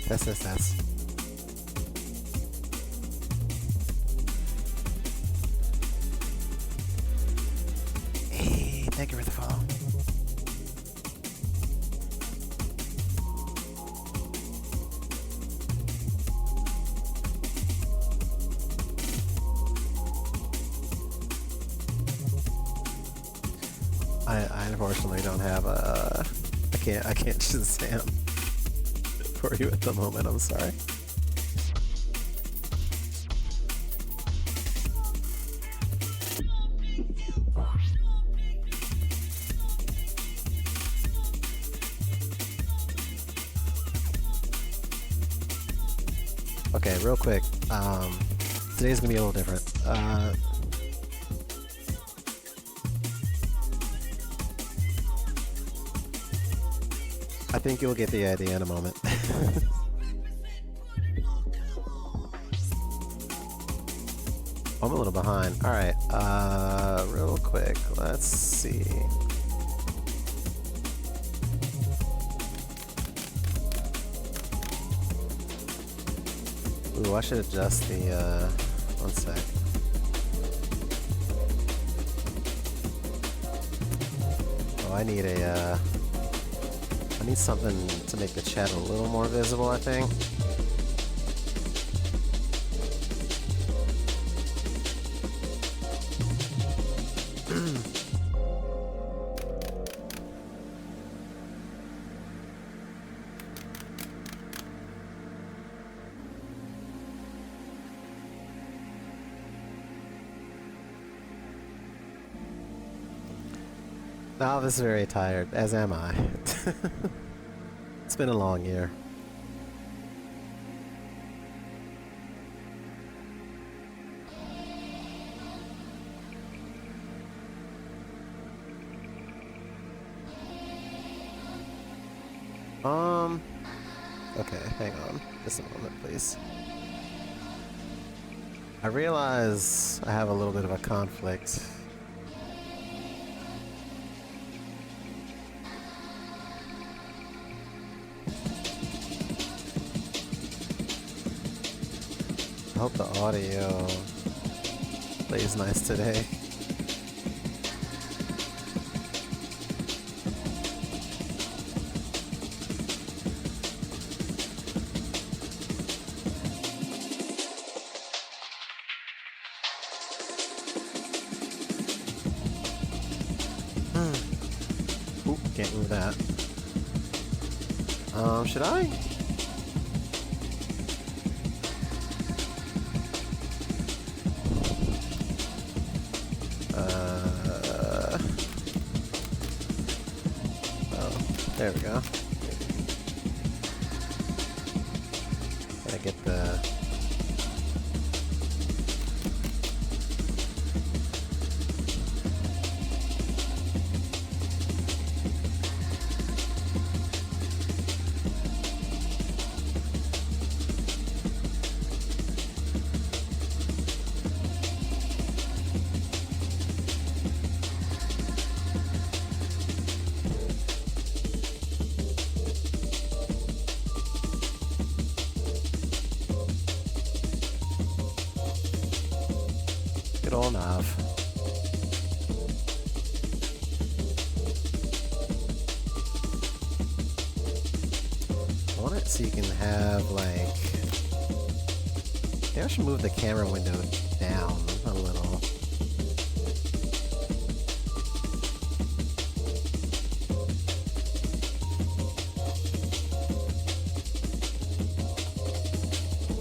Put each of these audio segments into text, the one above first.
Yes. Hey, thank you for the follow. I unfortunately don't have a. I can't Shazam for you at the moment. I'm sorry. Okay, real quick. Today's gonna be a little different. I think you'll get the idea in a moment. I'm a little behind. Alright, real quick, let's see. Ooh, I should adjust the, one sec. Oh, I need a, I need something to make the chat a little more visible, I think. Alv is very tired, as am I. It's been a long year. Okay, hang on. Just a moment, please. I realize I have a little bit of a conflict. I hope the audio plays nice today. Oop, can't move that. Should I? There we go. Gotta get the... Good old Nav. I want it so you can have, like... Maybe I should move the camera window down a little.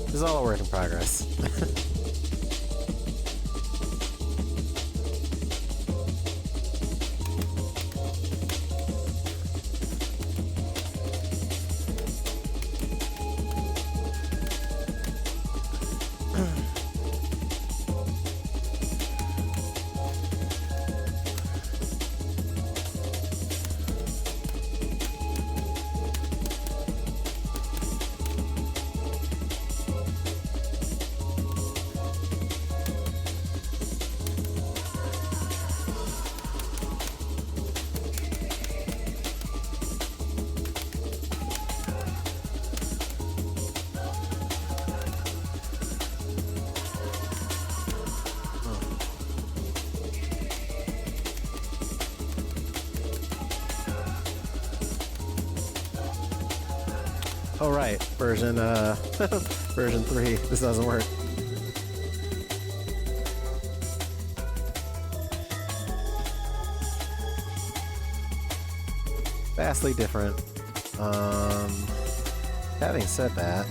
This is all a work in progress. Oh right, version version 3. This doesn't work. Vastly different. Having said that,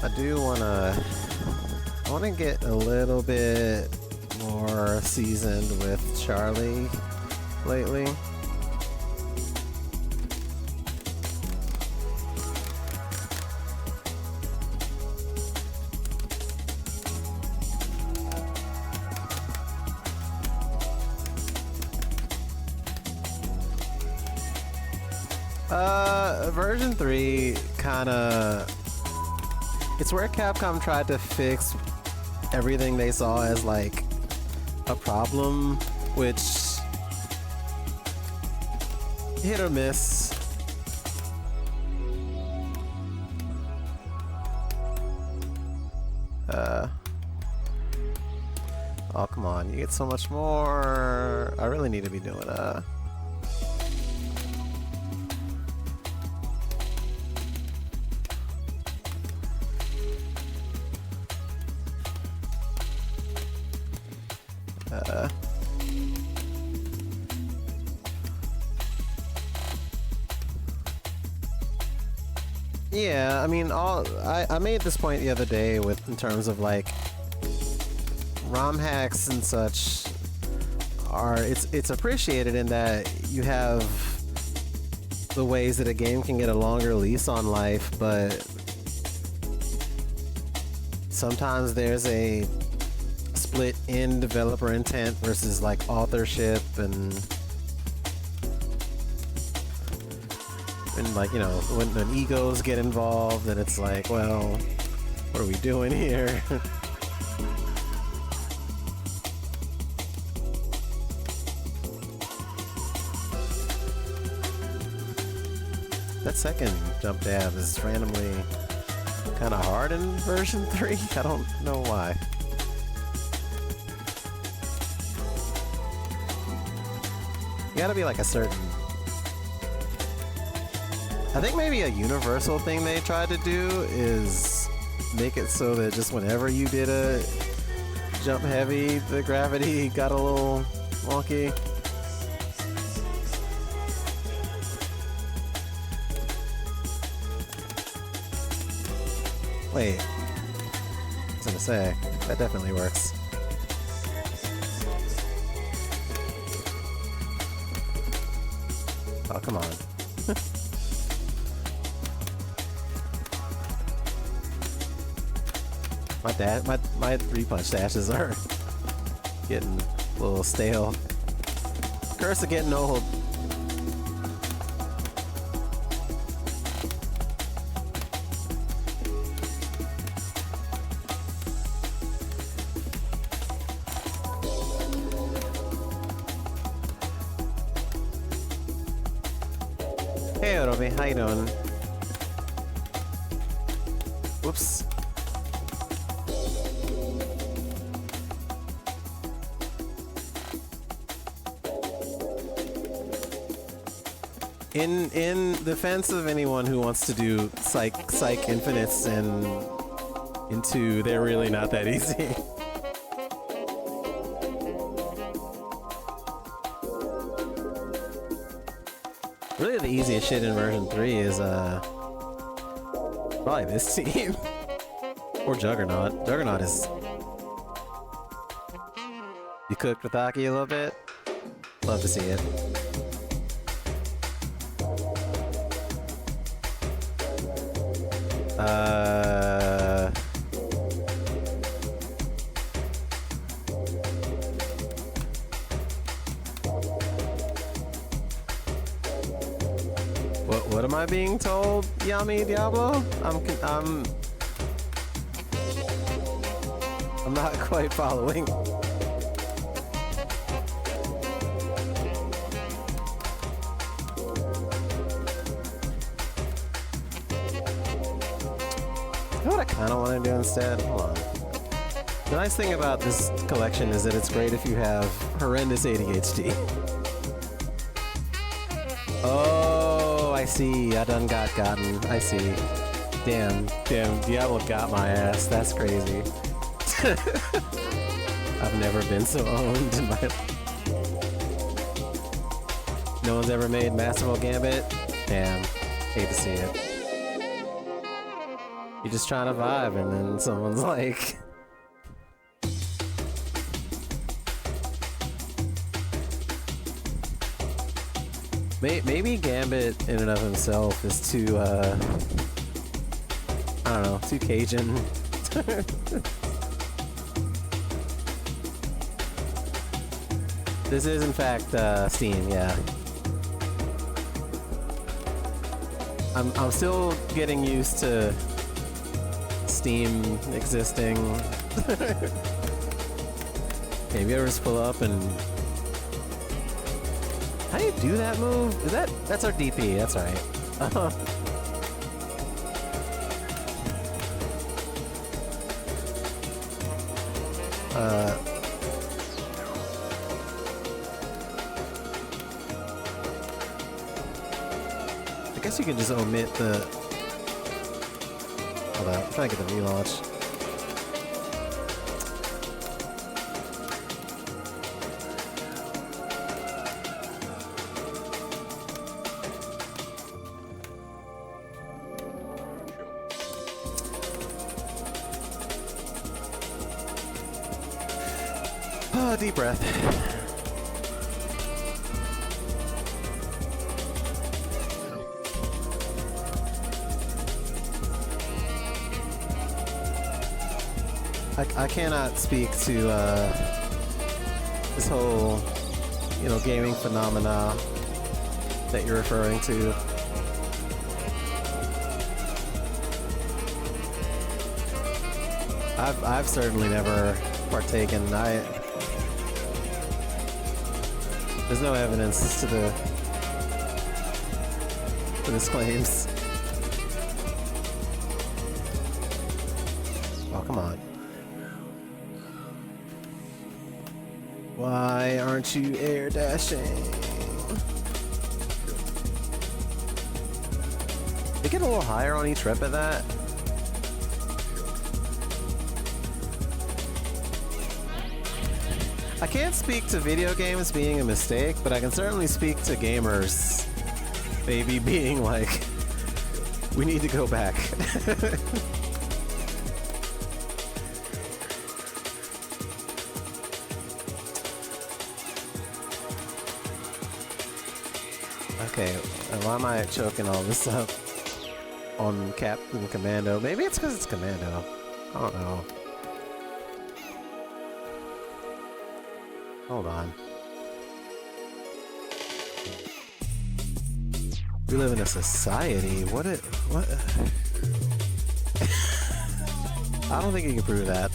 I wanna get a little bit more seasoned with Charlie lately. Version 3 kinda... It's where Capcom tried to fix everything they saw as like a problem, which hit or miss. Oh come on, you get so much more. I really need to be doing yeah, I mean, I made this point the other day with in terms of like ROM hacks and such are it's appreciated in that you have the ways that a game can get a longer lease on life, but sometimes there's a split in developer intent versus like authorship and like, you know, when egos get involved, then it's like, well, what are we doing here? That second jump dab is randomly kind of hard in version 3. I don't know why. You gotta be like a certain... I think maybe a universal thing they tried to do is make it so that just whenever you did a jump heavy, the gravity got a little wonky. Wait, I was gonna say, that definitely works. Oh, come on. My 3-punch dashes are getting a little stale. Curse of getting old. Hey Orobi, how you doing? Whoops. In defense of anyone who wants to do psych infinites and into, they're really not that easy. Really, the easiest shit in version 3 is probably this team or Juggernaut. Juggernaut is... You cooked with Aki a little bit? Love to see it. What am I being told, Yami Diablo? I'm not quite following. You know what I kind of want to do instead? Hold on. The nice thing about this collection is that it's great if you have horrendous ADHD. Oh, I see. I done gotten. I see. Damn, Diablo got my ass. That's crazy. I've never been so owned in my life. No one's ever made Masterful Gambit? Damn, hate to see it. You're just trying to vibe and then someone's like... Maybe Gambit in and of himself is too, I don't know, too Cajun. This is in fact Steam, yeah. I'm still getting used to Steam existing. Maybe you ever just pull up and... How do you do that move? Is that's our DP, that's right. I guess you can just omit the... Hold on, I'm trying to get the relaunch. Oh, deep breath. I cannot speak to this whole, you know, gaming phenomena that you're referring to. I've certainly never partaken. There's no evidence to this claims. Oh, come on. Why aren't you air dashing? They get a little higher on each rep at that. I can't speak to video games being a mistake, but I can certainly speak to gamers maybe being like, we need to go back. Okay, and why am I choking all this up on Captain Commando? Maybe it's because it's Commando. I don't know. Hold on. We live in a society. What? I don't think you can prove that.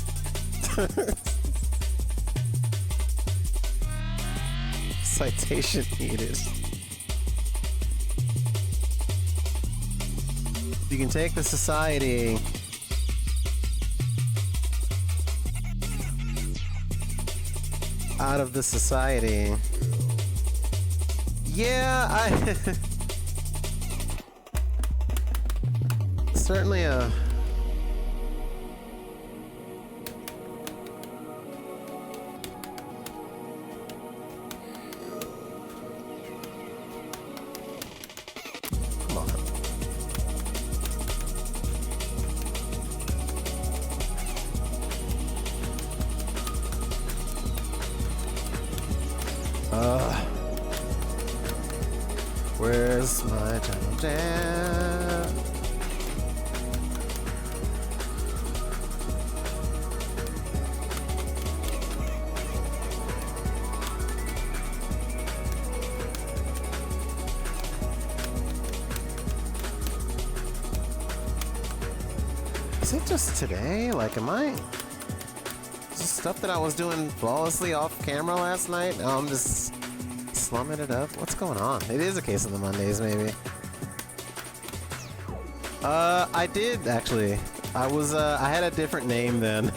Citation needed. You can take the society out of the society. Yeah, certainly a... Come on. Where's my jam? Is it just today? Like, am I... Is this stuff that I was doing flawlessly off camera last night? Now I'm just slumming it up? What's going on? It is a case of the Mondays, maybe. I did, actually. I had a different name then.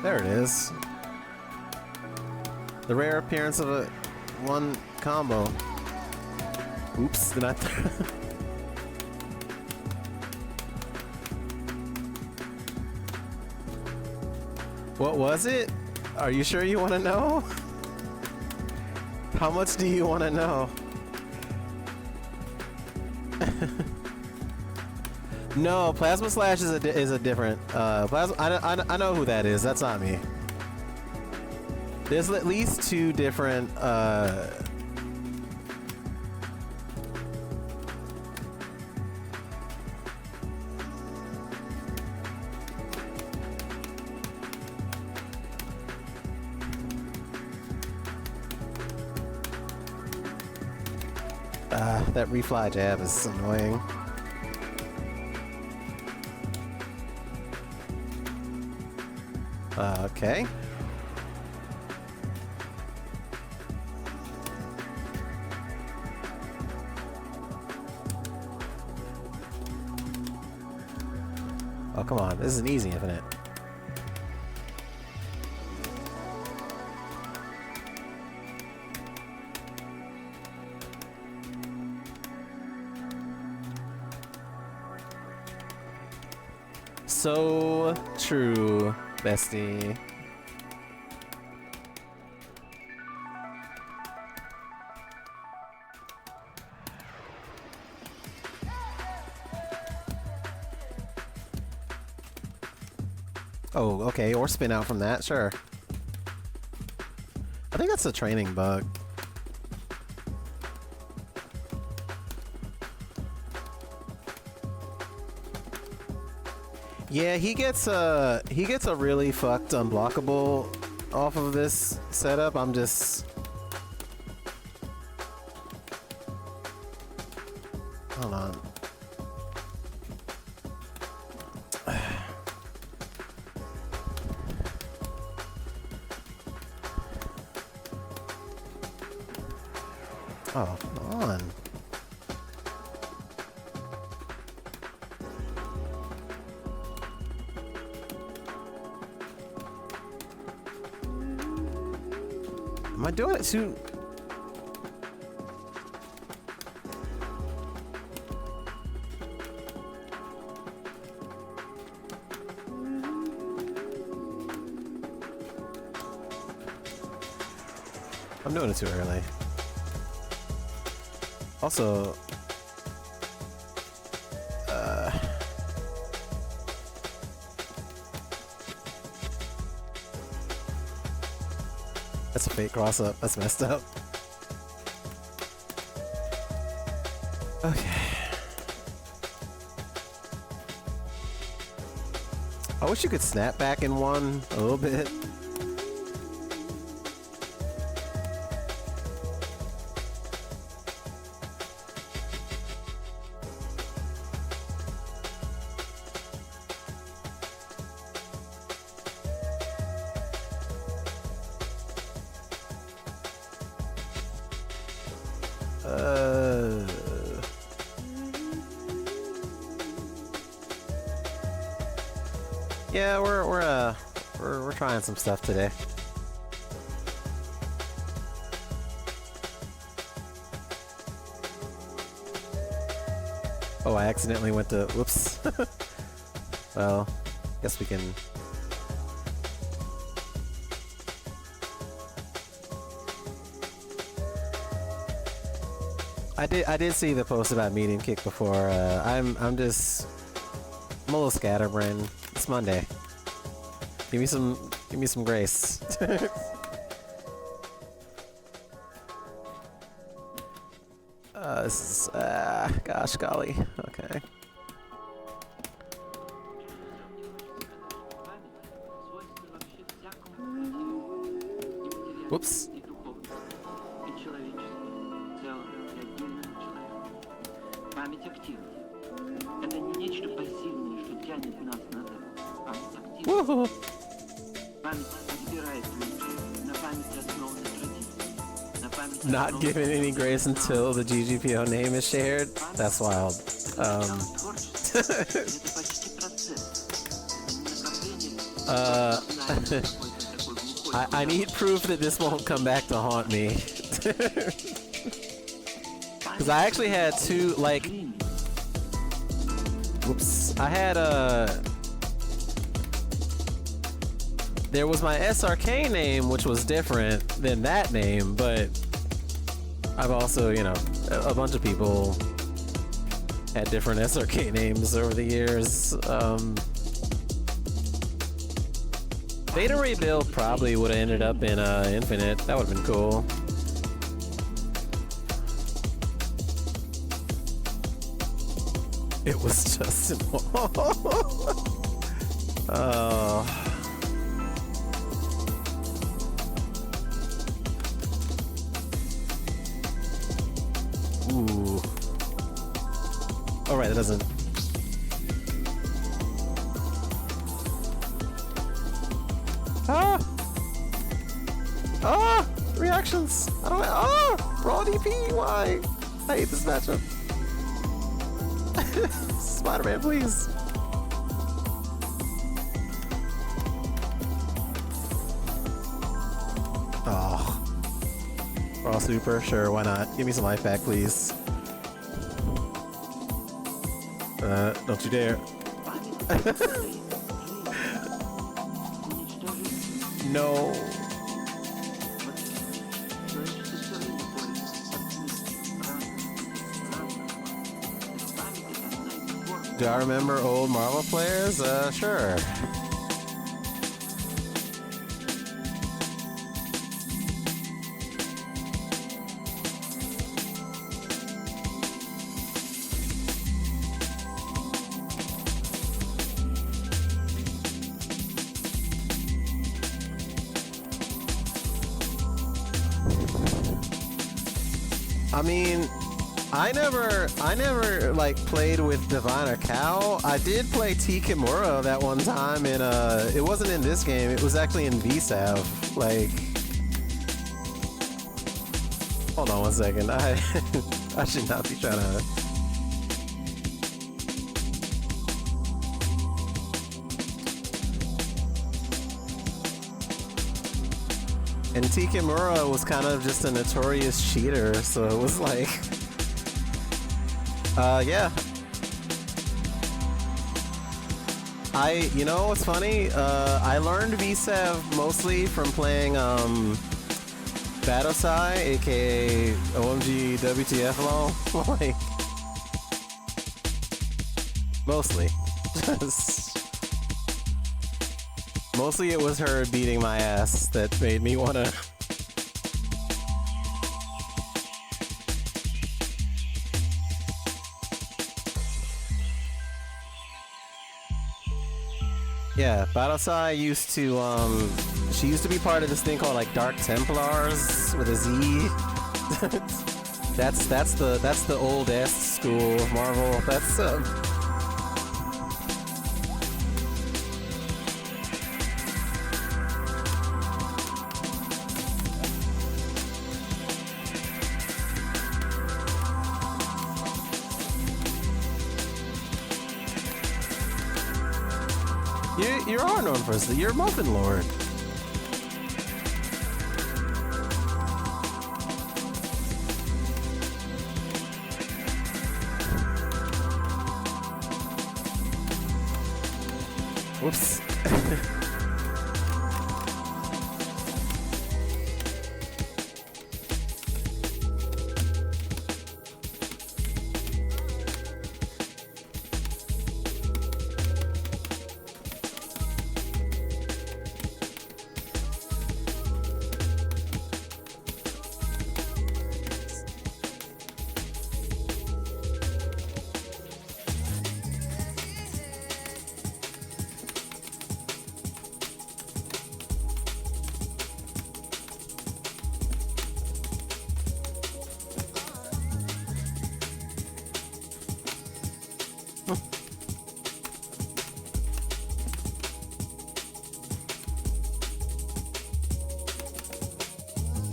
There it is. The rare appearance of a one combo. Oops, did I? What was it? Are you sure you want to know? How much do you want to know? No, Plasma Slash is a different Plasma. I know who that is. That's not me. There's at least two different that refly jab is annoying. Okay. Oh, come on. This is an easy infinite. So true, bestie. Oh, okay, or spin out from that, sure. I think that's a training bug. Yeah, he gets a really fucked unblockable off of this setup. I'm just hold on. Oh, come on. Am I doing it too? I'm doing it too early. Also, that's a fake cross up. That's messed up. Okay. I wish you could snap back in one a little bit. Yeah, we're trying some stuff today. Oh, I accidentally went to whoops. Well, guess we can. I did see the post about medium kick before. I'm a little scatterbrained. It's Monday. Give me some grace. This is gosh golly. Okay. Whoops. Woohoo! Not given any grace until the GGPO name is shared. That's wild. I need proof that this won't come back to haunt me. Because I actually had two, like... Whoops. I had there was my SRK name, which was different than that name, but I've also, you know, a bunch of people had different SRK names over the years. Beta Ray build probably would have ended up in Infinite. That would have been cool. It was just oh. Ooh. All right, that doesn't. Ah! Ah! Reactions! I don't. Ah! Raw DP. Why? I hate this matchup. Spider-Man, please. Oh. Raw Super, sure, why not? Give me some life back, please. Don't you dare. No. Do I remember old Marvel players? Sure. I never like played with Divine or Cow. I did play T Kimura that one time in it wasn't in this game, it was actually in VSAV. Like, hold on one second. I should not be trying to. And T Kimura was kind of just a notorious cheater, so it was like yeah. You know what's funny? I learned VSAV mostly from playing, Batosai, aka OMG WTF LOL. Like, mostly. Mostly it was her beating my ass that made me wanna... Yeah, Batosai used to, she used to be part of this thing called like Dark Templars with a Z. that's the old S school of Marvel. That's you are known for this. You're Muffin Lord. Whoops.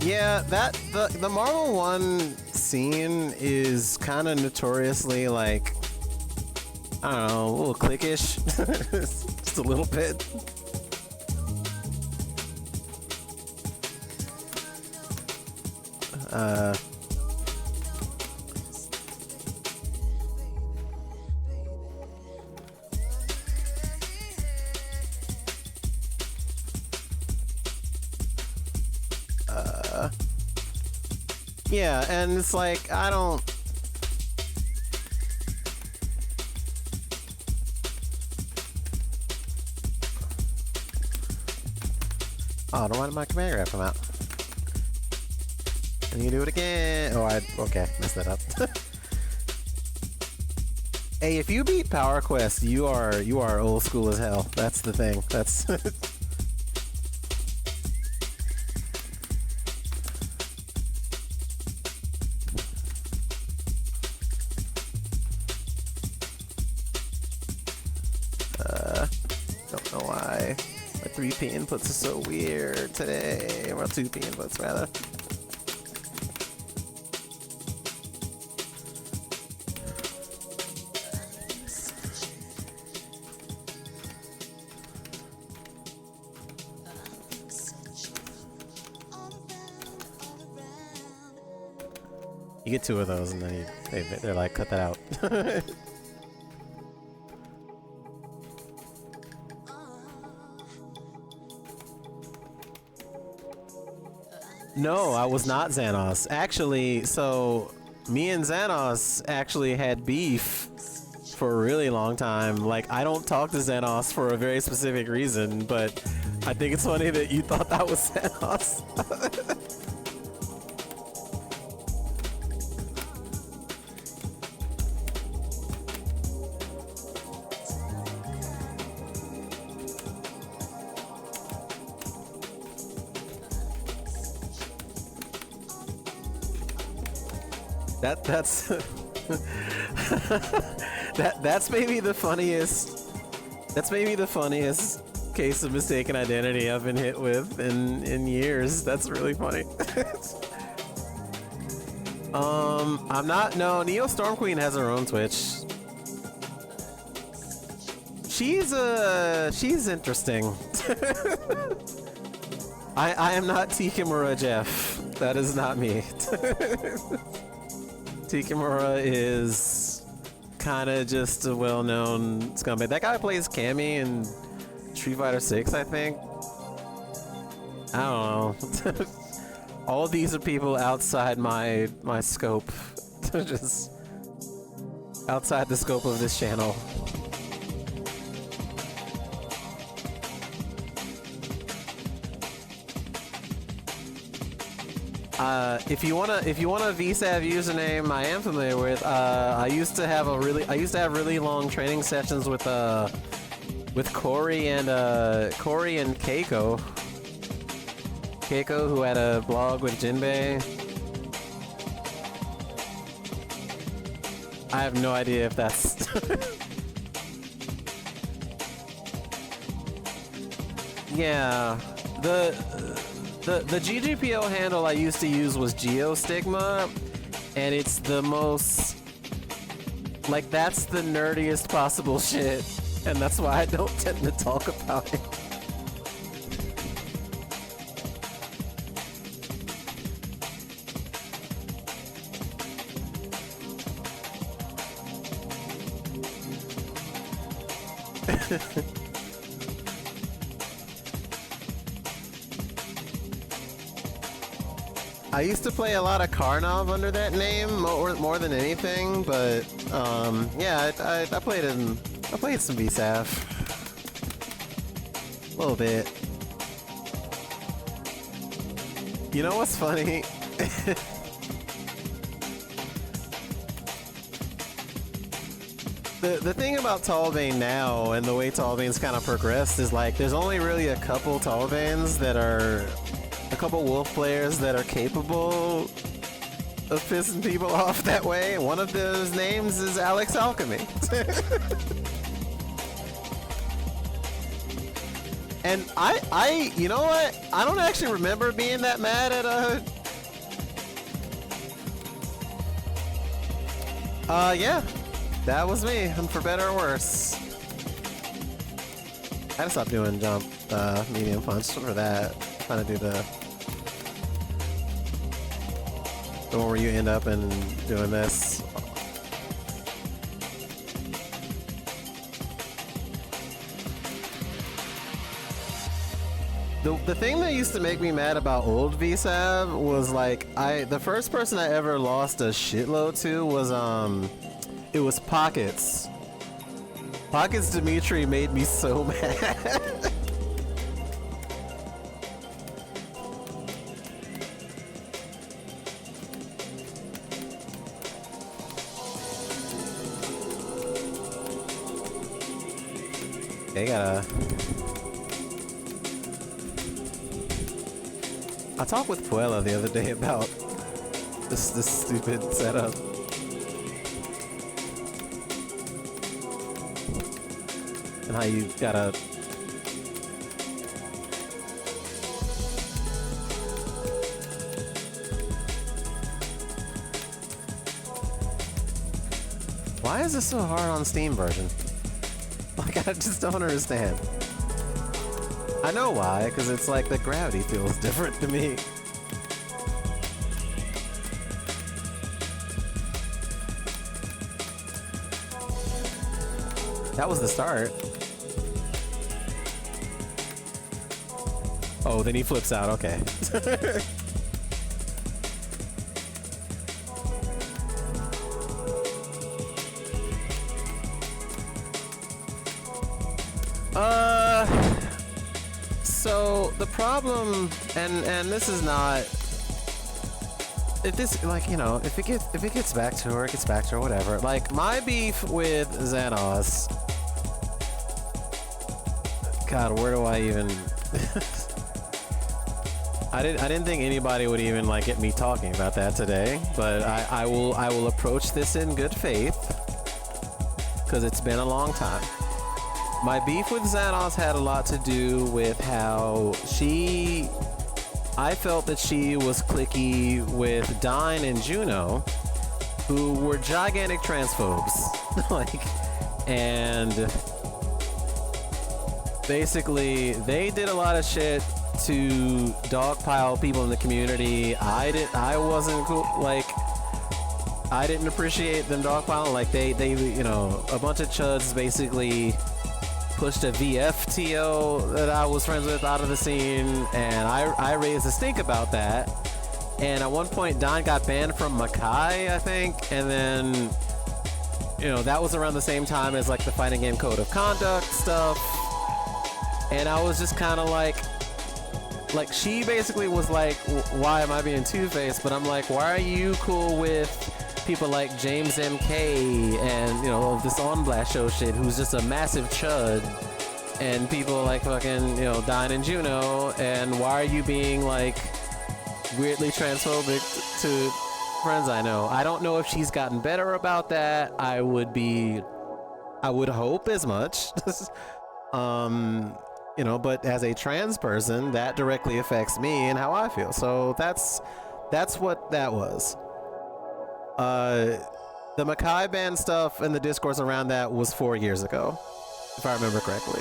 Yeah, the Marvel 1 scene is kind of notoriously like, I don't know, a little cliquish. Just a little bit. Yeah, and it's like, I don't... Oh, don't want my command graph come out. And you do it again. Oh, okay, messed that up. Hey, if you beat Power Quest, you are old school as hell. That's the thing. That's don't know why my 3P inputs are so weird today. Well, 2P inputs rather. You get 2 of those, and then they're like, cut that out. No, I was not Xanos. Actually, so me and Xanos actually had beef for a really long time. Like, I don't talk to Xanos for a very specific reason, but I think it's funny that you thought that was Xanos. That's maybe the funniest. That's maybe the funniest case of mistaken identity I've been hit with in years. That's really funny. I'm not. No, Neo Storm Queen has her own Twitch. She's interesting. I am not Tikimura Jeff. That is not me. Tikimura is kind of just a well-known scumbag. That guy plays Cammy in Street Fighter 6, I think. I don't know. All of these are people outside my scope. Just outside the scope of this channel. If you want a VSAV username I am familiar with, I used to have really long training sessions with Corey and Keiko. Keiko, who had a blog with Jinbei. I have no idea if that's yeah. The GGPO handle I used to use was Geostigma, and it's the most, like, that's the nerdiest possible shit, and that's why I don't tend to talk about it. I used to play a lot of Karnov under that name, more than anything, but yeah, I played some VSAF. A little bit. You know what's funny? The thing about Tallbane now, and the way Tallbane's kind of progressed, is like there's only really a couple Tallbanes that are, a couple Wolf players that are capable of pissing people off that way. One of those names is Alex Alchemy. And you know what? I don't actually remember being that mad at yeah. That was me, and for better or worse. I had to stop doing jump, medium punch for that. Trying to do the... The one where you end up and doing this. The thing that used to make me mad about old VSAB was like the first person I ever lost a shitload to was it was Pockets. Pockets Dimitri made me so mad. They gotta. I talked with Puella the other day about this stupid setup. And how you gotta. Why is this so hard on Steam version? Like, I just don't understand. I know why, because it's like the gravity feels different to me. That was the start. Oh, then he flips out, okay. So the problem, and this is not, if this, like, you know, if it gets back to her, it gets back to her, whatever. Like, my beef with Xanos, God, where do I even? I didn't think anybody would even like get me talking about that today, but I will approach this in good faith because it's been a long time. My beef with Xanos had a lot to do with how I felt that she was cliquey with Dine and Juno, who were gigantic transphobes. Like, and basically they did a lot of shit to dogpile people in the community. I wasn't cool, like, I didn't appreciate them dogpiling. Like, they you know, a bunch of chuds basically pushed a VFTO that I was friends with out of the scene, and I raised a stink about that. And at one point, Don got banned from Makai, I think, and then, you know, that was around the same time as like the fighting game code of conduct stuff. And I was just kind of like she basically was like, why am I being two-faced? But I'm like, why are you cool with people like James MK and, you know, this On Blast Show shit, who's just a massive chud, and people like fucking, you know, Dine and Juno, and why are you being like weirdly transphobic to friends I know? I don't know if she's gotten better about that. I would hope as much. You know, but as a trans person, that directly affects me and how I feel. So that's what that was. The Makai band stuff and the discourse around that was 4 years ago, if I remember correctly.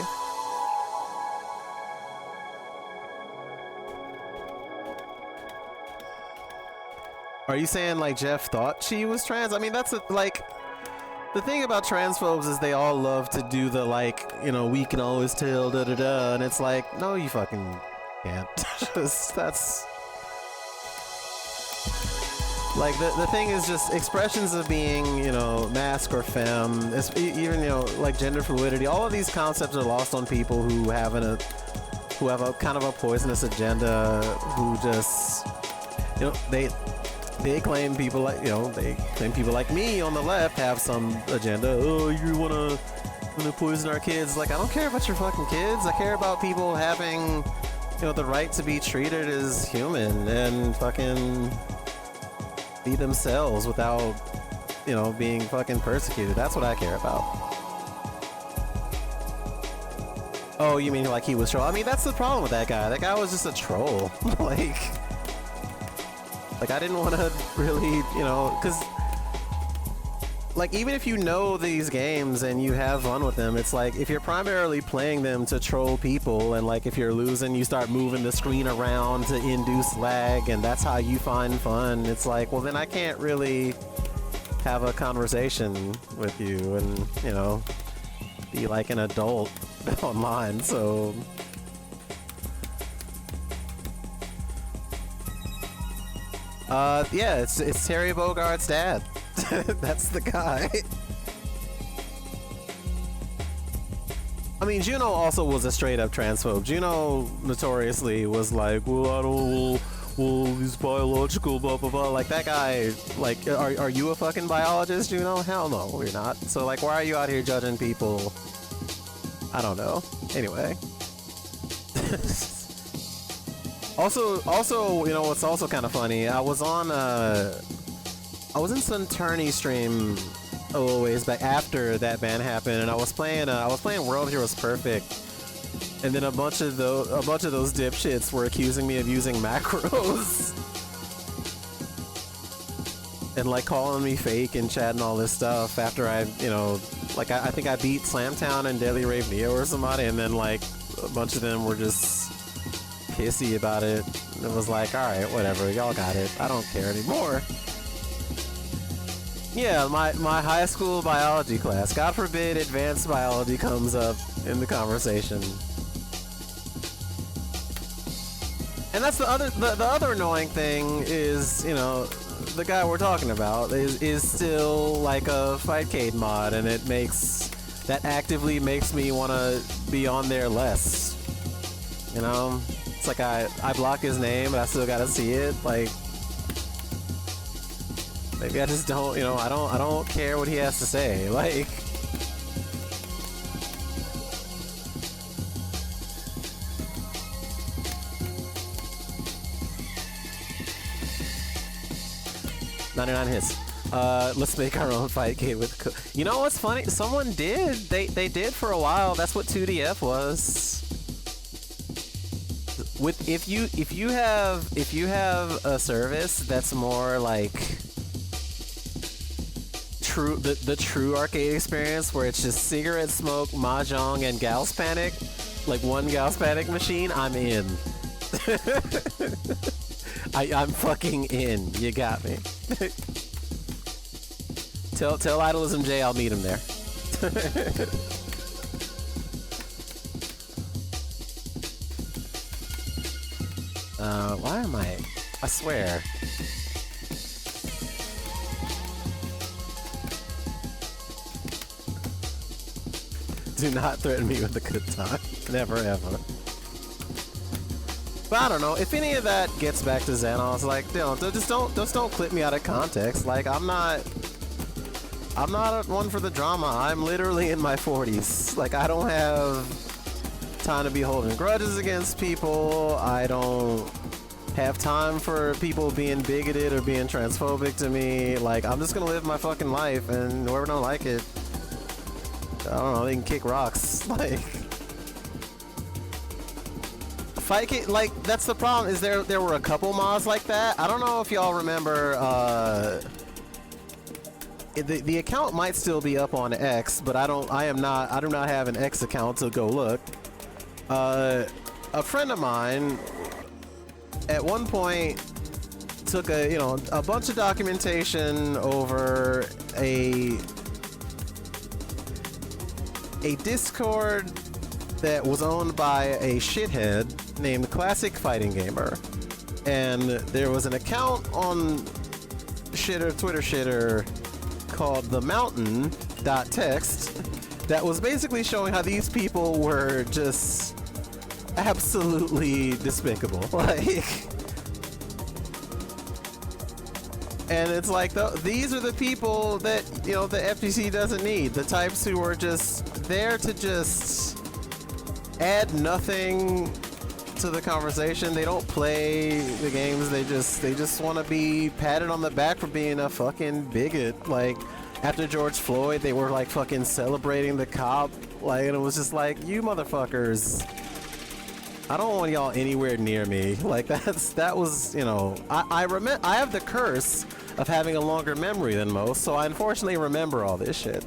Are you saying like Jeff thought she was trans? I mean, that's like, the thing about transphobes is they all love to do the, like, you know, we can always tell, da da da, and it's like, no, you fucking can't. That's like, the thing is just expressions of being, you know, masc or femme, even, you know, like gender fluidity. All of these concepts are lost on people who have a kind of a poisonous agenda, who just, you know, they claim people like, you know, they claim people like me on the left have some agenda. Oh, you wanna poison our kids? Like, I don't care about your fucking kids. I care about people having, you know, the right to be treated as human and fucking be themselves without, you know, being fucking persecuted. That's what I care about. Oh, you mean like he was troll? I mean, that's the problem with that guy. That guy was just a troll. Like, I didn't want to really, you know, because, like even if you know these games and you have fun with them, it's like if you're primarily playing them to troll people, and like if you're losing, you start moving the screen around to induce lag, and that's how you find fun. It's like, well, then I can't really have a conversation with you and, you know, be like an adult online. So yeah, it's Terry Bogart's dad. That's the guy. I mean, Juno also was a straight up transphobe. Juno notoriously was like, well, I don't, well, he's biological, blah, blah, blah. Like, that guy, like, are you a fucking biologist, Juno? Hell no, you're not. So, like, why are you out here judging people? I don't know. Anyway. Also, you know what's also kind of funny? I was in some tourney stream a little ways back after that ban happened, and I was playing World Heroes Perfect, and then a bunch of those dipshits were accusing me of using macros and like calling me fake and chat and all this stuff after I, you know, like I think I beat Slamtown and Deadly Rave Neo or somebody, and then like a bunch of them were just pissy about it. And it was like, all right, whatever, y'all got it. I don't care anymore. Yeah, my high school biology class. God forbid advanced biology comes up in the conversation. And that's the other annoying thing is, you know, the guy we're talking about is still like a Fightcade mod, and that actively makes me want to be on there less. You know, it's like I block his name, but I still gotta see it. Like, maybe I just don't, you know, I don't care what he has to say. Like, $99 hits. Let's make our own fight game with. You know what's funny? Someone did. They did for a while. That's what 2DF was. With if you have a service that's more like the true arcade experience, where it's just cigarette smoke, mahjong, and Gauss Panic, like one Gauss Panic machine, I'm in. I'm fucking in. You got me. Tell Idolism J I'll meet him there. Why am I swear. Do not threaten me with a good time. Never ever. But I don't know, if any of that gets back to Xenos, like, just don't clip me out of context. Like, I'm not one for the drama. I'm literally in my 40s. Like, I don't have time to be holding grudges against people. I don't have time for people being bigoted or being transphobic to me. Like, I'm just gonna live my fucking life, and whoever don't like it, I don't know, they can kick rocks. Like, like, that's the problem, is there were a couple mods like that. I don't know if y'all remember, the account might still be up on X, but I do not have an X account to go look. A friend of mine at one point took a bunch of documentation over a Discord that was owned by a shithead named Classic Fighting Gamer, and there was an account on Twitter shitter called the Mountain.txt that was basically showing how these people were just absolutely despicable. Like, and it's like, these are the people that, you know, the FGC doesn't need. The types who are just there to just add nothing to the conversation. They don't play the games. They just want to be patted on the back for being a fucking bigot. Like, after George Floyd, they were like fucking celebrating the cop. Like, and it was just like, you motherfuckers. I don't want y'all anywhere near me. Like that was, you know, I have the curse of having a longer memory than most, so I unfortunately remember all this shit.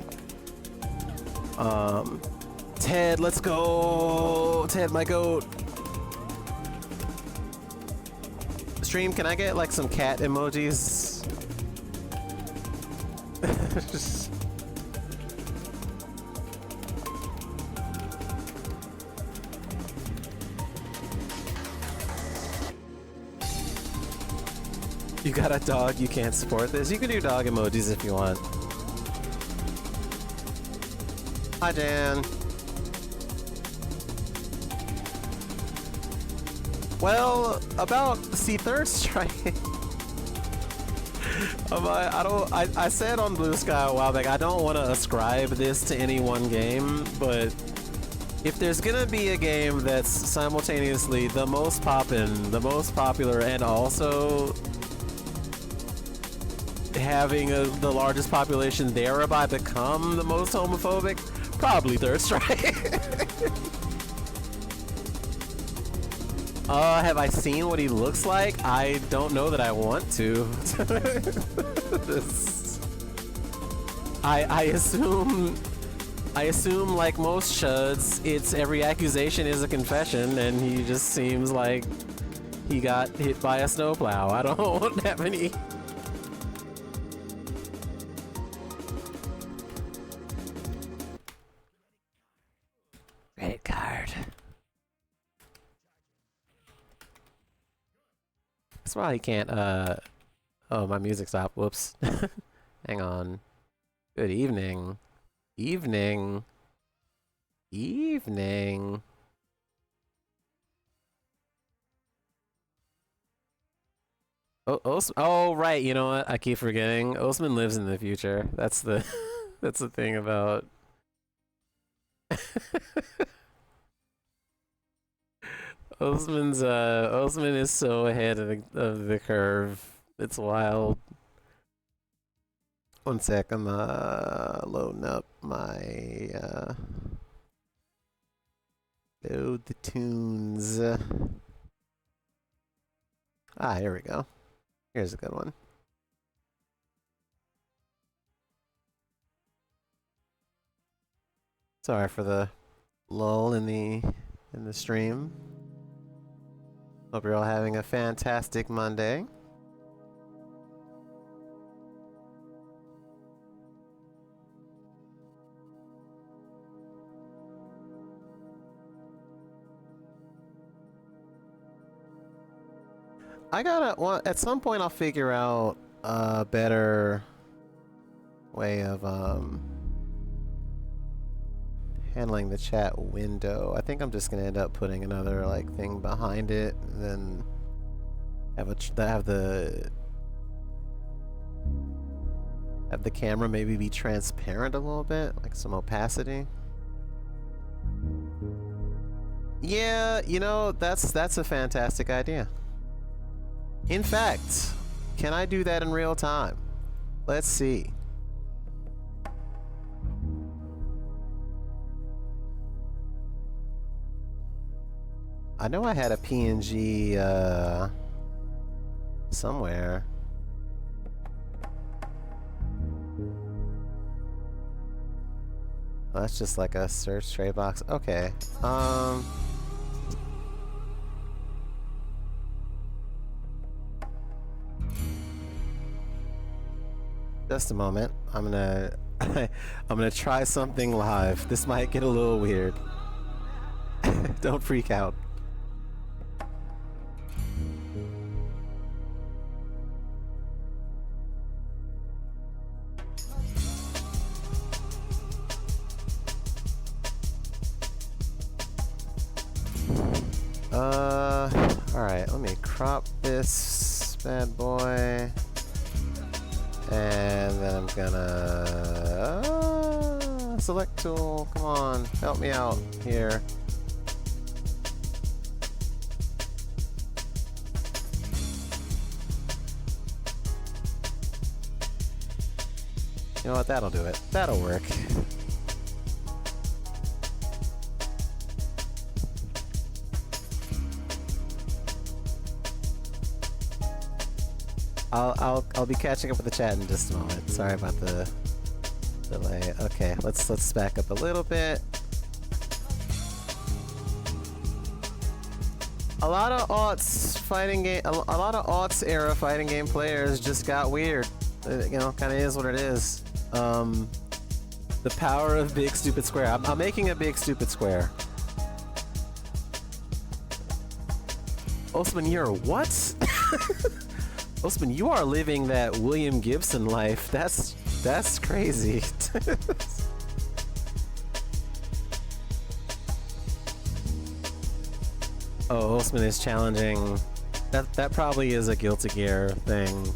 Ted, let's go. Ted, my goat. Stream, can I get like some cat emojis? You got a dog, you can't support this. You can do dog emojis if you want. Hi, Dan. Well, about Third Strike. I said on Blue Sky a while back, I don't want to ascribe this to any one game, but if there's gonna be a game that's simultaneously the most poppin', the most popular, and also having the largest population thereby become the most homophobic, probably Third Strike. Have I seen what he looks like? I don't know that I want to. I assume like most chuds, it's every accusation is a confession, and he just seems like he got hit by a snowplow. I don't have any. Credit card. That's why he can't, oh, my music stopped. Whoops. Hang on. Good evening. Evening. Evening. Oh, right, you know what? I keep forgetting. Osman lives in the future. That's the, that's the thing about... Osman is so ahead of the curve. It's wild. One sec, I'm loading up my load the tunes. Ah, here we go. Here's a good one. Sorry for the lull in the stream. Hope you're all having a fantastic Monday. Well, at some point I'll figure out a better way of handling the chat window. I think I'm just gonna end up putting another like thing behind it, and then have the camera maybe be transparent a little bit, like some opacity. Yeah, you know, that's a fantastic idea. In fact, can I do that in real time? Let's see. I know I had a PNG somewhere. Oh, that's just like a search tray box. Okay. Just a moment. I'm gonna try something live. This might get a little weird. Don't freak out. Alright, let me crop this bad boy. And then I'm gonna... select tool, come on, help me out here. You know what, that'll do it. That'll work. I'll be catching up with the chat in just a moment. Sorry about the delay. Okay, let's back up a little bit. A lot of aughts fighting game, a lot of aughts era fighting game players just got weird. You know, kind of is what it is. The power of big stupid square. I'm making a big stupid square. Osman, you're what? Osman, you are living that William Gibson life. That's crazy. Oh, Osman is challenging. That probably is a Guilty Gear thing.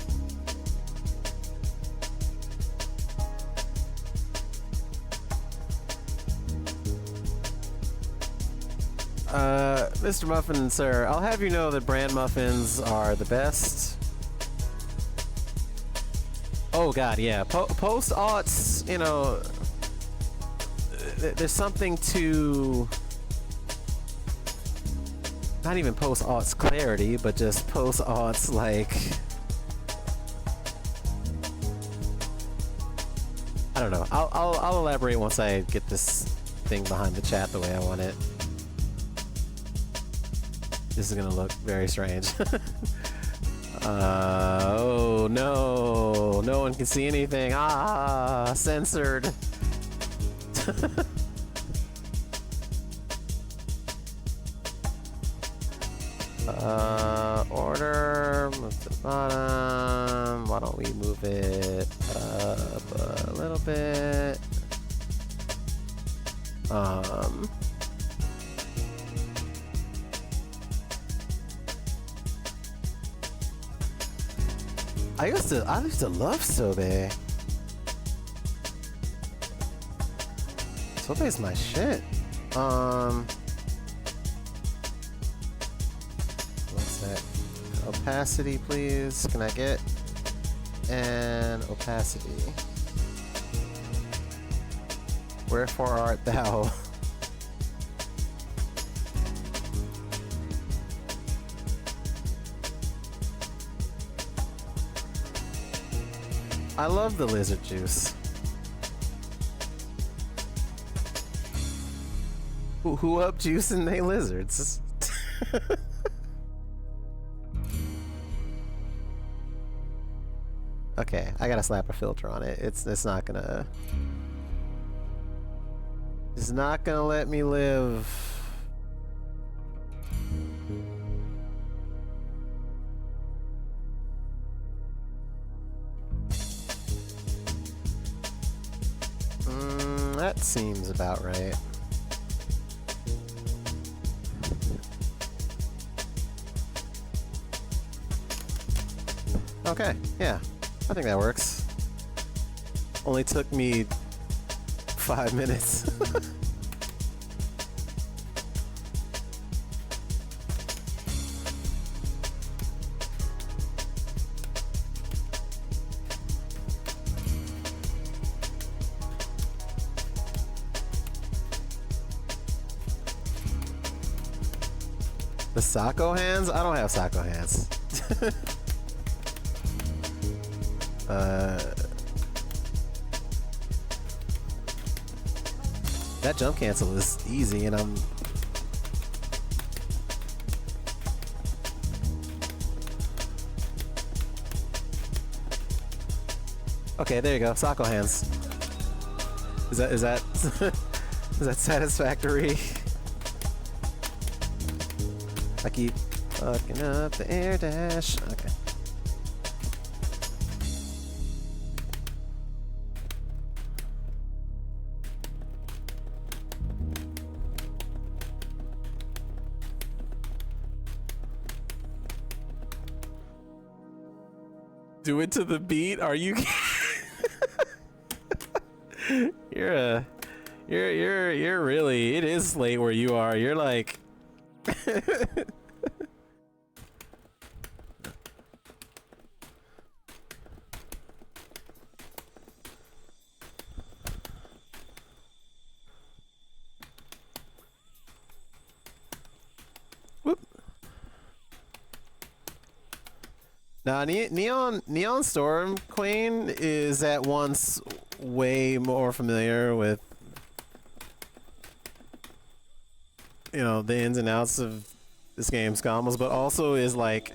Mr. Muffin, sir, I'll have you know that brand muffins are the best. Oh god, yeah. Post-aughts, you know, there's something to... Not even post-aughts clarity, but just post-aughts, like... I don't know. I'll elaborate once I get this thing behind the chat the way I want it. This is gonna look very strange. Oh no! No one can see anything. Ah, censored. Order. Move to the bottom. Why don't we move it up a little bit? I used to love Sobe. Sobe's my shit. What's that? Opacity, please. Can I get an opacity? Wherefore art thou? I love the lizard juice. Who up juicing they lizards? Okay, I gotta slap a filter on it. It's not gonna... It's not gonna let me live. That seems about right. Okay, yeah. I think that works. Only took me 5 minutes. The Sako hands? I don't have Sako hands. That jump cancel is easy, and I'm... Okay, there you go. Sako hands. Is that is that satisfactory? I keep fucking up the air dash. Okay. Do it to the beat? Are you? You're really. It is late where you are. You're like. Now, Neon Storm Queen is at once way more familiar with, you know, the ins and outs of this game's combos, but also is like,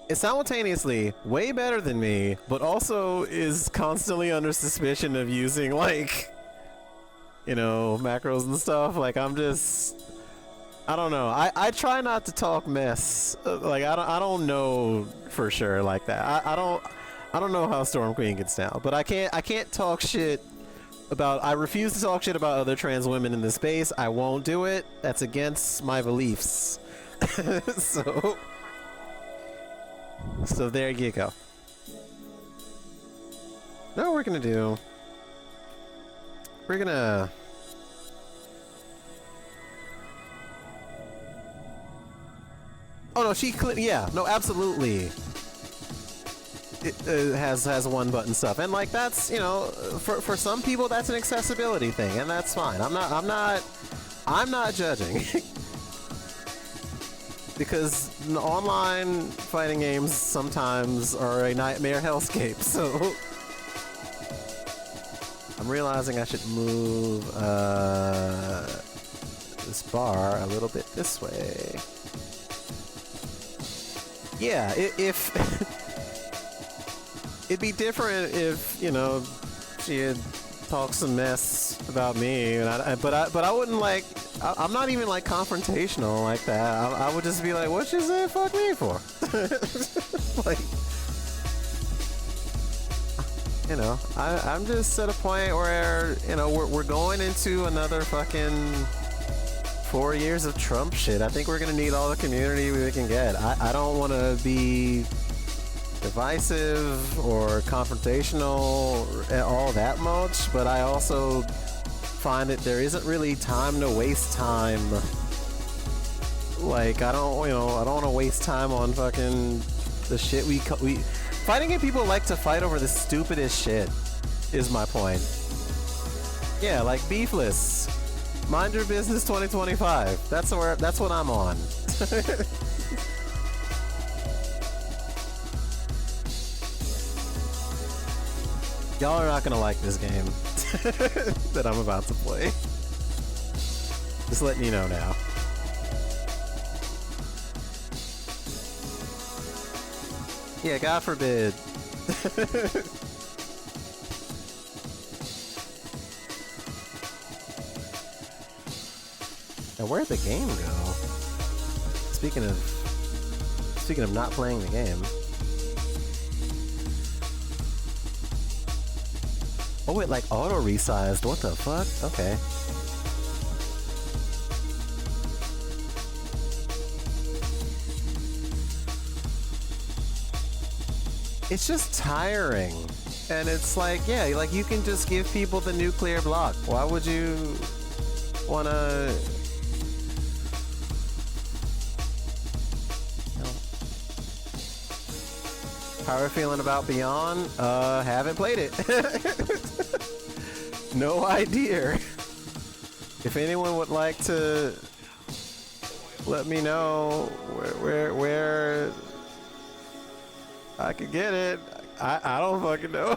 is simultaneously way better than me, but also is constantly under suspicion of using, like, you know, macros and stuff. Like, I'm just, I don't know. I try not to talk mess. Like, I don't know for sure like that. I don't know how Storm Queen gets down, but I can't talk shit about. I refuse to talk shit about other trans women in this space. I won't do it. That's against my beliefs. So there you go. No, we're gonna do. We're gonna. Oh no, yeah, no, absolutely. It has one button stuff, and like that's, you know, for some people that's an accessibility thing, and that's fine. I'm not judging. Because online fighting games sometimes are a nightmare hellscape, so I'm realizing I should move this bar a little bit this way. Yeah, if it'd be different if, you know, she had talked some mess about me, and but I wouldn't like. I'm not even like confrontational like that. I would just be like, "What you say? Fuck me for?" Like, you know, I'm just at a point where, you know, we're going into another fucking 4 years of Trump shit. I think we're gonna need all the community we can get. I don't want to be divisive or confrontational all that much, but I also find that there isn't really time to waste time. Like, I don't want to waste time on fucking the shit we fighting game. People like to fight over the stupidest shit is my point. Yeah, like beefless. Mind your business 2025. That's what I'm on. Y'all are not gonna like this game that I'm about to play. Just letting you know now. Yeah, God forbid. Now, where'd the game go? Speaking of not playing the game. Oh, it like auto resized. What the fuck? Okay. It's just tiring. And it's like, yeah, like you can just give people the nuclear block. Why would you wanna... How are we feeling about Beyond? Haven't played it. No idea. If anyone would like to let me know where I could get it, I don't fucking know.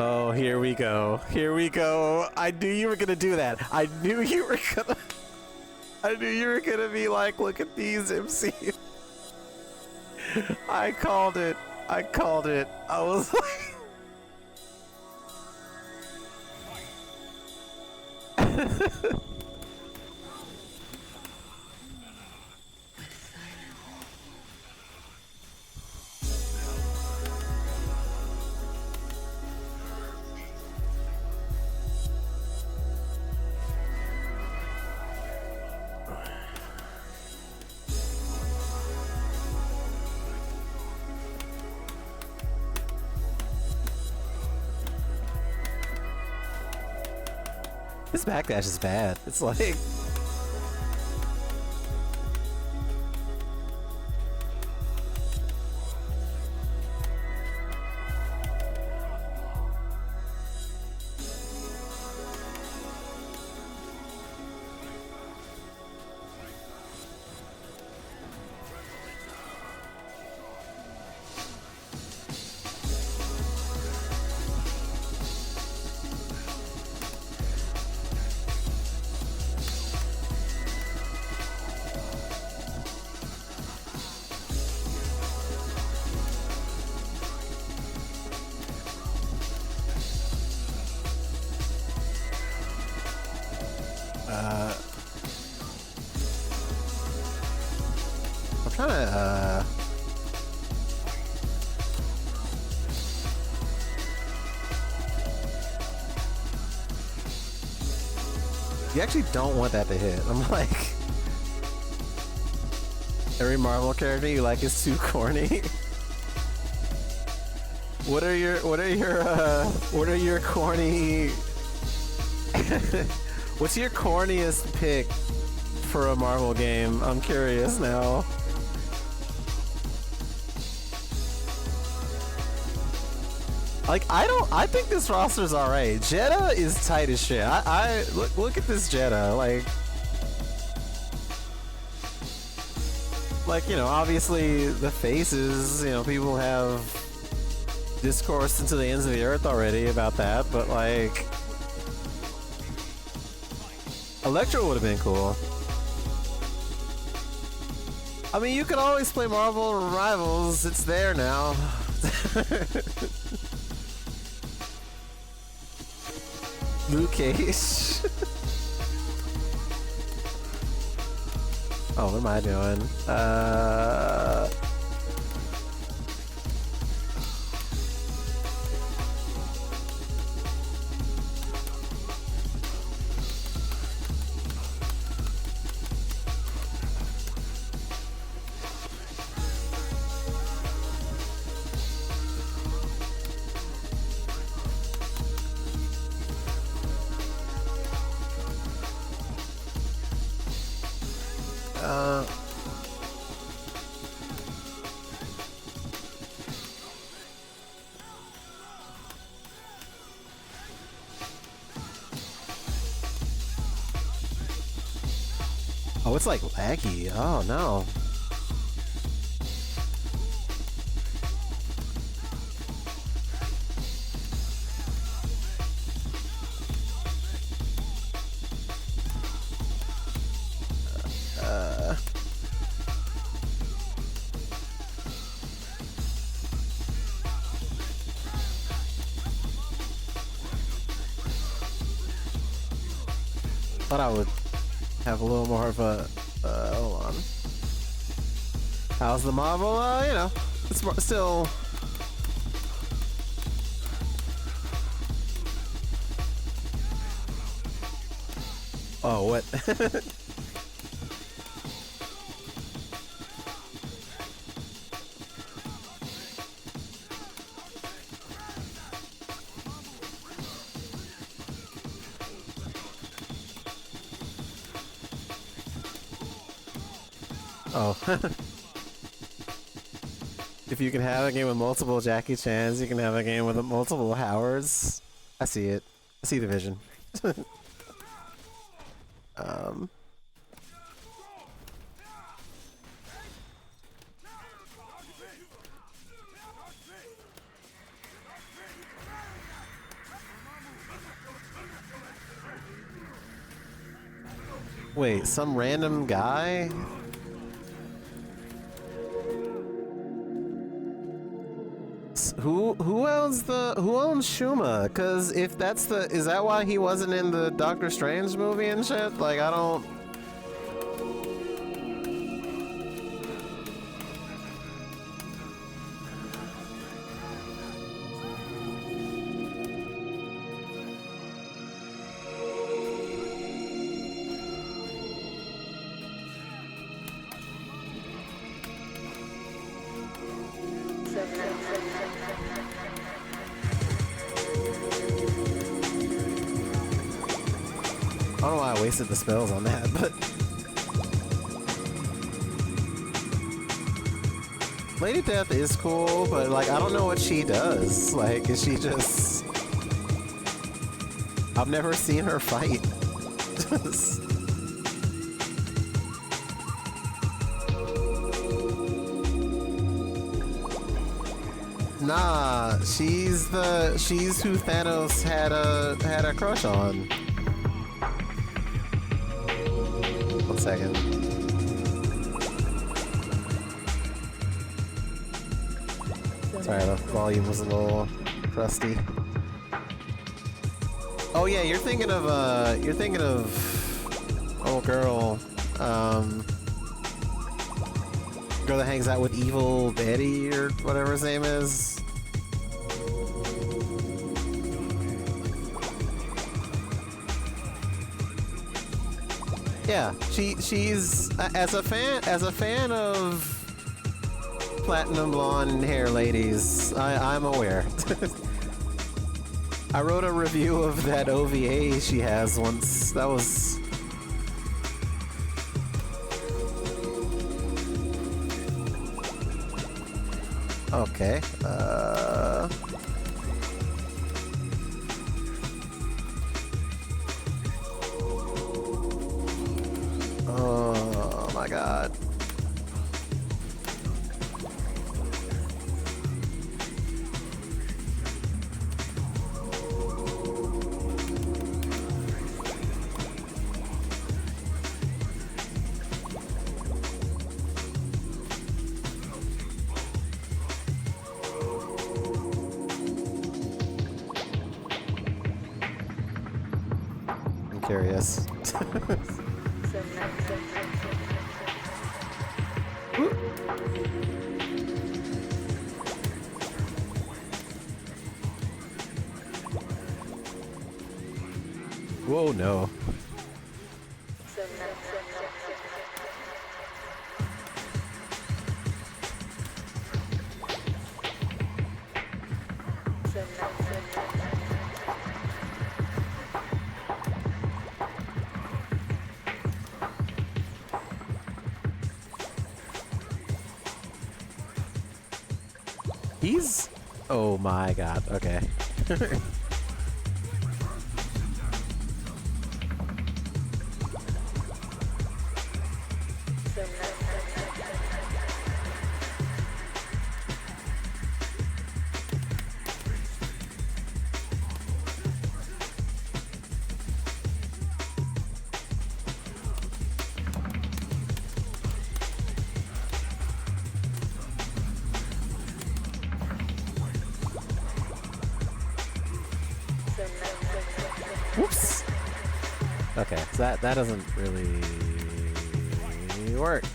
Oh, here we go. Here we go. I knew you were gonna do that. I knew you were gonna be like, look at these MCs. I called it. I was like... This backdash is bad. It's like... I'm trying to, you actually don't want that to hit. I'm like, every Marvel character you like is too corny. What are your corny? What's your corniest pick for a Marvel game? I'm curious now. Like, I think this roster's alright. Jeddah is tight as shit. I look at this Jeddah, like, you know, obviously the faces, you know, people have discoursed into the ends of the earth already about that, but like, Electro would have been cool. I mean, you could always play Marvel Rivals, it's there now. Luke Cage. Oh, what am I doing? Oh, it's like laggy. Oh no. Thought I would have a little more of a, hold on. How's the Marvel? You know, it's still... Oh, what? Oh. If you can have a game with multiple Jackie Chans, you can have a game with multiple Howards. I see it. I see the vision. Wait, some random guy? Who owns Shuma? Cause if that's is that why he wasn't in the Doctor Strange movie and shit? Like, I don't... I don't know why I wasted the spells on that, but... Lady Death is cool, but like, I don't know what she does. Like, is she just... I've never seen her fight. Nah, she's who Thanos had a crush on. One second. Sorry, the volume was a little crusty. Oh yeah, you're thinking of Oh, girl. Girl that hangs out with Evil Betty or whatever his name is. Yeah, she's as a fan of platinum blonde hair ladies. I'm aware. I wrote a review of that OVA she has once. That was... Okay, oh my god. I'm curious. Whoa, no. He's... Oh my god, okay. Whoops! Okay, so that doesn't really work.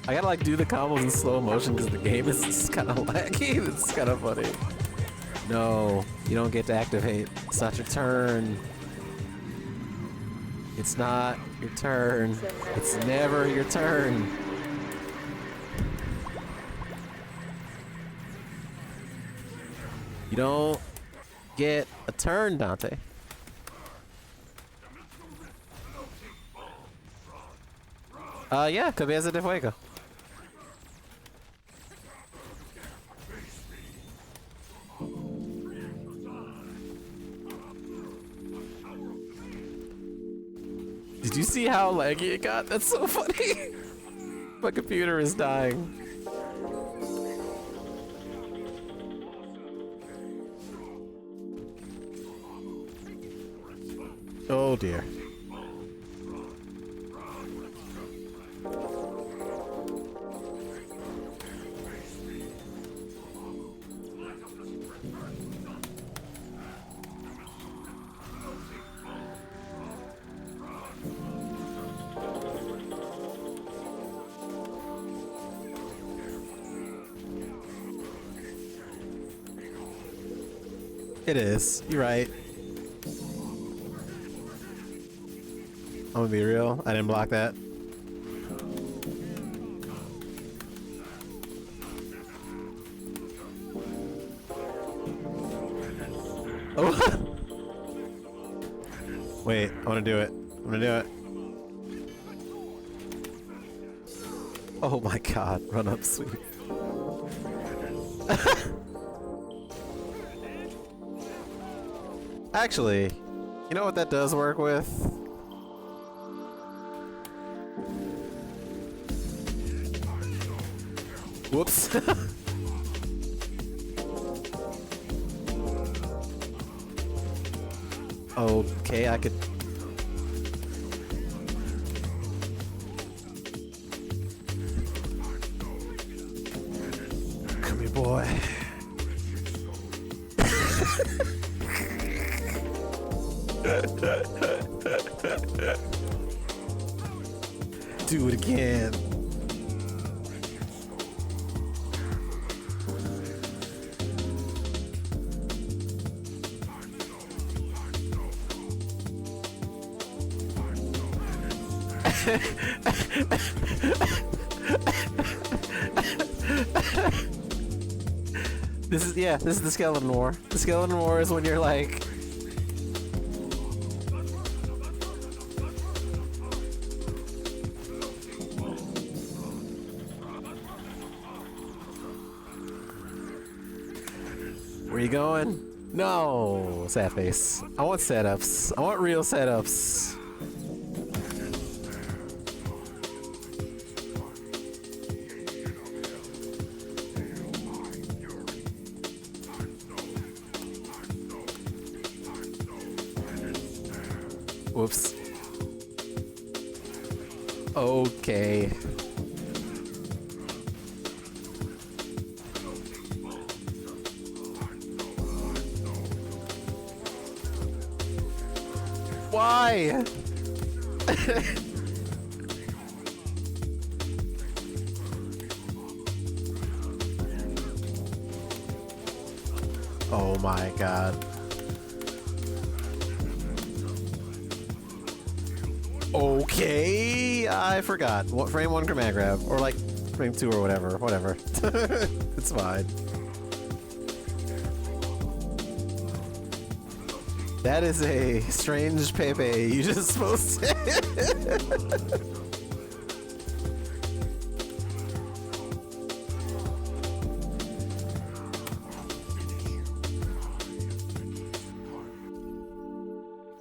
I gotta like do the combos in slow motion because the game is just kind of laggy. It's kind of funny. No, you don't get to activate. It's not your turn. It's not your turn. It's never your turn. You don't get a turn, Dante. Yeah, Cabeza de Fuego. Did you see how laggy it got? That's so funny. My computer is dying. Oh dear. It is. You're right. I'm gonna be real. I didn't block that. Oh. Wait, I wanna do it. I'm gonna do it. Oh my god, run up sweep. Actually, you know what that does work with? Whoops. Okay, I could... Come here, boy. Do it again. This is the skeleton war. The skeleton war is when you're like... Where you going? No, sad face. I want setups. I want real setups. Whoops. Okay. Why? Oh my god. Okay, I forgot. What frame 1 command grab, or like frame 2 or whatever. It's fine. That is a strange Pepe you just posted.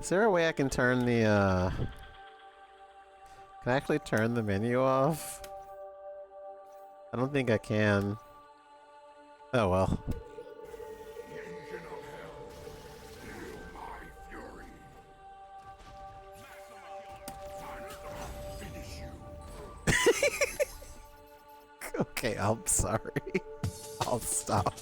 Is there a way I can turn the can I actually turn the menu off? I don't think I can. Oh well. Okay, I'm sorry. I'll stop.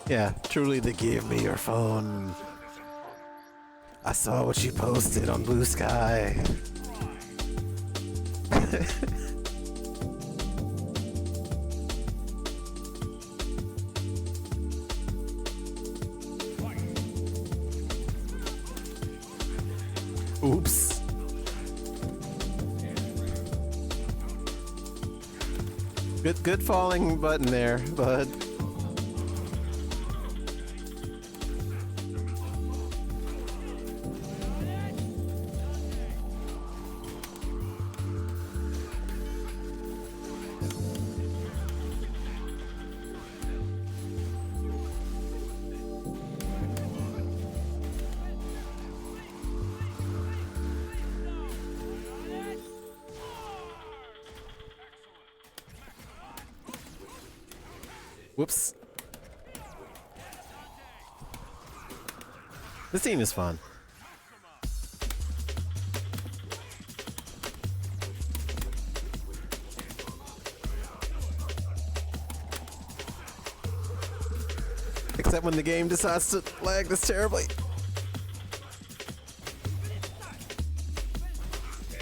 Yeah, truly they gave me your phone. I saw what you posted on Blue Sky. Oops. Good falling button there, bud. Whoops. This team is fun. Except when the game decides to lag this terribly.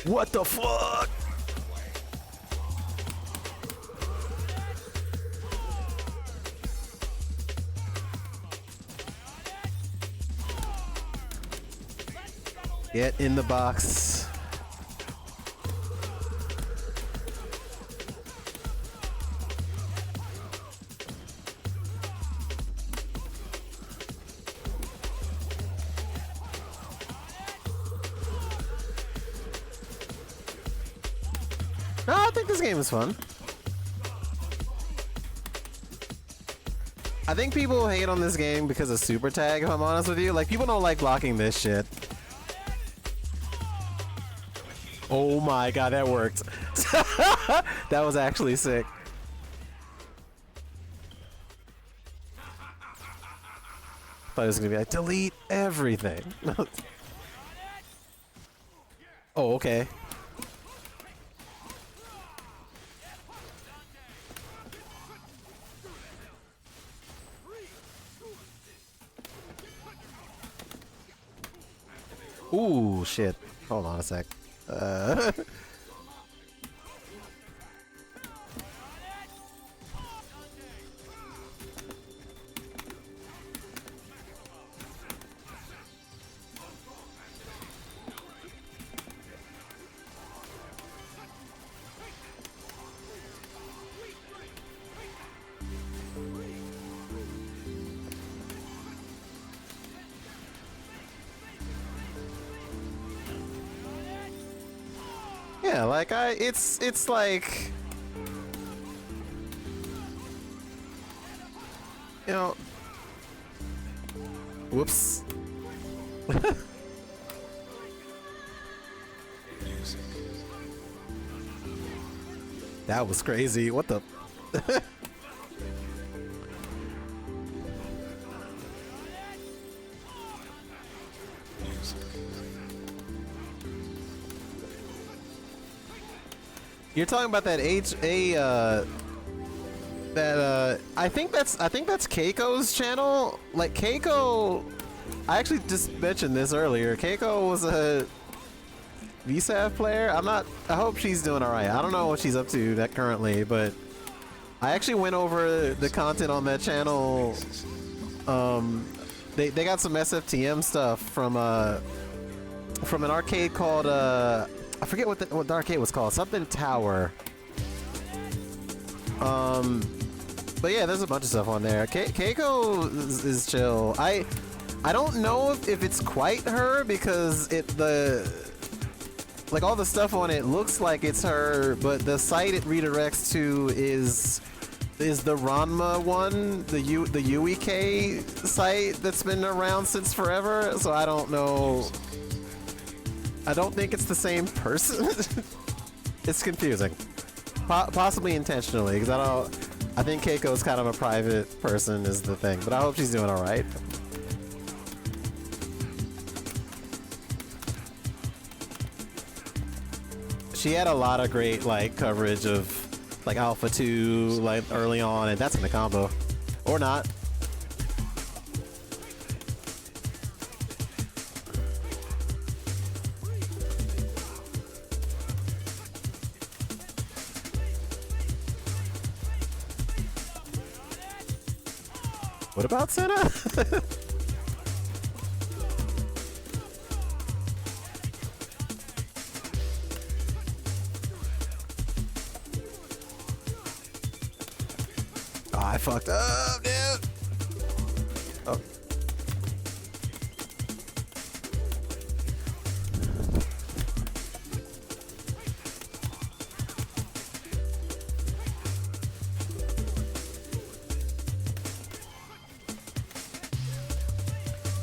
What the fuck? Get in the box. No, I think this game is fun. I think people hate on this game because of super tag, if I'm honest with you. Like, people don't like blocking this shit. Oh my god, that worked. That was actually sick. Thought it was gonna be like, delete everything. Oh, okay. Ooh, shit. Hold on a sec. Yeah, like it's like, you know, whoops. That was crazy. What the? You're talking about that I think that's Keiko's channel. Like Keiko, I actually just mentioned this earlier. Keiko was a VSAF player. I hope she's doing alright. I don't know what she's up to that currently, but I actually went over the content on that channel. They got some SFTM stuff from an arcade called I forget what the arcade was called. Something Tower. But yeah, there's a bunch of stuff on there. Keiko is chill. I don't know if it's quite her because like all the stuff on it looks like it's her, but the site it redirects to is the Ranma one, the UEK site that's been around since forever. So I don't know. I don't think it's the same person. It's confusing. Possibly intentionally, because I think Keiko's kind of a private person is the thing, but I hope she's doing alright. She had a lot of great, like, coverage of, like, Alpha 2, like, early on, and that's in the combo. Or not. What about Senna? Oh, I fucked up, dude. Oh.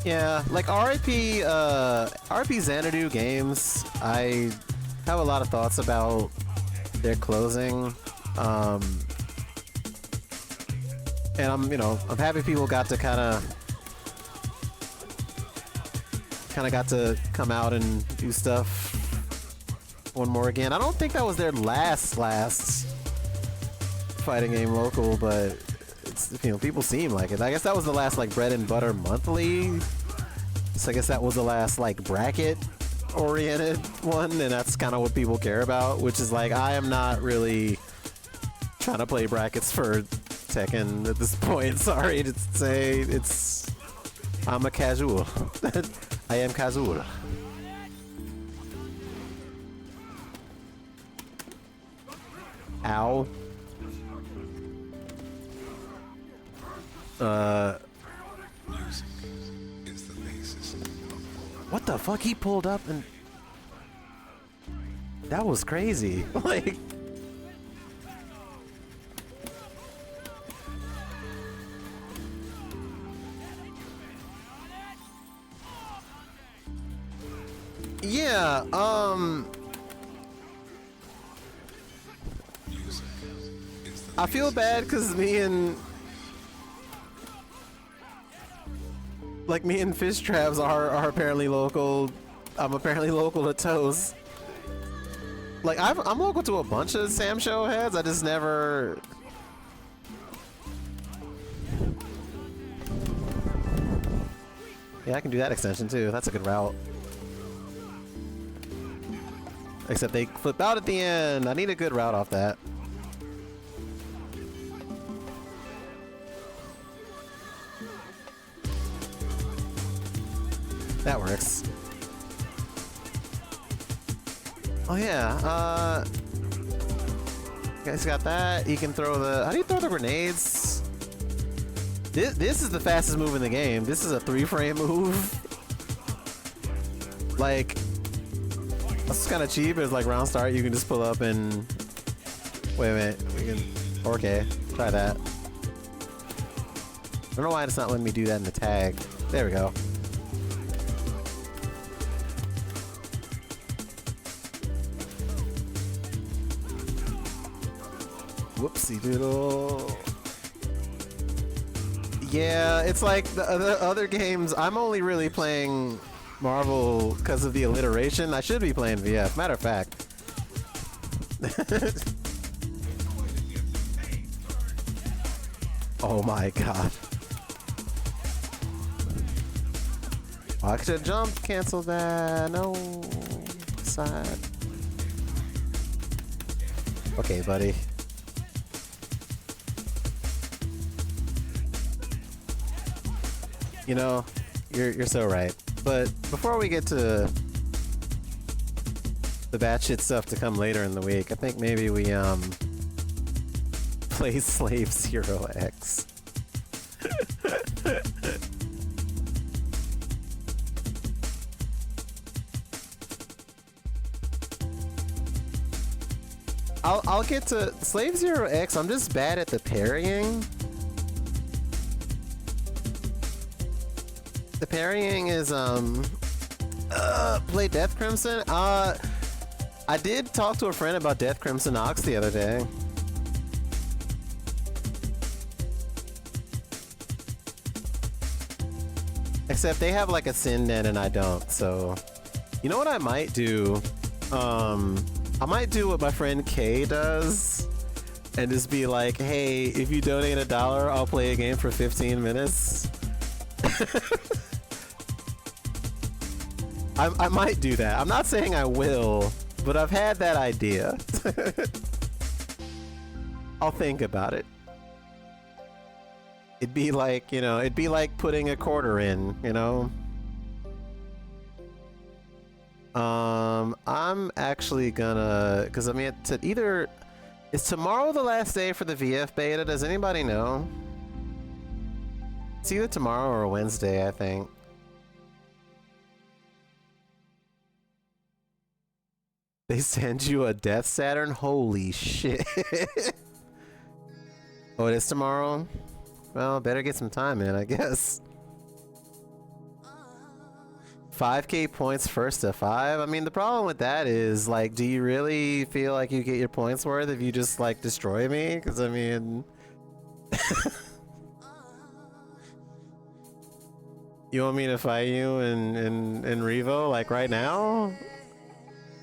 Yeah, like RIP Xanadu games, I have a lot of thoughts about their closing. And I'm happy people got to kind of got to come out and do stuff one more again. I don't think that was their last fighting game local, but it's, people seem like it. I guess that was the last like bread and butter monthly. So I guess that was the last like bracket oriented one, and that's kind of what people care about, which is like I am not really trying to play brackets for Tekken at this point. Sorry to say, I'm a casual. I am casual. Ow. What the fuck? He pulled up and that was crazy. Like, Yeah, I feel bad because me and Fish Traps are apparently local. I'm apparently local to Toast. Like I'm local to a bunch of Sam Show heads. I just never. Yeah, I can do that extension too. That's a good route. Except they flip out at the end. I need a good route off that. That works. Oh yeah, you guys got that? You can throw the... How do you throw the grenades? This is the fastest move in the game. This is a 3-frame move. Like, this is kind of cheap. It's like round start. You can just pull up and... Wait a minute. We can... Okay, try that. I don't know why it's not letting me do that in the tag. There we go. Whoopsie doodle. Yeah, it's like the other games. I'm only really playing Marvel because of the alliteration. I should be playing VF. Matter of fact. Oh my god. Oh, I should jump. Cancel that. No. Side. Okay, buddy. You know, you're so right. But before we get to the batshit stuff to come later in the week, I think maybe we play Slave 0X. I'll get to Slave 0X. I'm just bad at the parrying. The parrying is play Death Crimson. I did talk to a friend about Death Crimson Ox the other day. Except they have like a Sin Den and I don't, so you know what I might do? I might do what my friend Kay does and just be like, hey, if you donate $1, I'll play a game for 15 minutes. I might do that. I'm not saying I will, but I've had that idea. I'll think about it. It'd be like, you know, it'd be like putting a quarter in, you know? I'm actually gonna, because I mean, is tomorrow the last day for the VF beta? Does anybody know? It's either tomorrow or Wednesday, I think. They send you a Death Saturn? Holy shit. Oh, it is tomorrow? Well, better get some time in, I guess. 5k points first to 5? I mean, the problem with that is, like, do you really feel like you get your points worth if you just, like, destroy me? Because, I mean... You want me to fight you in Revo, like, right now?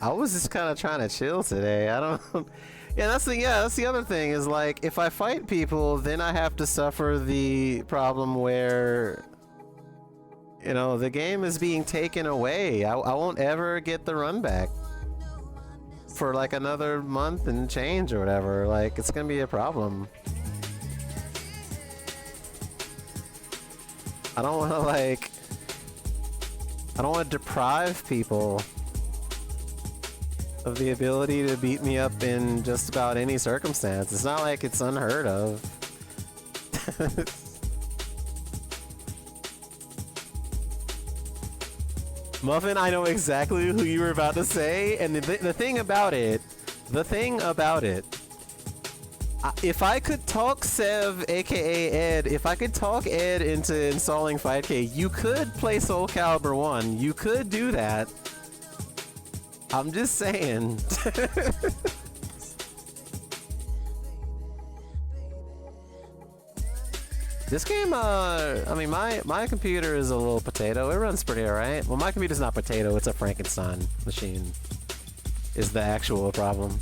I was just kind of trying to chill today. I don't... Yeah, that's the other thing is, like, if I fight people, then I have to suffer the problem where, you know, the game is being taken away. I won't ever get the run back for, like, another month and change or whatever. Like, it's gonna be a problem. I don't want to, like... I don't want to deprive people of the ability to beat me up in just about any circumstance. It's not like it's unheard of. Muffin, I know exactly who you were about to say, and the thing about it, if I could talk Sev, aka Ed, if I could talk Ed into installing 5K, you could play Soul Calibur 1. You could do that. I'm just saying. This game, I mean, my computer is a little potato. It runs pretty alright. Well, my computer's not potato, it's a Frankenstein machine. Is the actual problem.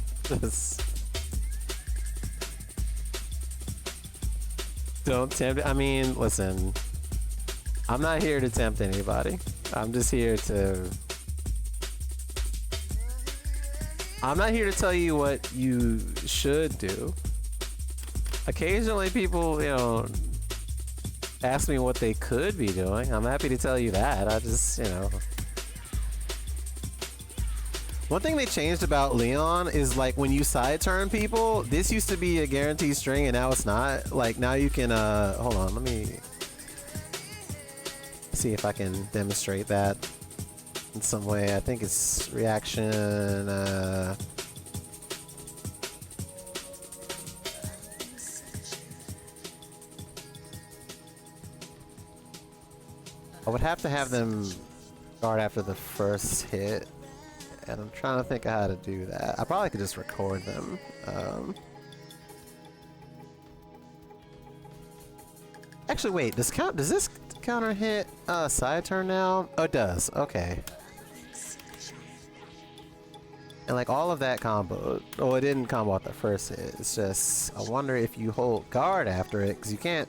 Don't tempt. I mean, listen. I'm not here to tempt anybody. I'm just here to... I'm not here to tell you what you should do. Occasionally people, you know, ask me what they could be doing. I'm happy to tell you that. I just, you know... One thing they changed about Leon is like when you side turn people, this used to be a guaranteed string and now it's not. Like now you can, hold on, let me see if I can demonstrate that in some way. I think it's reaction, I would have to have them start after the first hit. And I'm trying to think of how to do that. I probably could just record them. Actually, wait. Does this counter hit side turn now? Oh, it does. Okay. And like all of that combo. Oh, it didn't combo at the first hit. It's just I wonder if you hold guard after it because you can't.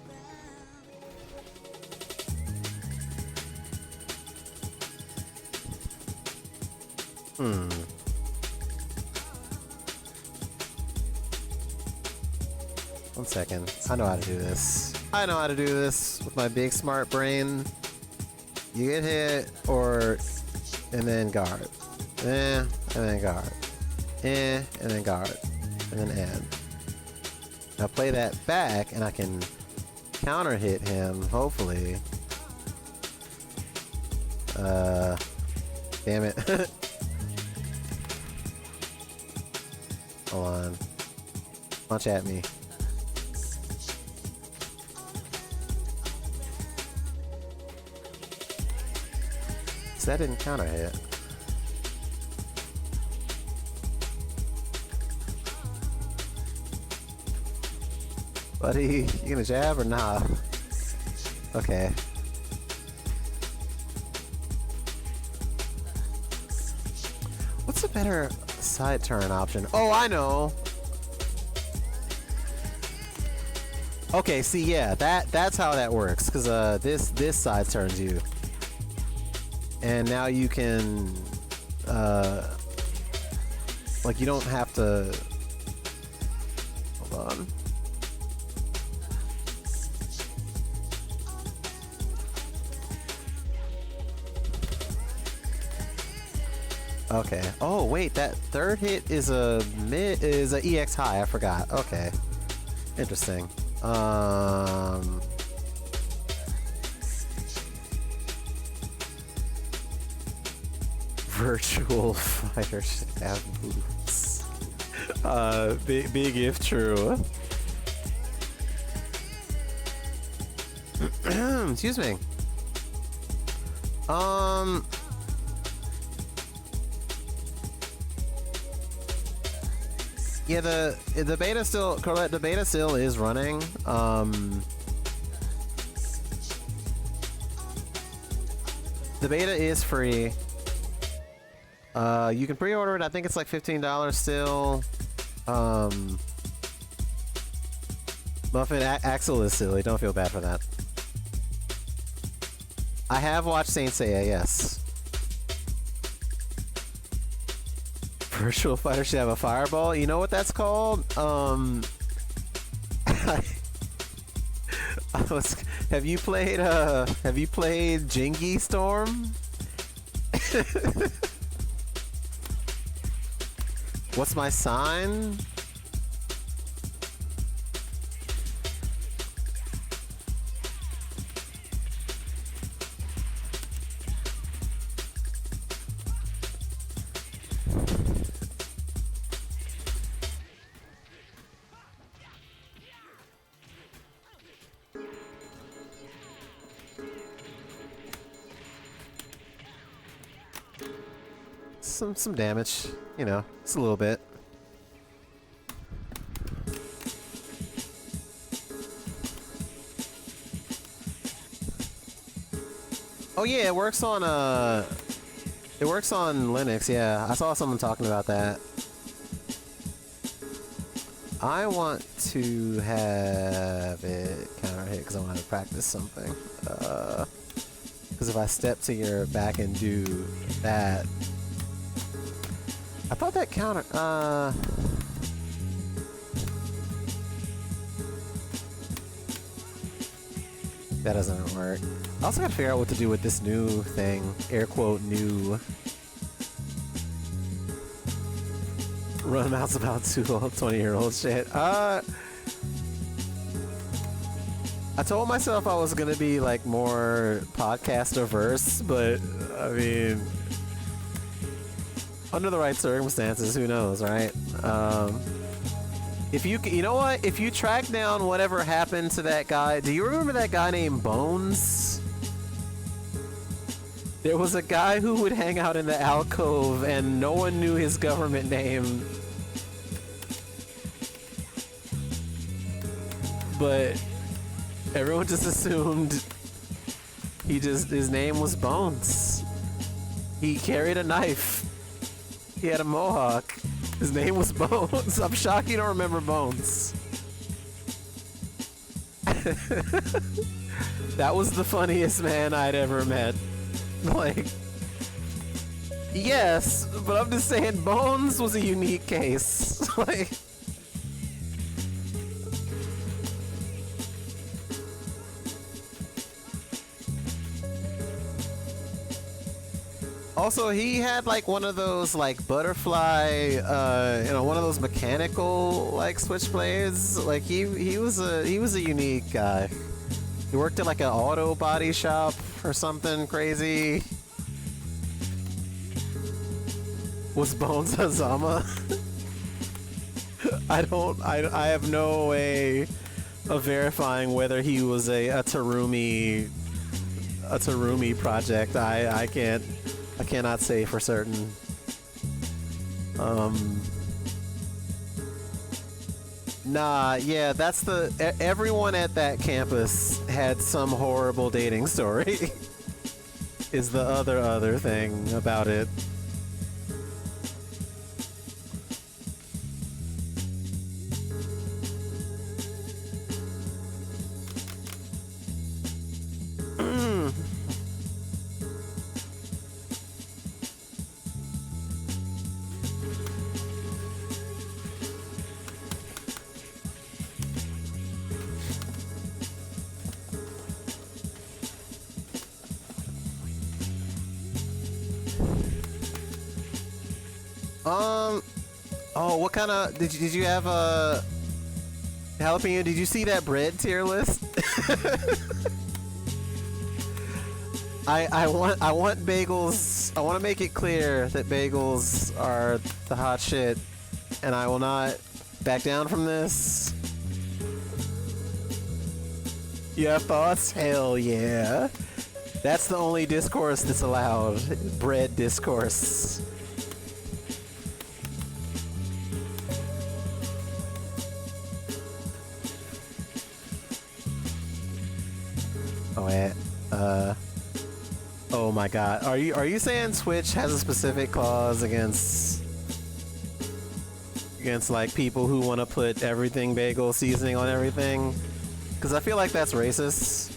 One second. I know how to do this. I know how to do this with my big smart brain. You get hit, and then guard. And then guard. And then guard. And then end. Now play that back, and I can counter hit him, hopefully. Damn it. Hold on. Punch at me. So that didn't counter hit. Buddy, you gonna jab or nah? Okay. What's a better side turn option? Oh, I know. Okay, see, yeah, that's how that works. Because this side turns you, and now you can like you don't have to. Hold on. Okay. Oh wait, that third hit is a EX high. I forgot. Okay. Interesting. Virtual fighter should have moves. Big if true. Excuse me. Yeah, the beta still, Colette, the beta still is running. The beta is free. You can pre-order it. I think it's like $15 still. Muffin Axel is silly. Don't feel bad for that. I have watched Saint Seiya, yes. Virtual fighter should have a fireball. You know what that's called? Have you played Jingy Storm? What's my sign? some damage. You know, it's a little bit. Oh yeah, it works on Linux. Yeah, I saw someone talking about that. I want to have it counter hit because I want to practice something. Because if I step to your back and do that, I thought that counter. That doesn't work. I also gotta figure out what to do with this new thing. Air quote new. Runabout's about 20-year-old shit. I told myself I was gonna be like more podcast averse, but I mean, under the right circumstances, who knows, right? If you know what? If you track down whatever happened to that guy, do you remember that guy named Bones? There was a guy who would hang out in the alcove and no one knew his government name. But everyone just assumed his name was Bones. He carried a knife. He had a mohawk. His name was Bones. I'm shocked you don't remember Bones. That was the funniest man I'd ever met. Like, yes, but I'm just saying Bones was a unique case. Like, also, he had like one of those like butterfly, one of those mechanical like switchblades. Like he was a unique guy. He worked at like an auto body shop or something crazy. Was Bones Hazama? I have no way of verifying whether he was a Terumi project. I cannot say for certain. Nah, yeah, that's everyone at that campus had some horrible dating story. Is the other thing about it. Oh, what kind of did you have a jalapeno? Did you see that bread tier list? I want bagels. I want to make it clear that bagels are the hot shit, and I will not back down from this. You have thoughts? Hell yeah. That's the only discourse that's allowed. Bread discourse. Oh wait, oh my god. Are you saying Twitch has a specific clause against like people who want to put everything bagel seasoning on everything? Because I feel like that's racist.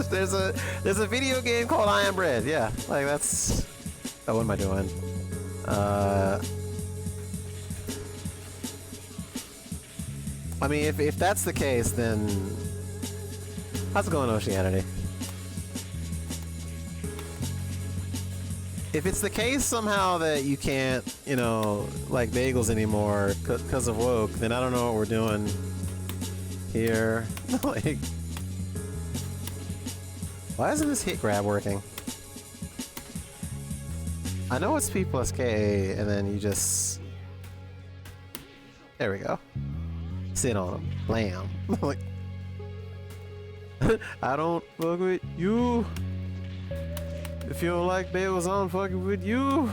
there's a video game called I Am Bread. Yeah, like that's. Oh, what am I doing? I mean, if that's the case, then how's it going, Oceanity? If it's the case somehow that you can't, like bagels anymore because of woke, then I don't know what we're doing here. Like, why isn't this hit grab working? I know it's P plus K, and then you just... There we go. Sit on them. Blam. Like, I don't fuck with you. If you don't like bagels, I'm fucking with you.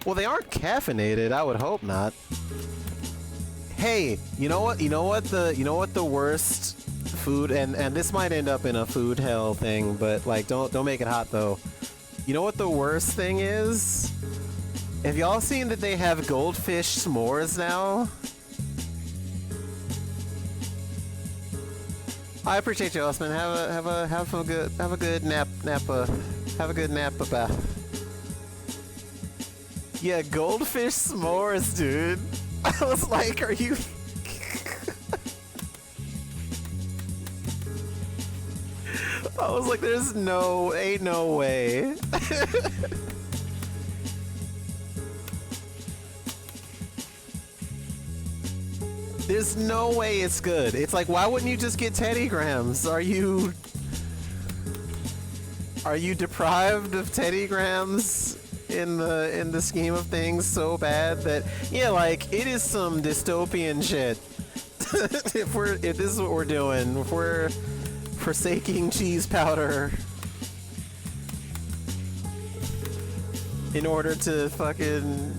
Well, they aren't caffeinated. I would hope not. Hey, you know what? You know what the worst food, and this might end up in a food hell thing, but like don't make it hot though. You know what the worst thing is? Have y'all seen that they have goldfish s'mores now? I appreciate you, Osman. Have a good nap. Have a good nap about. Yeah, goldfish s'mores, dude. I was like, are you? I was like, ain't no way. There's no way it's good. It's like, why wouldn't you just get Teddy Grahams? Are you deprived of Teddy Grahams in the scheme of things so bad that, yeah, like, it is some dystopian shit. if this is what we're doing, if we're forsaking cheese powder in order to fucking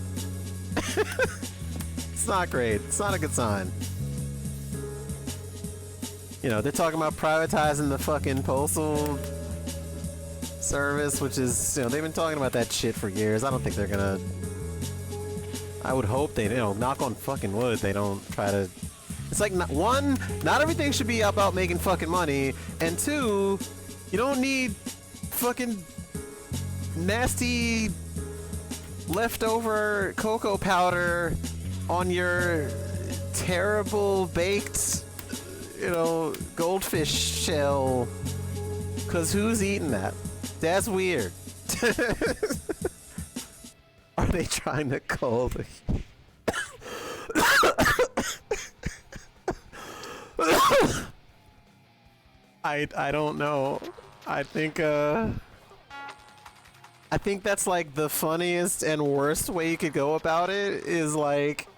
it's not great. It's not a good sign. You know, they're talking about privatizing the fucking postal service, which is, you know, they've been talking about that shit for years. I don't think they're gonna. I would hope they, you know, knock on fucking wood, they don't try to. It's like, one, not everything should be about making fucking money, and two, you don't need fucking nasty leftover cocoa powder on your terrible baked, you know, goldfish shell, cause who's eating that? That's weird. Are they trying to cull the... I don't know. I think that's like the funniest and worst way you could go about it is like,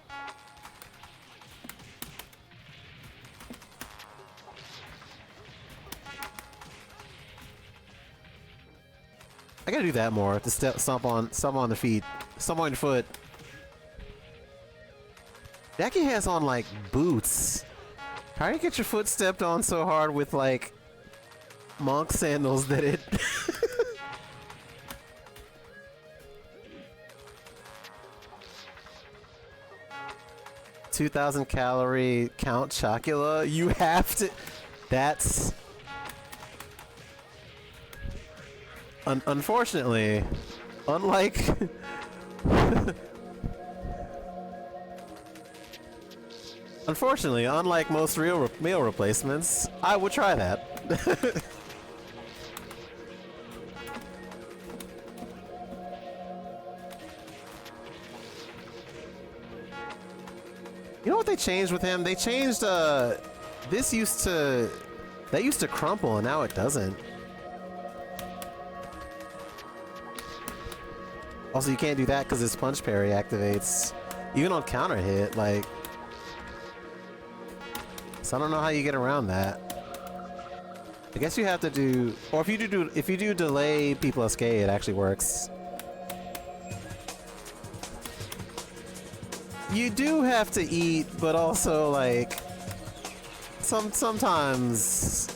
I gotta do that more. To stomp on the feet, stomp on your foot. Jackie has on like boots. How do you get your foot stepped on so hard with like monk sandals that it? 2,000 calorie Count Chocula. You have to. That's. Unfortunately, unlike. Unfortunately, unlike most real meal replacements, I would try that. You know what they changed with him? They changed, that used to crumple and now it doesn't. Also, you can't do that because his punch parry activates. Even on counter hit, like... So I don't know how you get around that. I guess you have to do... Or if you do delay P plus K, it actually works. You do have to eat, but also, like... Sometimes...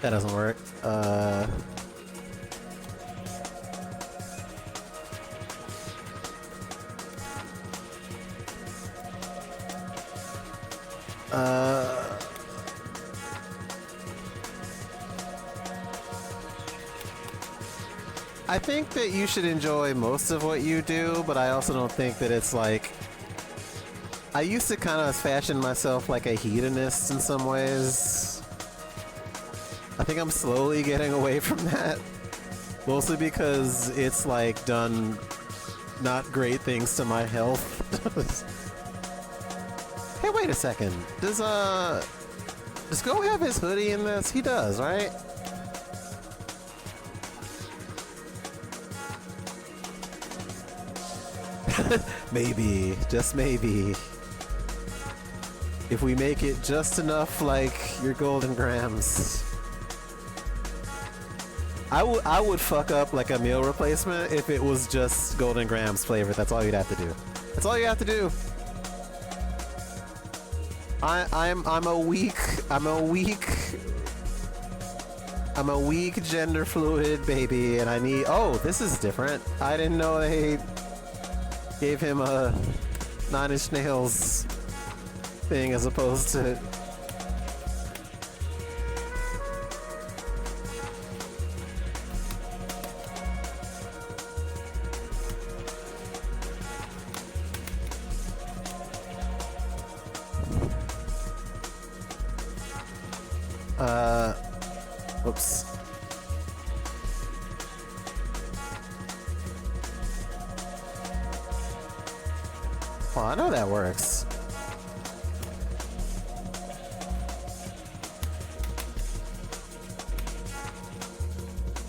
That doesn't work. I think that you should enjoy most of what you do, but I also don't think that it's like... I used to kind of fashion myself like a hedonist in some ways. I think I'm slowly getting away from that. Mostly because it's like done not great things to my health. Hey, wait a second. Does Go have his hoodie in this? He does, right? Maybe, just maybe. If we make it just enough like your golden grams. I would fuck up like a meal replacement if it was just golden grams flavor. That's all you'd have to do. That's all you have to do. I'm a weak gender fluid baby, and I need. Oh, this is different. I didn't know they gave him a 9 Inch Nails thing as opposed to. Whoops. Oh, I know that works.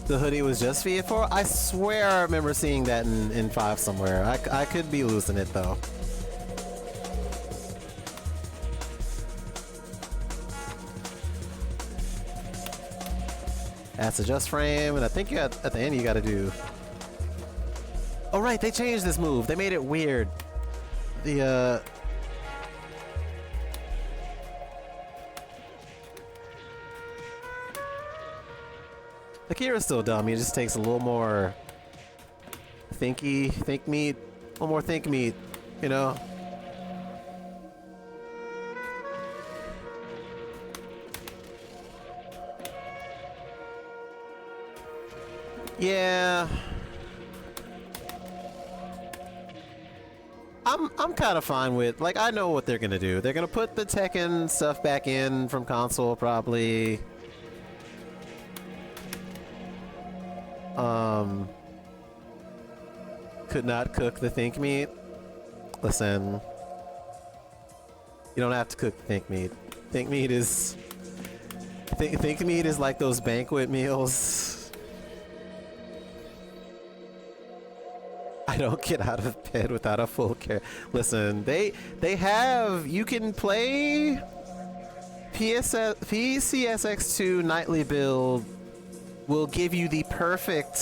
The hoodie was just VA4? I swear I remember seeing that in 5 somewhere. I could be losing it though. That's adjust frame, and I think at the end you gotta do... Oh right, they changed this move. They made it weird. The Akira's still dumb. He just takes a little more think meat, a little more think meat, you know? Yeah. I'm kind of fine with, like, I know what they're gonna do. They're gonna put the Tekken stuff back in from console, probably. Could not cook the think meat. Listen. You don't have to cook the think meat. Think meat is... Think meat is like those banquet meals. I don't get out of bed without a full care. Listen, they have... You can play... PCSX2 nightly build will give you the perfect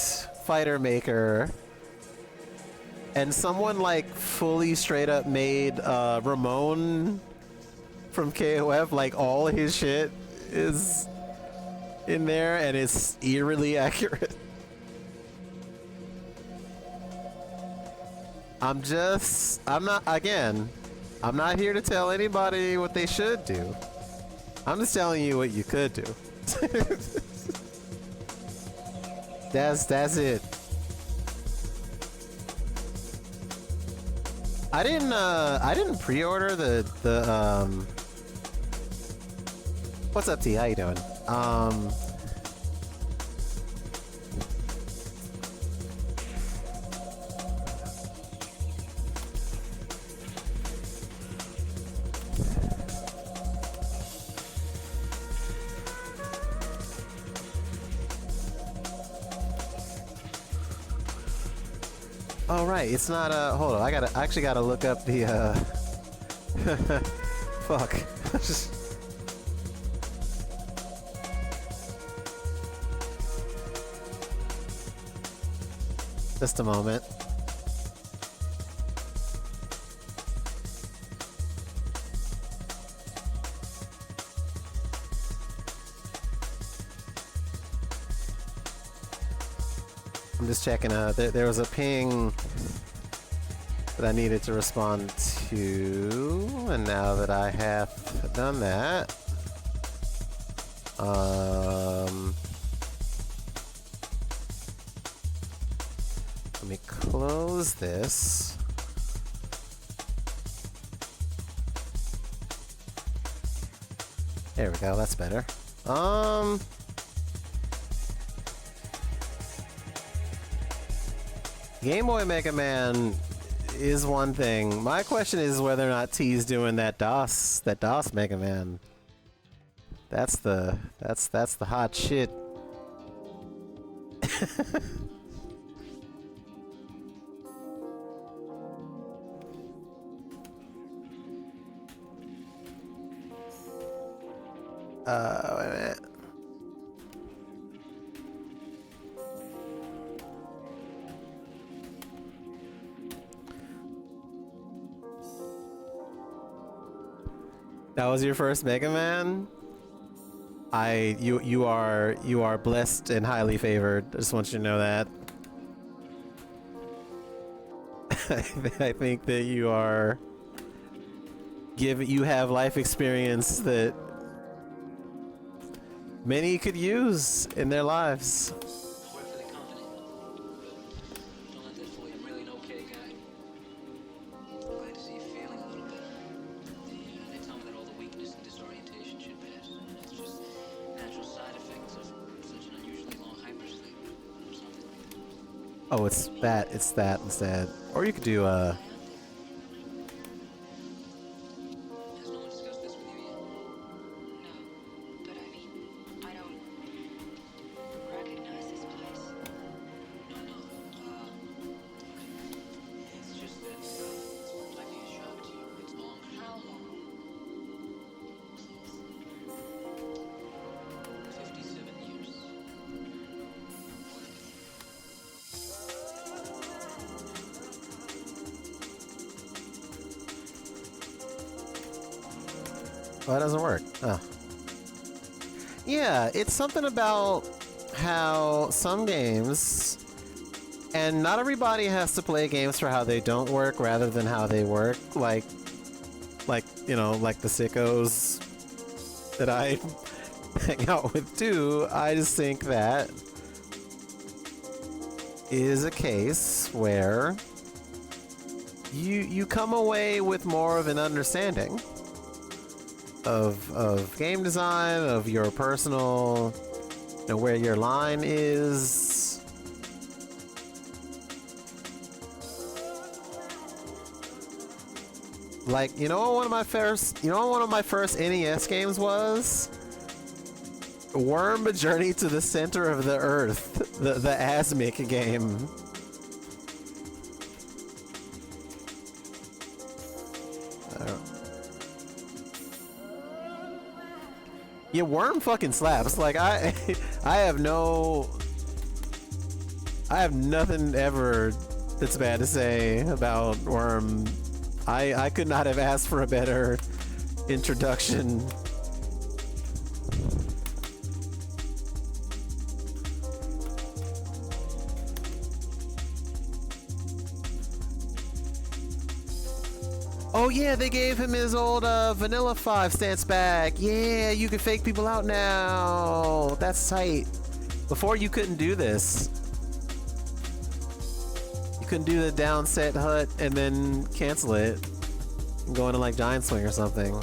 fighter maker, and someone like fully straight up made Ramon from KOF, like all his shit is in there and it's eerily accurate. I'm not here to tell anybody what they should do. I'm just telling you what you could do. That's it. I didn't pre-order the what's up, T? How you doing? Oh right, it's not hold on, I actually gotta look up the fuck. Just a moment. I'm just checking. There was a ping that I needed to respond to, and now that I have done that, let me close this. There we go. That's better. Game Boy Mega Man is one thing. My question is whether or not T's doing that DOS Mega Man. That's the hot shit. Wait a minute. That was your first Mega Man? You are blessed and highly favored. I just want you to know that. I think that you have life experience that many could use in their lives. Oh, it's that instead. Or you could do Has no one discussed this with you yet? No, but I mean, I don't recognize this place. No. It's just that it might be a shock to you. It's long. How long? 57 years. Oh, that doesn't work. Oh. Yeah, it's something about how some games, and not everybody has to play games for how they don't work rather than how they work. Like you know, like the sickos that I hang out with too. I just think that is a case where you come away with more of an understanding of game design, of your personal, you know, where your line is. Like, you know what one of my first NES games was? Worm: A Journey to the Center of the Earth, the Asmic game. Yeah, Worm fucking slaps. Like I have nothing ever that's bad to say about Worm. I could not have asked for a better introduction. Oh yeah, they gave him his old Vanilla 5 stance back. Yeah, you can fake people out now. That's tight. Before you couldn't do this. You couldn't do the down set hut and then cancel it. And go into like Giant Swing or something.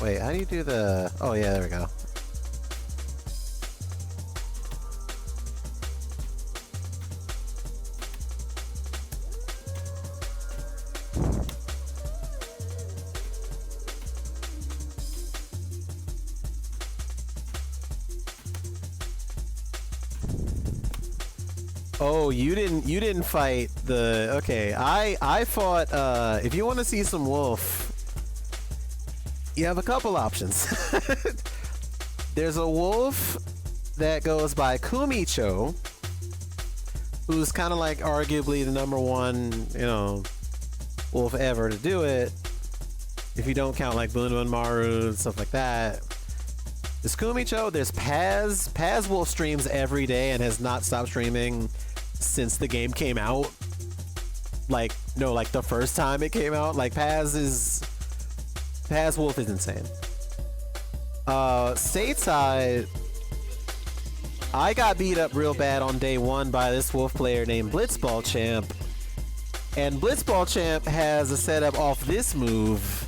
Wait, how do you do the... Oh yeah, there we go. Oh, you didn't fight the... Okay, I fought, if you want to see some wolf, you have a couple options. There's a wolf that goes by Kumicho, who's kind of like arguably the #1, you know, wolf ever to do it. If you don't count like Bunbu and Maru and stuff like that. There's Kumicho, there's Paz. Paz wolf streams every day and has not stopped streaming since the game came out. Like, no, like the first time it came out. Like Paz wolf is insane. Stateside, I got beat up real bad on day 1 by this wolf player named Blitzball Champ. And Blitzball Champ has a setup off this move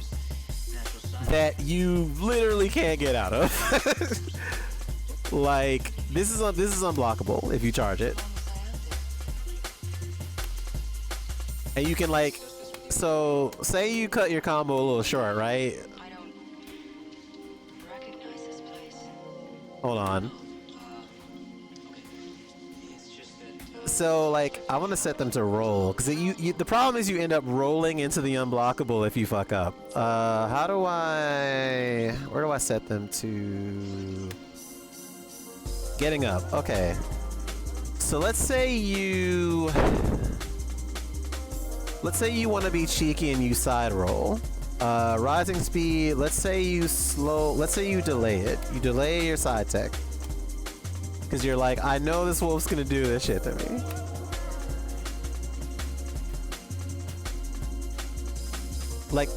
that you literally can't get out of. Like, this is unblockable if you charge it. And you can like, so say you cut your combo a little short, right? I don't recognize this place. Hold on. So like I want to set them to roll because the problem is you end up rolling into the unblockable if you fuck up. How do I? Where do I set them to? Getting up. Okay. So let's say you want to be cheeky and you side roll. Rising speed. Let's say you delay it. You delay your side tech. Because you're like, I know this wolf's gonna do this shit to me. Like,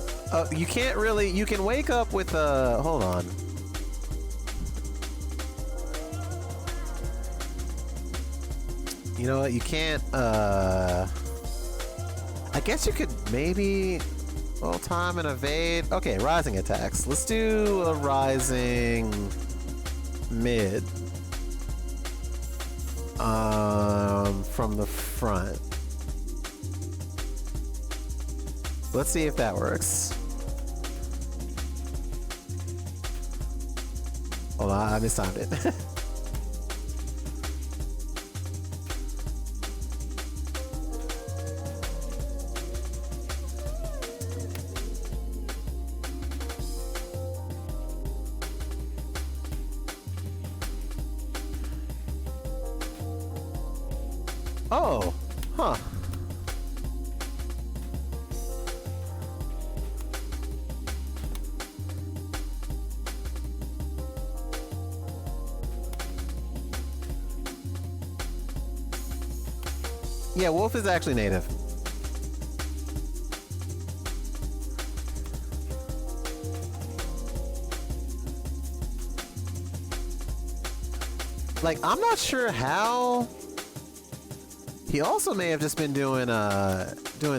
you can't really, you can wake up with a, hold on. You know what, you can't, I guess you could maybe, well, time and evade. Okay, rising attacks. Let's do a rising mid. From the front. Let's see if that works. Hold on, I mistimed it. Oh, huh. Yeah, wolf is actually native. Like, I'm not sure how. He also may have just been doing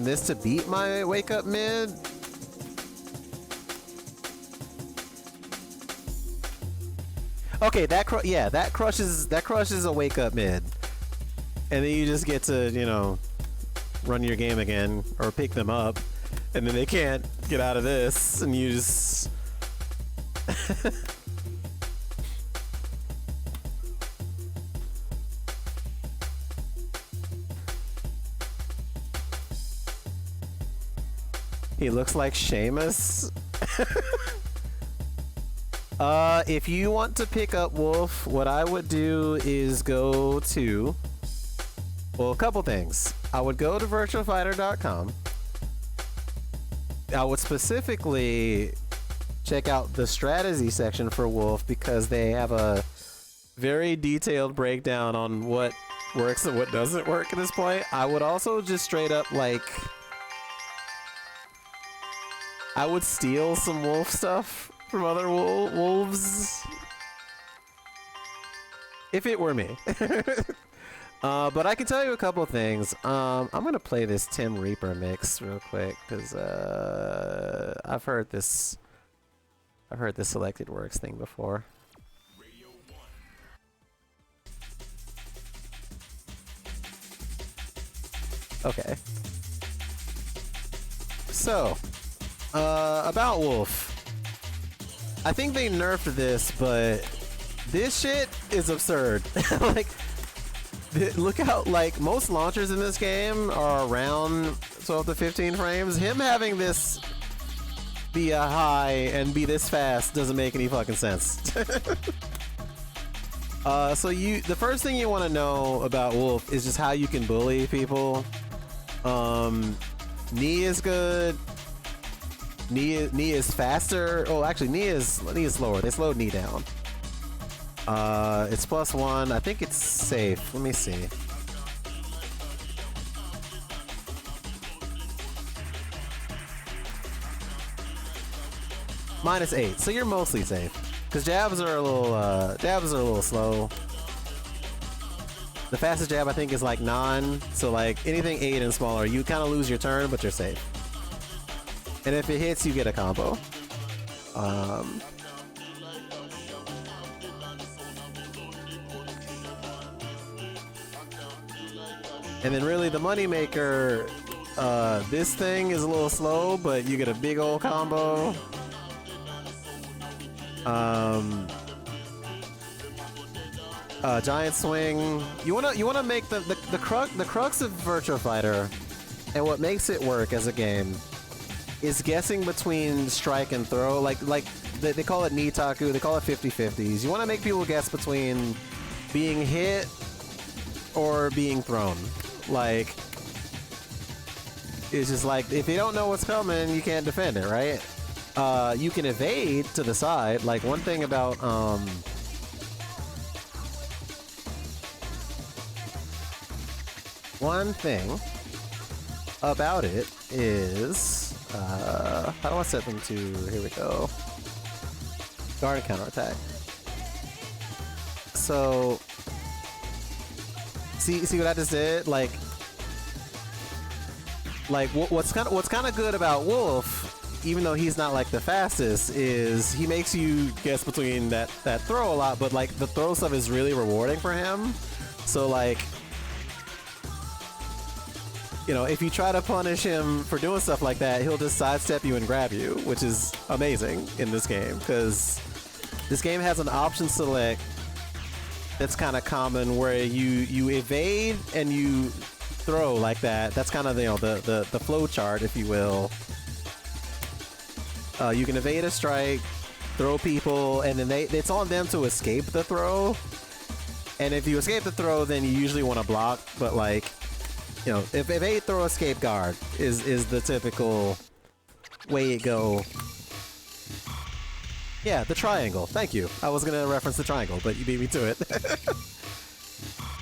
this to beat my wake up mid. Okay, that crushes a wake up mid. And then you just get to, you know, run your game again or pick them up. And then they can't get out of this and you just He looks like Seamus. If you want to pick up Wolf, what I would do is go to, well, a couple things. I would go to virtualfighter.com. I would specifically check out the strategy section for Wolf because they have a very detailed breakdown on what works and what doesn't work at this point. I would also just straight up, like, I would steal some wolf stuff from other wolves if it were me. But I can tell you a couple of things. I'm gonna play this Tim Reaper mix real quick because I've heard this selected works thing before. Okay. So, about Wolf. I think they nerfed this, but this shit is absurd. Like, look how, like, most launchers in this game are around 12 to 15 frames. Him having this be a high and be this fast doesn't make any fucking sense. So the first thing you want to know about Wolf is just how you can bully people. Knee is good. Knee is faster. Oh, actually, knee is slower. They slowed knee down. It's +1. I think it's safe. Let me see. -8. So you're mostly safe. Because jabs are a little slow. The fastest jab I think is like 9. So like anything 8 and smaller, you kind of lose your turn, but you're safe. And if it hits, you get a combo. And then really the moneymaker, this thing is a little slow, but you get a big old combo. Giant swing. You wanna make the crux of Virtua Fighter, and what makes it work as a game, is guessing between strike and throw. Like they call it Nitaku. They call it 50-50s. You want to make people guess between being hit or being thrown. Like, it's just like, if you don't know what's coming, you can't defend it, right? You can evade to the side. Like, one thing about it is, how do I set them to, here we go, guard and counterattack. So, see what I just did? Like what's kind of good about Wolf, even though he's not like the fastest, is he makes you guess between that throw a lot, but like the throw stuff is really rewarding for him. So like, you know, if you try to punish him for doing stuff like that, he'll just sidestep you and grab you, which is amazing in this game, because this game has an option select that's kind of common, where you evade and you throw like that. That's kind of, you know, the flow chart, if you will. You can evade a strike, throw people, and then it's on them to escape the throw. And if you escape the throw, then you usually want to block, but like, you know, if evade, throw, escape, guard is the typical way it go. Yeah, the triangle. Thank you. I was gonna reference the triangle, but you beat me to it.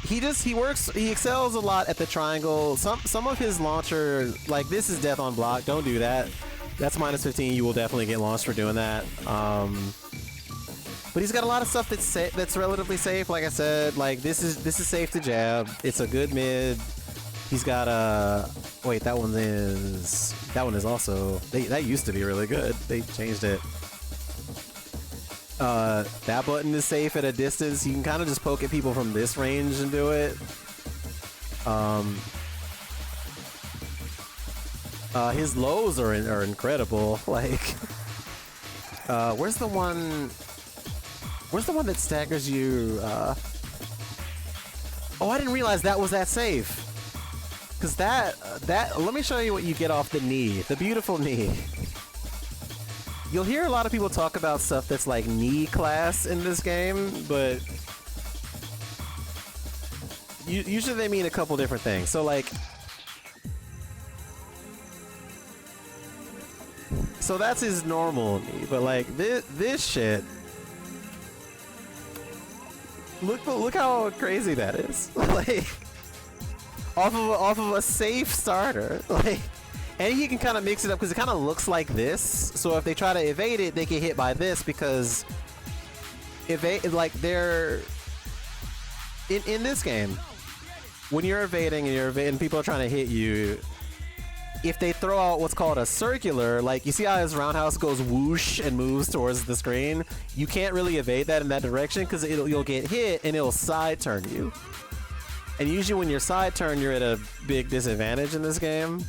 He excels a lot at the triangle. Some of his launcher, like this is death on block. Don't do that. That's minus 15. You will definitely get launched for doing that. But he's got a lot of stuff that's relatively safe. Like I said, like this is safe to jab. It's a good mid. He's got a wait. That one is also that used to be really good. They changed it. That button is safe at a distance. You can kind of just poke at people from this range and do it. His lows are incredible. Like, where's the one that staggers you? Oh, I didn't realize that was that safe. Cause that let me show you what you get off the knee, the beautiful knee. You'll hear a lot of people talk about stuff that's like knee class in this game, but usually they mean a couple different things. So like, so that's his normal knee, but like this shit. Look how crazy that is. Like, off of a safe starter, like. And he can kind of mix it up because it kind of looks like this. So if they try to evade it, they get hit by this, because like they're in this game, when you're evading and people are trying to hit you, if they throw out what's called a circular, like you see how his roundhouse goes whoosh and moves towards the screen, you can't really evade that in that direction because you'll get hit and it'll side turn you. And usually when you're side turn, you're at a big disadvantage in this game.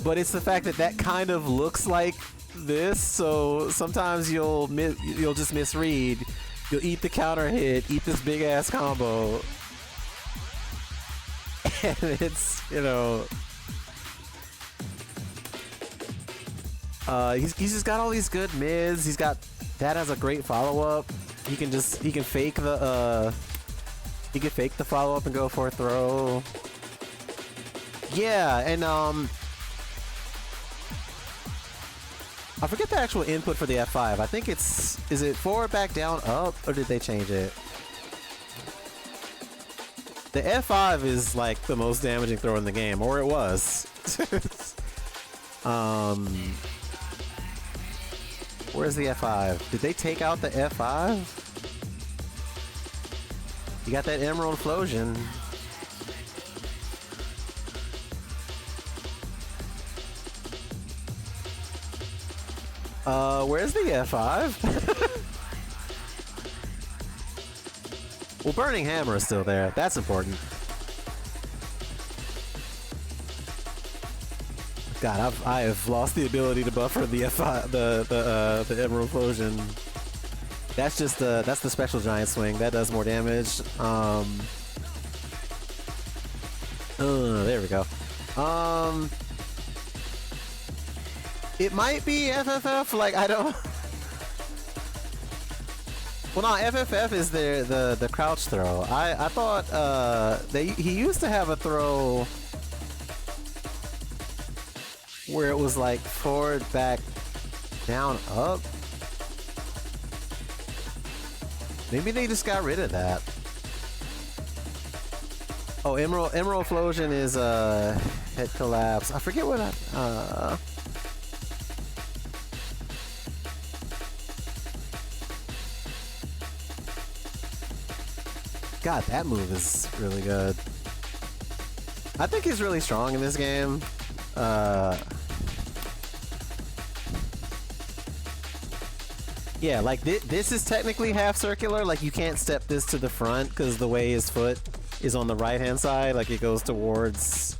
But it's the fact that kind of looks like this, so sometimes you'll just misread. You'll eat the counter hit, eat this big ass combo, and it's, you know, he's just got all these good mids. He's got that as a great follow up. He can fake the follow up and go for a throw. Yeah, and I forget the actual input for the F5. I think is it forward, back, down, up, or did they change it? The F5 is like the most damaging throw in the game, or it was. Where's the F5? Did they take out the F5? You got that Emerald Flosion. Where's the F5? Well, Burning Hammer is still there. That's important. God, I have lost the ability to buffer the F5, the Emerald Explosion. that's the special giant swing that does more damage. There we go. It might be FFF. Like I don't. Well, no, FFF is the crouch throw. I thought he used to have a throw where it was like forward, back, down, up. Maybe they just got rid of that. Oh, Emerald Explosion is head collapse. I forget what God, that move is really good. I think he's really strong in this game. Yeah, like this is technically half circular. Like you can't step this to the front because the way his foot is on the right hand side. Like it goes towards.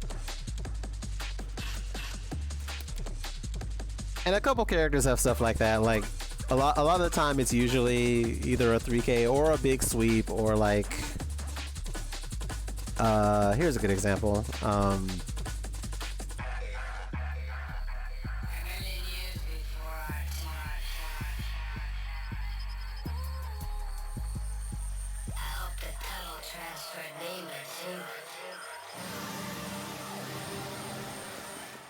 And a couple characters have stuff like that. Like a lot of the time, it's usually either a 3K or a big sweep or like. Here's a good example.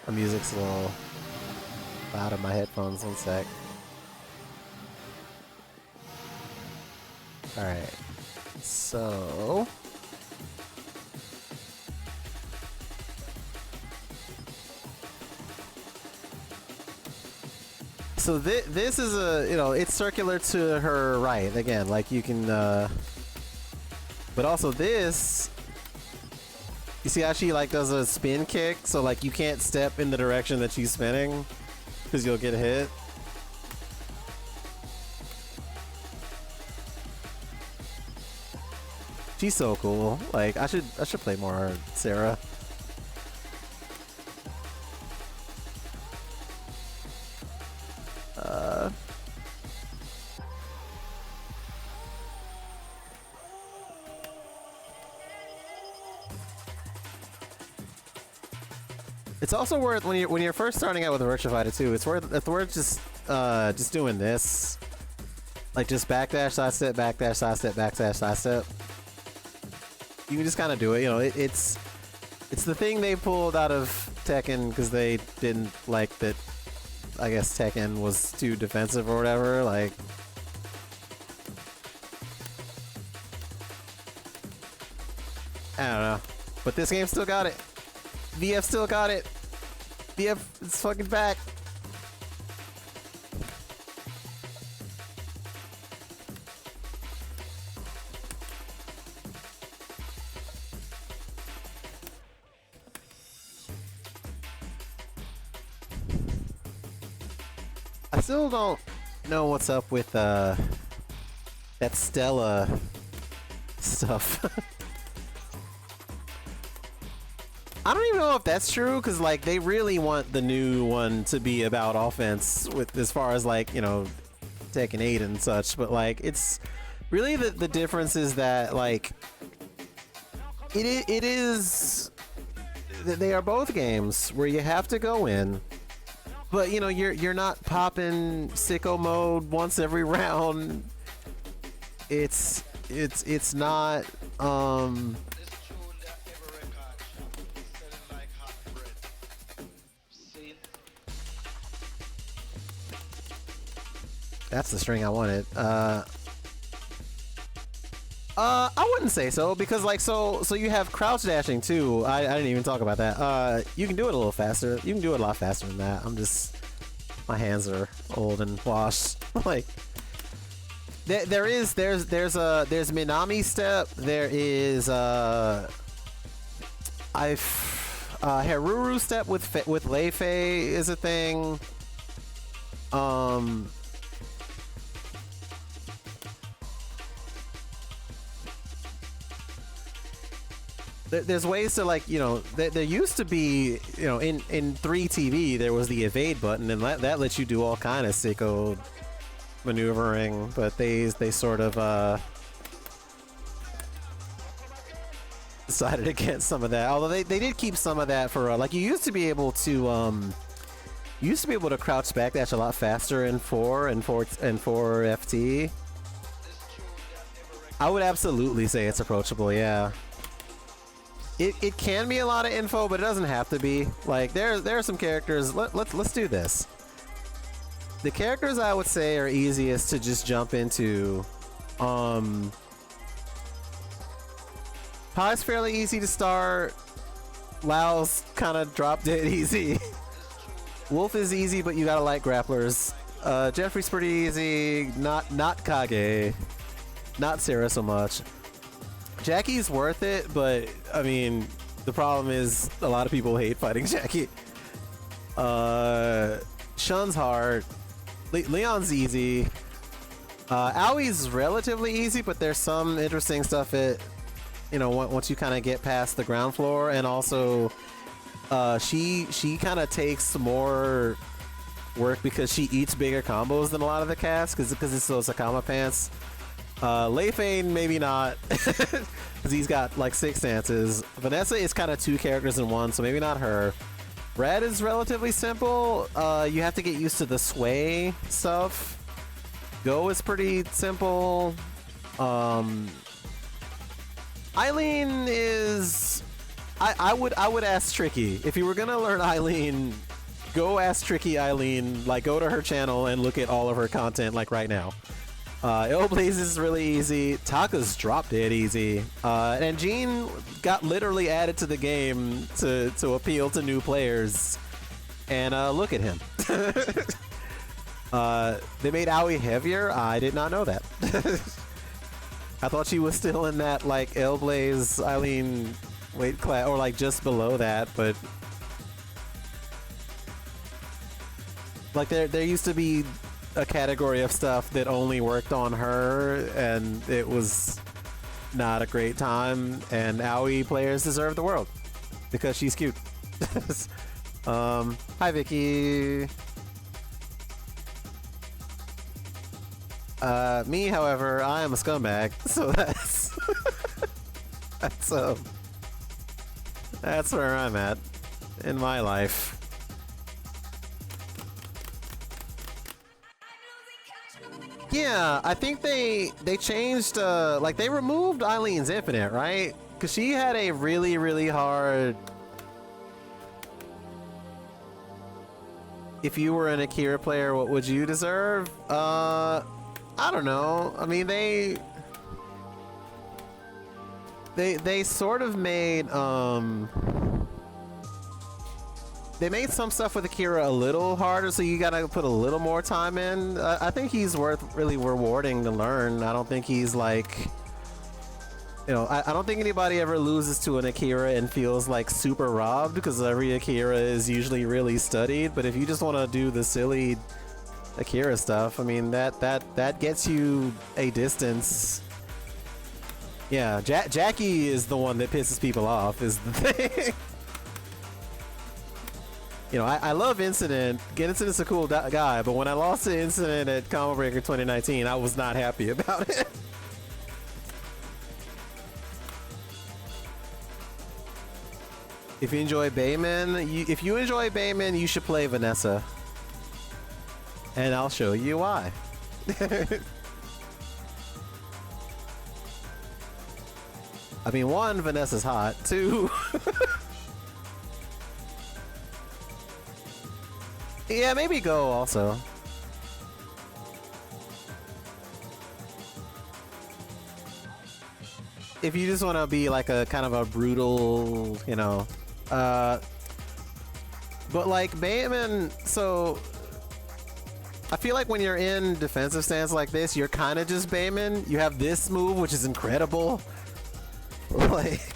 The music's a little loud in my headphones. One sec. Alright. So. So this is it's circular to her right. Again, like you can, but also this, you see how she like does a spin kick? So like you can't step in the direction that she's spinning because you'll get hit. She's so cool. Like I should play more Sarah. It's also worth when you're first starting out with a Virtua Fighter 2. It's worth just doing this, like just backdash, side step, backdash, side step, backdash, side step. You can just kind of do it. You know, it's the thing they pulled out of Tekken because they didn't like that. I guess Tekken was too defensive or whatever. Like, I don't know, but this game still got it. VF still got it. VF is fucking back. I still don't know what's up with that Stella stuff. I don't even know if that's true because like they really want the new one to be about offense with as far as like, you know, Tekken 8 and such, but like it's really the difference is that like it is they are both games where you have to go in, but you know you're not popping sicko mode once every round. It's not that's the string I wanted. I wouldn't say so because like so you have crouch dashing too. I didn't even talk about that. You can do it a little faster. You can do it a lot faster than that. My hands are old and washed. Like there's Minami step. There is Haruru step with Lei Fei is a thing. There's ways to like, you know, there used to be, you know, in 3TV there was the evade button and that lets you do all kind of sicko maneuvering, but they sort of decided against some of that. Although they did keep some of that for like you used to be able to crouch backdash a lot faster in 4 and 4 FT. I would absolutely say it's approachable, yeah. It can be a lot of info, but it doesn't have to be. Like there are some characters. Let's do this. The characters I would say are easiest to just jump into. Pie's fairly easy to start. Lao's kind of drop dead easy. Wolf is easy, but you gotta like grapplers. Jeffrey's pretty easy. Not Kage. Not Sarah so much. Jackie's worth it, but I mean, the problem is a lot of people hate fighting Jackie. Shun's hard. Leon's easy. Aui's relatively easy, but there's some interesting stuff once you kind of get past the ground floor, and also she kind of takes more work because she eats bigger combos than a lot of the cast because it's those Akama pants. Leifane, maybe not, because he's got like 6 stances. Vanessa is kind of 2 characters in one, so maybe not her. Red is relatively simple. You have to get used to the sway stuff. Go is pretty simple. Eileen is... I would ask Tricky. If you were gonna learn Eileen, go ask Tricky Eileen. Like, go to her channel and look at all of her content, like, right now. Illblaze is really easy. Taka's drop dead easy. And Jean got literally added to the game to appeal to new players. And look at him. They made Aoi heavier? I did not know that. I thought she was still in that, like, Illblaze Eileen weight class, or like just below that, but like there used to be a category of stuff that only worked on her, and it was not a great time, and Aoi players deserve the world because she's cute. Hi Vicky. Me, however, I am a scumbag, so that's where I'm at in my life. Yeah, I think they changed, like they removed Eileen's Infinite, right? Because she had a really, really hard... If you were an Akira player, what would you deserve? I don't know. I mean, they sort of made they made some stuff with Akira a little harder, so you gotta put a little more time in. I think he's worth really rewarding to learn. I don't think he's like, I don't think anybody ever loses to an Akira and feels like super robbed, because every Akira is usually really studied. But if you just want to do the silly Akira stuff, I mean, that gets you a distance. Yeah, Jackie is the one that pisses people off, is the thing. I love Incident. Incident's a cool guy, but when I lost to Incident at Combo Breaker 2019, I was not happy about it. If you enjoy Bayman, you should play Vanessa. And I'll show you why. I mean, 1, Vanessa's hot. 2, yeah, maybe Go also. If you just want to be like a kind of a brutal, but like Bayman, so I feel like when you're in defensive stance like this, you're kind of just Bayman. You have this move, which is incredible. Like,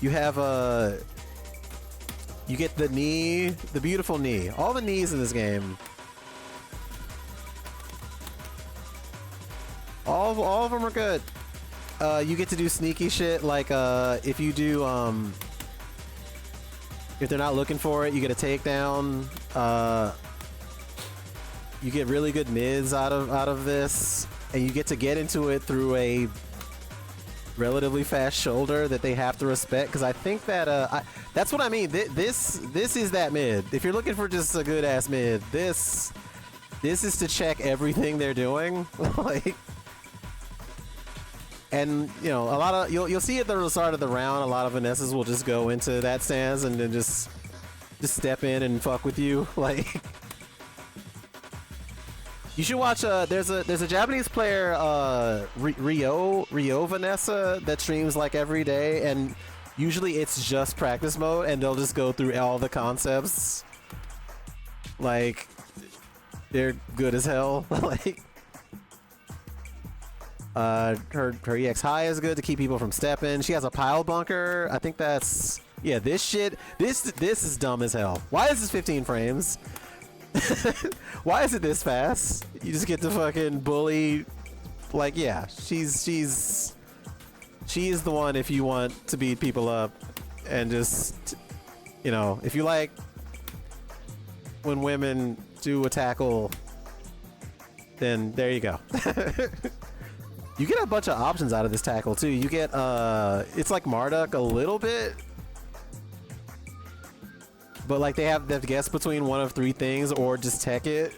you have you get the knee, the beautiful knee. All the knees in this game. All of them are good. You get to do sneaky shit, like if you do if they're not looking for it, you get a takedown. you get really good mids out of this, and you get into it through a relatively fast shoulder that they have to respect. Because I think that that's what I mean. This is that mid. If you're looking for just a good ass mid, this is to check everything they're doing. Like, and you know, a lot of you'll see at the start of the round, a lot of Vanessas will just go into that stance and then just step in and fuck with you. Like, you should watch. There's a Japanese player, Rio Vanessa, that streams like every day, and usually it's just practice mode, and they'll just go through all the concepts. Like, they're good as hell. Like, her EX high is good to keep people from stepping. She has a pile bunker. I think that's, yeah. This shit. This is dumb as hell. Why is this 15 frames? Why is it this fast? You just get to fucking bully. Like, yeah, she is the one if you want to beat people up, and just, you know, if you like when women do a tackle, then there you go. You get a bunch of options out of this tackle too. You get it's like Marduk a little bit, but like they have to guess between one of three things or just tech it.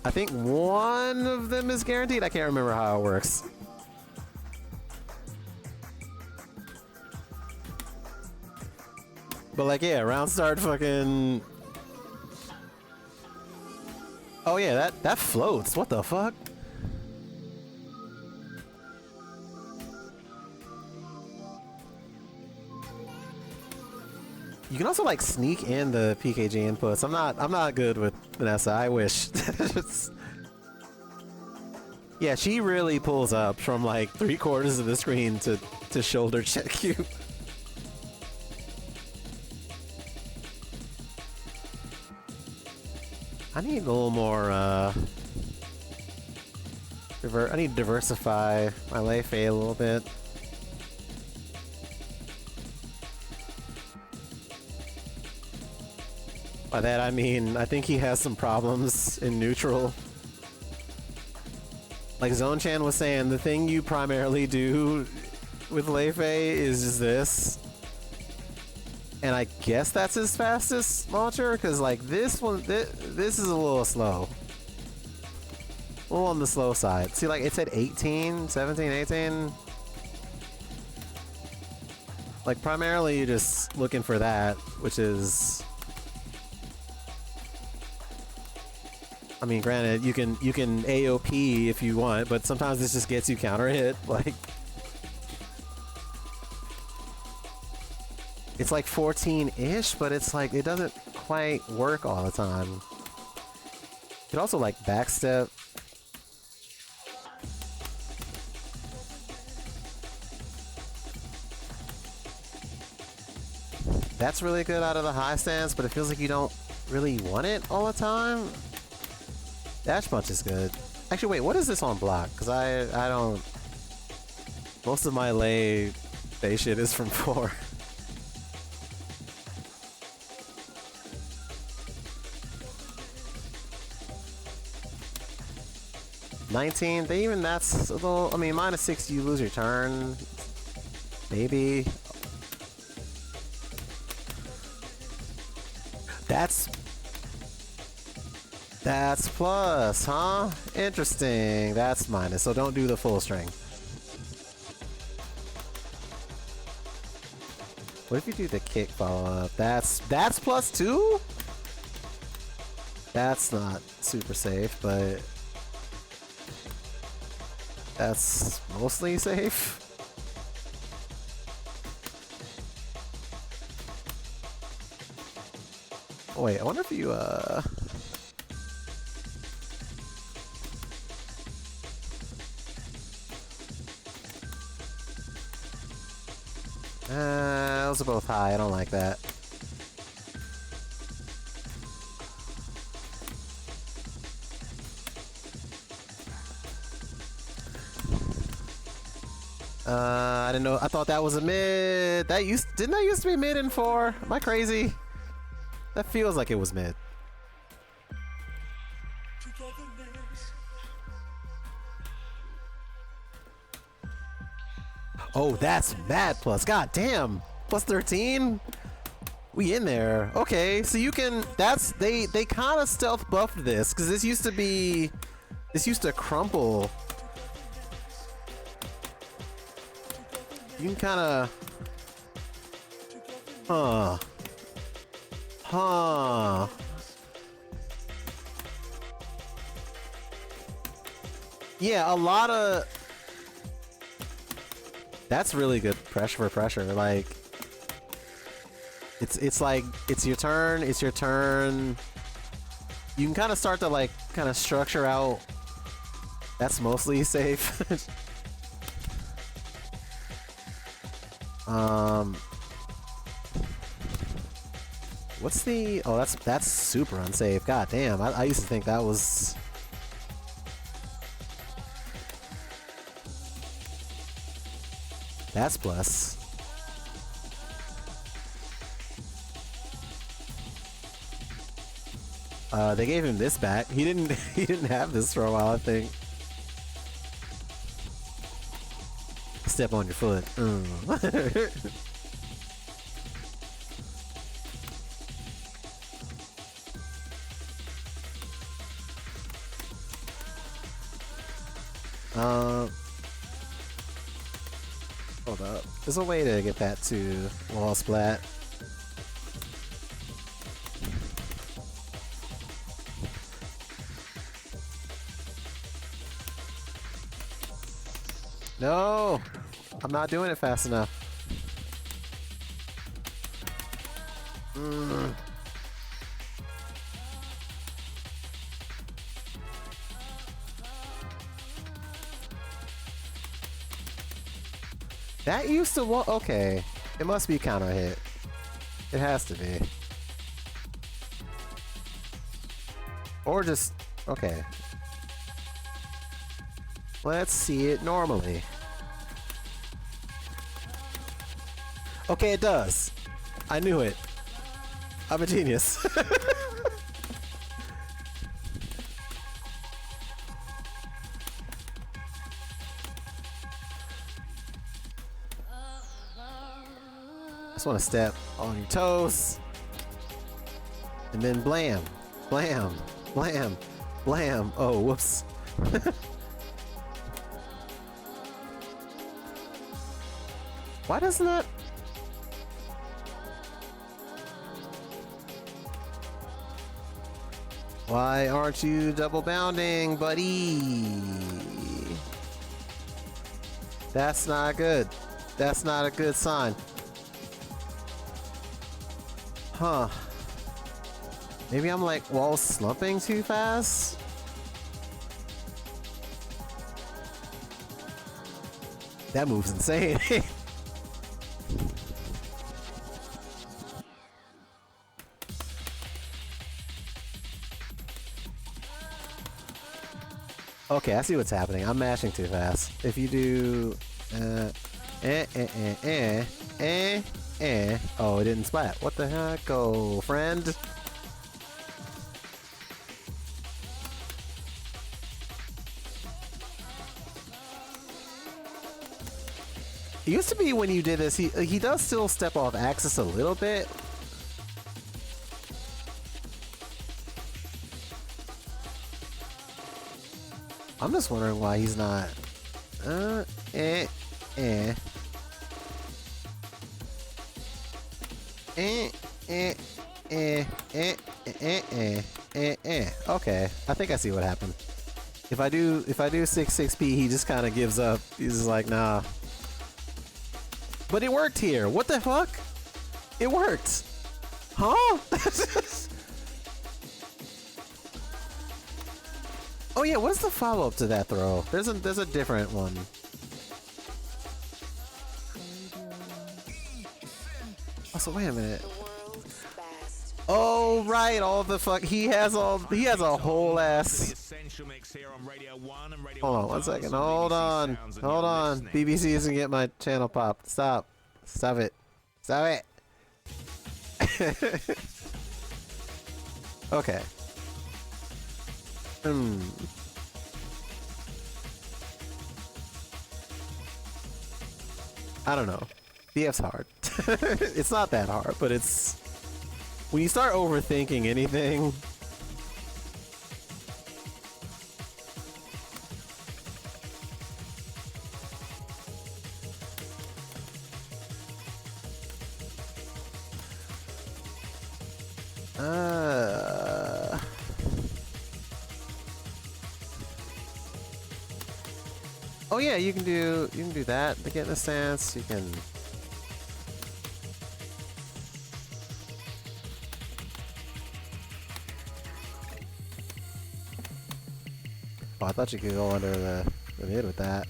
I think one of them is guaranteed. I can't remember how it works. But like, yeah, round start fucking. Oh yeah, that floats. What the fuck? You can also like sneak in the PKG inputs. I'm not good with Vanessa. I wish. Yeah, she really pulls up from like 3/4 of the screen to shoulder check you. I need a little more I need to diversify my lay fade a little bit. By that I mean, I think he has some problems in neutral. Like Zone Chan was saying, the thing you primarily do with Lei Fei is just this. And I guess that's his fastest launcher, because like this one, this is a little slow. A little on the slow side. See, like it said 18, 17, 18. Like primarily you're just looking for that, which is... I mean, granted, you can AOP if you want, but sometimes this just gets you counter hit. Like, it's like 14-ish, but it's like it doesn't quite work all the time. You could also like backstep. That's really good out of the high stance, but it feels like you don't really want it all the time. Dash punch is good. Actually, wait, what is this on block? Because I don't... Most of my lay base shit is from 4. $19, that's a little... I mean, -6, you lose your turn. Maybe. That's plus, huh? Interesting. That's minus, so don't do the full string. What if you do the kick follow-up? That's +2? That's not super safe, but that's mostly safe. Oh, wait, I wonder if you, those are both high. I don't like that. I didn't know. I thought that was a mid. Didn't that used to be mid in 4? Am I crazy? That feels like it was mid. Oh, that's mad plus. God damn. Plus 13? We in there. Okay, so you can... That's... They kind of stealth buffed this, because this used to be... This used to crumple. You can kind of... Huh. Huh. Yeah, a lot of... That's really good pressure for pressure. Like, it's like, it's your turn, it's your turn. You can kind of start to like, kind of structure out. That's mostly safe. What's the... Oh, that's super unsafe. God damn, I used to think that was... That's plus. They gave him this back. He didn't he didn't have this for a while, I think. Step on your foot. Hold up. There's a way to get that to wall splat. No! I'm not doing it fast enough. That used to okay. It must be counter hit. It has to be. Or just... Okay. Let's see it normally. Okay, it does. I knew it. I'm a genius. Just want to step on your toes. And then blam. Blam. Blam. Blam. Oh, whoops. Why doesn't that... Why aren't you double bounding, buddy? That's not good. That's not a good sign. Huh. Maybe I'm like wall slumping too fast? That move's insane. Okay, I see what's happening. I'm mashing too fast. If you do... Oh, it didn't splat. What the heck? Oh, friend. It used to be when you did this, he does still step off axis a little bit. I'm just wondering why he's not. Okay, I think I see what happened. If I do 6-6p, he just kind of gives up. He's just like, nah. But it worked here. What the fuck? It worked. Huh? Oh yeah, what is the follow-up to that throw? There's a different one. Oh, so wait a minute. Oh right, all the fuck he has a whole ass. Hold on 1 second. Hold on. BBC isn't getting my channel popped. Stop it. Okay. I don't know. BF's hard. It's not that hard, but it's when you start overthinking anything. Oh yeah, you can do that to get in a stance. You can. Oh, I thought you could go under the mid with that.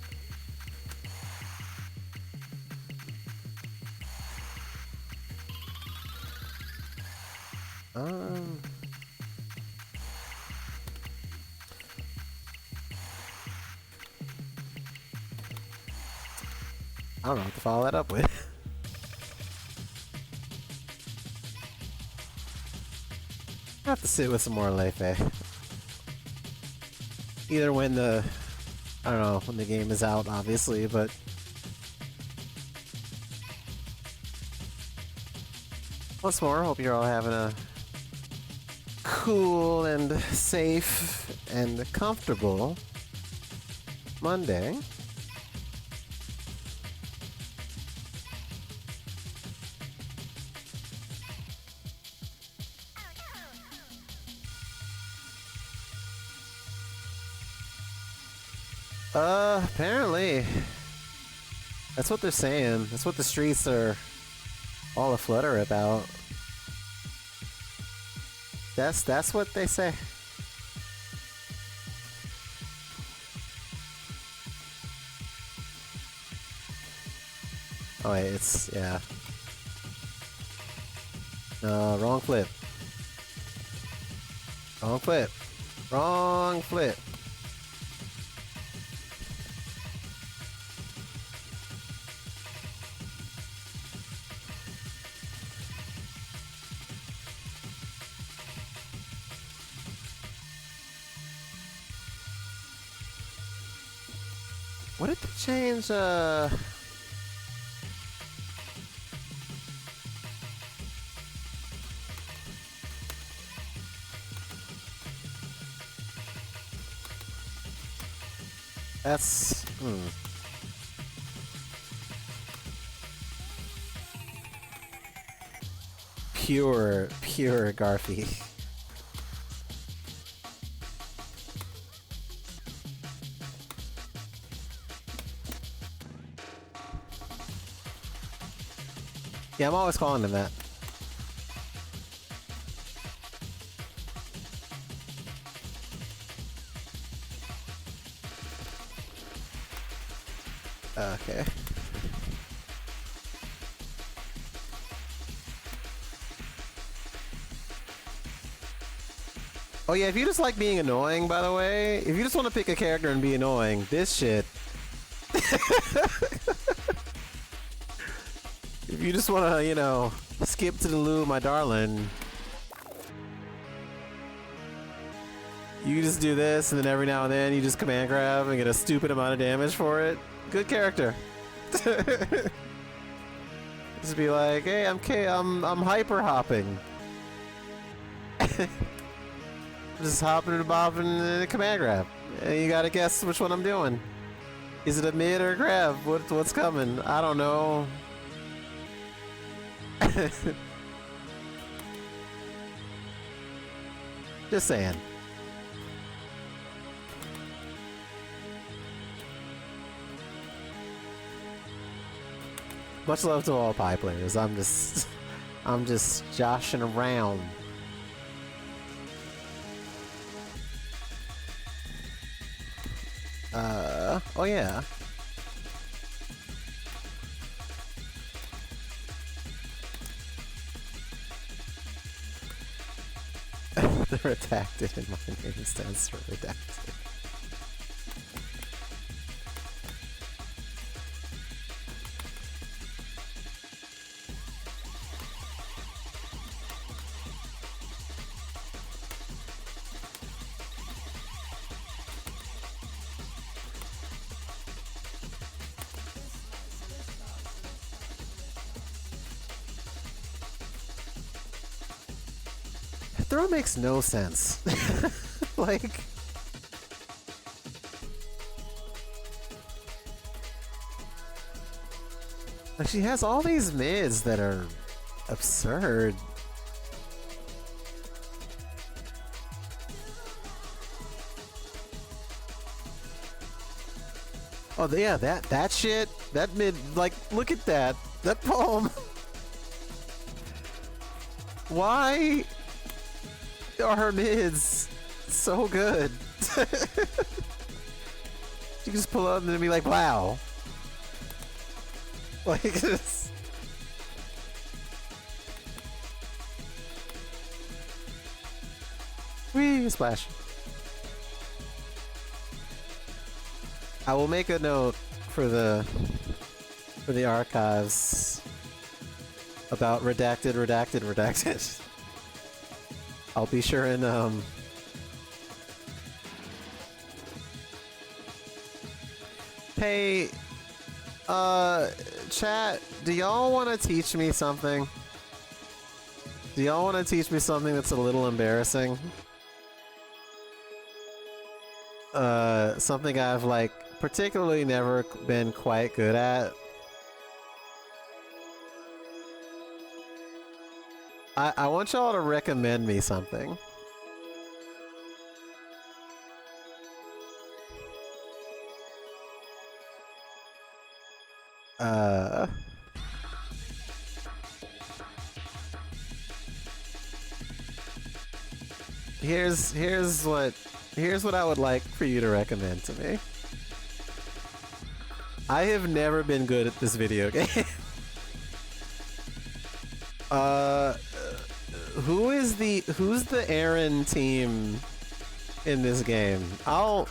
I don't know what to follow that up with. I have to sit with some more Lefe. Either when I don't know, when the game is out, obviously, but once more, hope you're all having a cool and safe and comfortable Monday. Apparently. That's what they're saying. That's what the streets are all aflutter about. That's what they say. Oh wait, yeah. No, wrong flip. Wrong flip. Wrong flip. What did they change, That's... Pure Garfy. Yeah, I'm always calling him that. Okay. Oh yeah, if you just like being annoying, by the way, if you just want to pick a character and be annoying, this shit. If you just want to, you know, skip to the loo, my darling, you just do this, and then every now and then you just command grab and get a stupid amount of damage for it. Good character. Just be like, hey, I'm hyper hopping. Just hopping and bopping and a command grab. And you gotta guess which one I'm doing. Is it a mid or a grab? What's coming? I don't know. Just saying. Much love to all pie players. I'm just joshing around. Oh yeah. The redacted in my name stands for redacted. throw makes no sense. Like, she has all these mids that are absurd. Oh yeah, that shit, that mid, like, look at that poem. Why are her mids so good? You can just pull up and be like, wow. Like this. Whee, splash. I will make a note for the archives about redacted. I'll be sure and hey, chat, do y'all want to teach me something? Do y'all want to teach me something that's a little embarrassing? Something I've, like, particularly never been quite good at. I want y'all to recommend me something. Here's what I would like for you to recommend to me. I have never been good at this video game. Who's the Aaron team in this game? I'll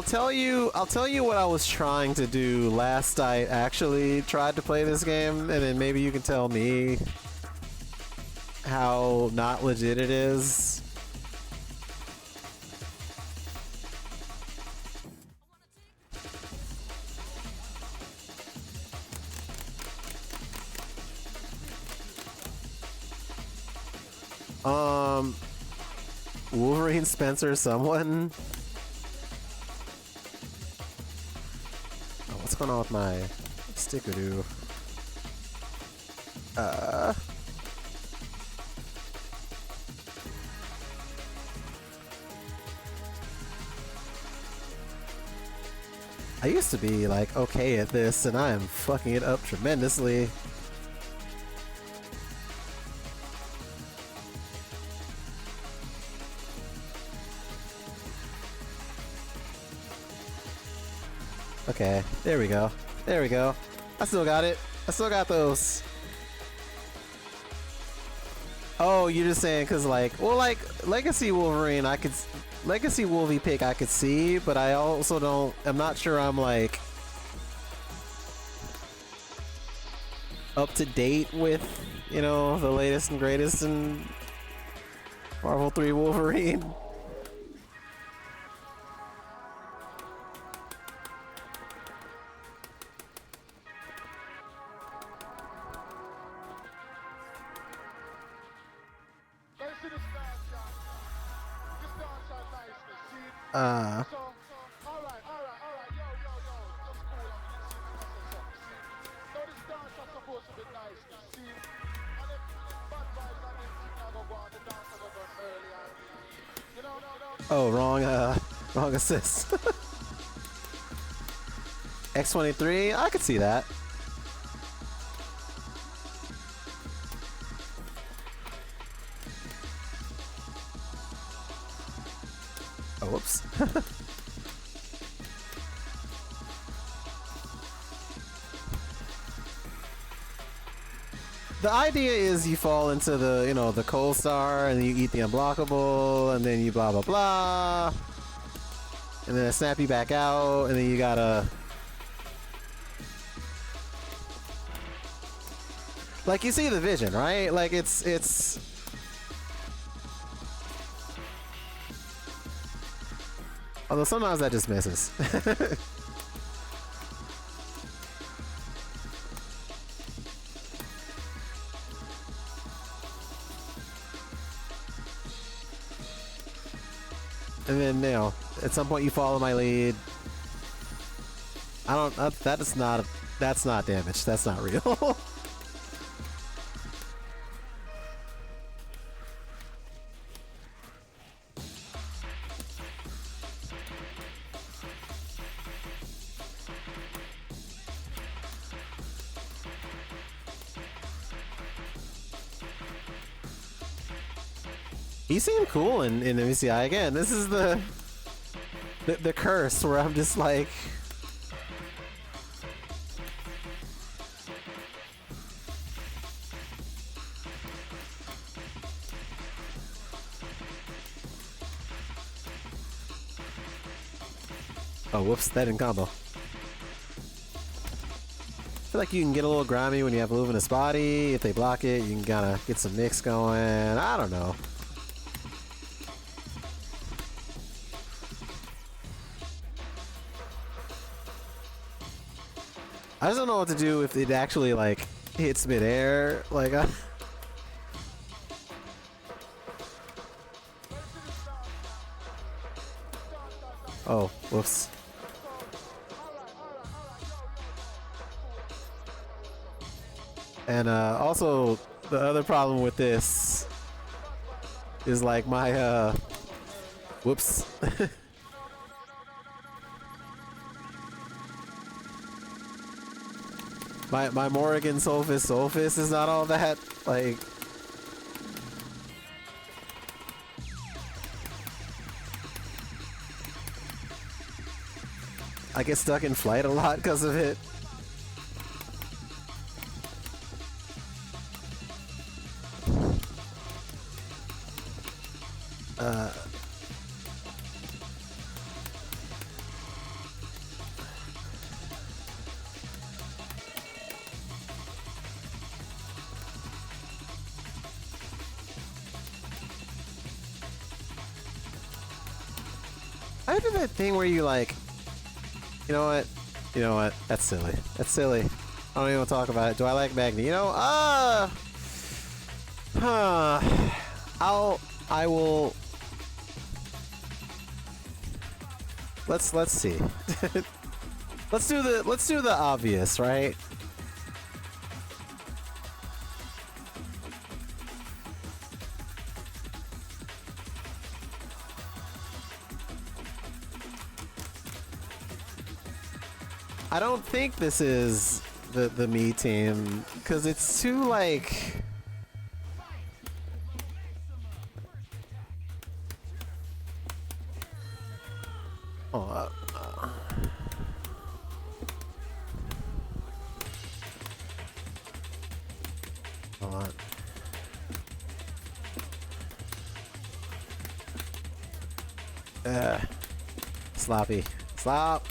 tell you what I was trying to do last I actually tried to play this game, and then maybe you can tell me how not legit it is. Wolverine Spencer someone? Oh, what's going on with my stickeroo? I used to be, like, okay at this, and I am fucking it up tremendously. Okay, there we go. There we go. I still got it. I still got those. Oh, you're just saying because, like, well, like, Legacy Wolverine, Legacy Wolvie pick I could see, but I also I'm not sure I'm, like, up to date with, you know, the latest and greatest in Marvel 3 Wolverine. Oh, wrong assist. X23, I could see that. Oh, whoops. The idea is you fall into the, you know, the cold star, and then you eat the unblockable, and then you blah blah blah, and then it snap you back out, and then you gotta, like, you see the vision, right? Like, it's although sometimes that just misses. and then at some point you follow my lead. I don't. That is not. That's not damage. That's not real. He seemed cool in MCI. Again, this is the curse where I'm just like, oh whoops, that didn't combo. I feel like you can get a little grimy when you have Luminous Body. If they block it, you can kind of get some mix going. I don't know. I just don't know what to do if it actually like hits midair. Like, oh, whoops. And also, the other problem with this is like my whoops. My Morrigan Soulfist is not all that, like... I get stuck in flight a lot because of it. I do that thing where you like, you know what? You know what? That's silly. That's silly. I don't even want to talk about it. Do I like Magni? You know, I will. Let's see. let's do the obvious, right? I don't think this is the me team because it's too like. Oh, hold on. Sloppy. Slop.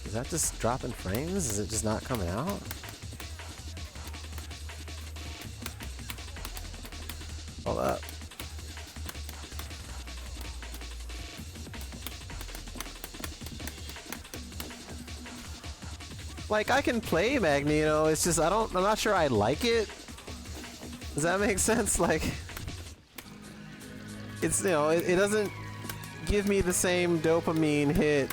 Is that just dropping frames? Is it just not coming out? Hold up. Like, I can play Magneto, it's just I'm not sure I like it. Does that make sense? Like, it's, it doesn't give me the same dopamine hit.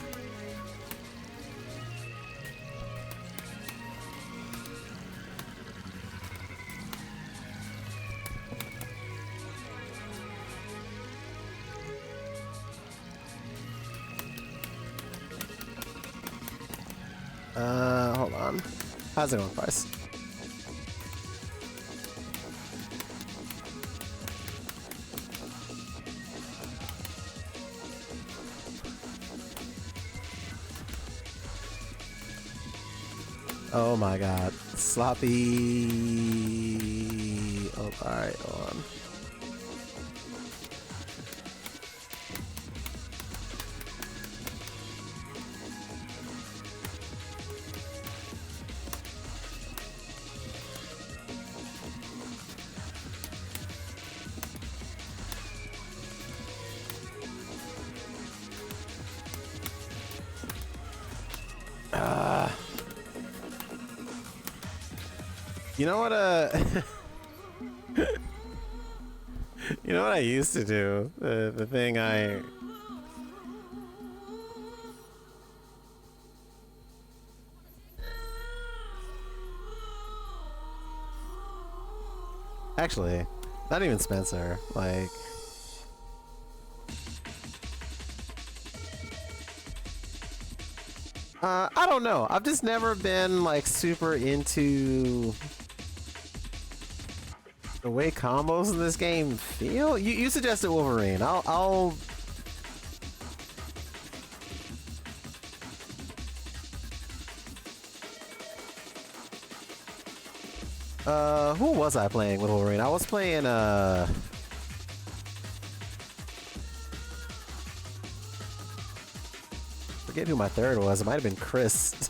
Hold on. How's it going, Price? Oh my god. Sloppy. Oh, alright, hold on. You know what? You know what I used to do? The thing I. Actually, not even Spencer. Like. I don't know. I've just never been like super into the way combos in this game feel. You suggested Wolverine. I'll. Who was I playing with Wolverine? I was playing forget who my third was. It might have been Chris.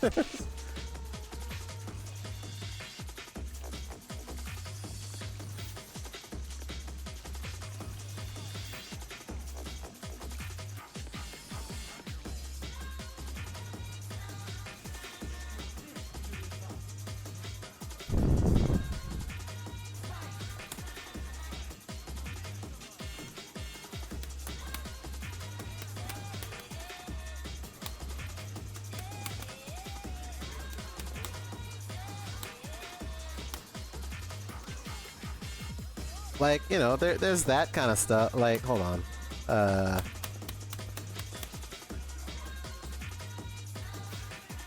Like, you know, there's that kind of stuff. Like, hold on.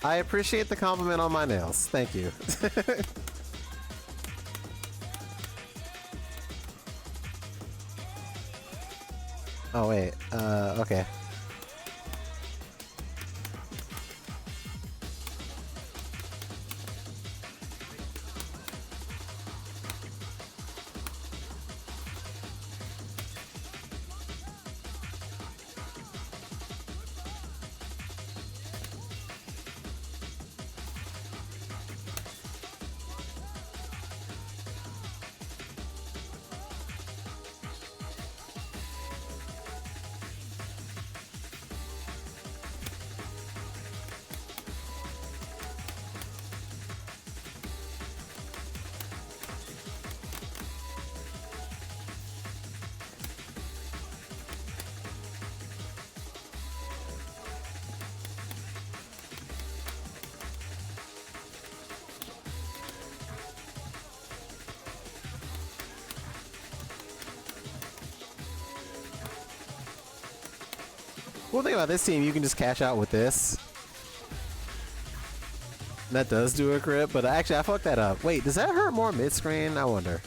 I appreciate the compliment on my nails. Thank you. Oh, wait. Okay. Cool thing about this team, you can just cash out with this. And that does do a crit, but actually I fucked that up. Wait, does that hurt more mid-screen? I wonder.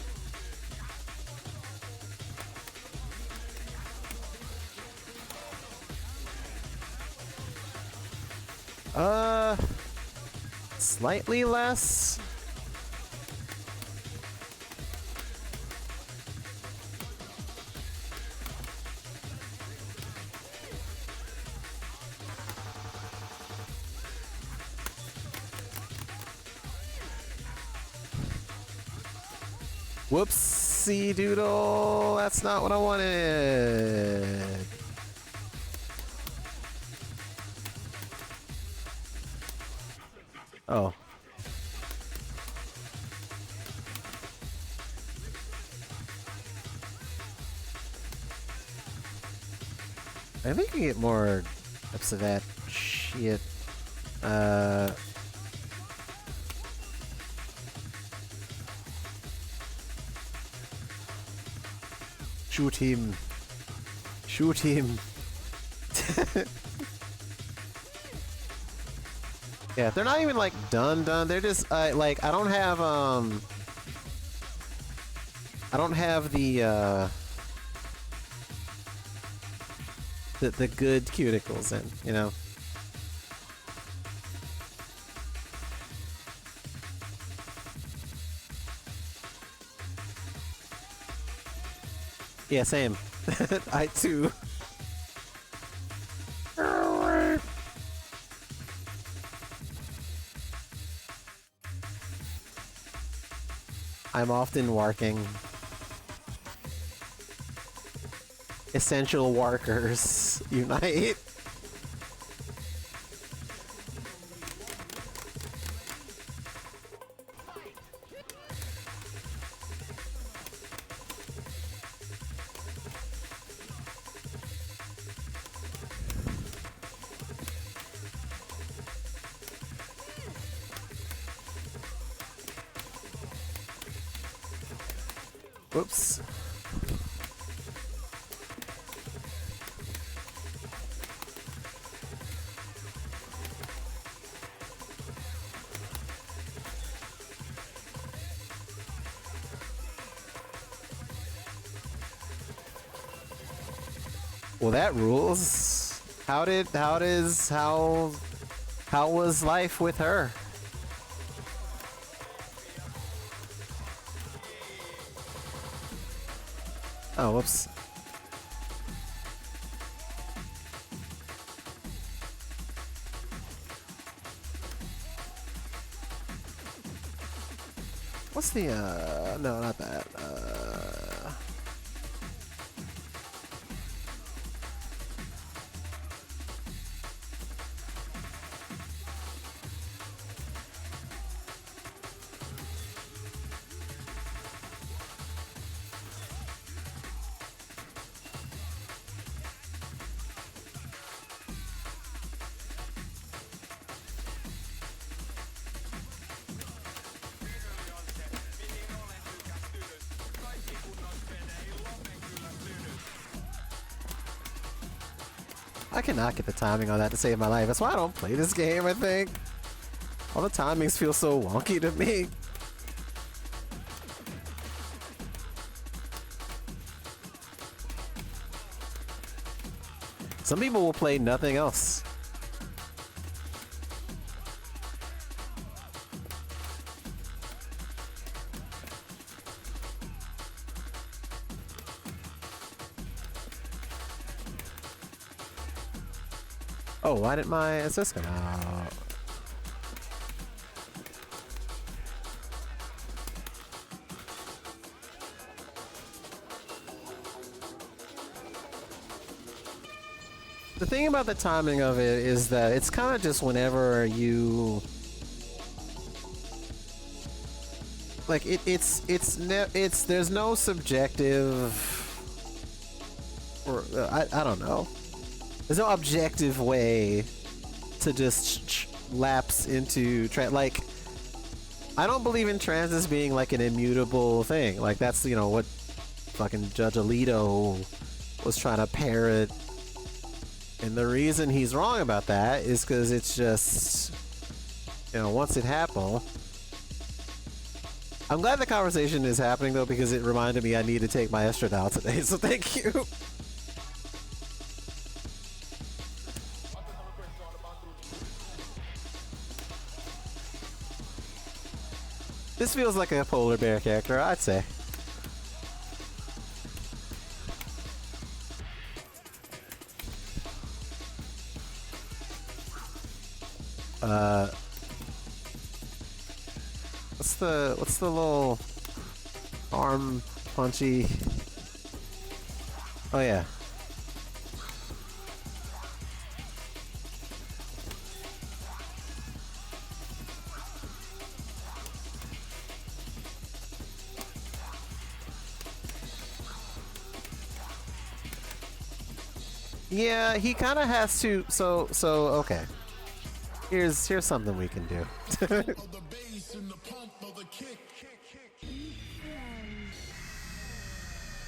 Slightly less. Whoopsie doodle, that's not what I wanted. Oh. I think we can get more ups of that shit. Shoot him. Shoot him. Yeah, they're not even like done. They're just like I don't have the good cuticles in, you know. Yeah, same. I too. I'm often working. Essential workers unite. Whoops. Well, that rules. How was life with her? Oh, whoops. What's the, no, not that. I cannot get the timing on that to save my life. That's why I don't play this game, I think. All the timings feel so wonky to me. Some people will play nothing else. Oh, why didn't my assist go out? The thing about the timing of it is that it's kind of just whenever you like it's there's no subjective or I don't know. There's no objective way to just lapse into like I don't believe in trances being like an immutable thing. Like that's, you know, what fucking Judge Alito was trying to parrot. And the reason he's wrong about that is because it's just, you know, once it happened. I'm glad the conversation is happening though, because it reminded me I need to take my estradiol today, so thank you. This feels like a polar bear character, I'd say. What's the little arm punchy? Oh yeah. Yeah, he kind of has to. So okay. Here's something we can do.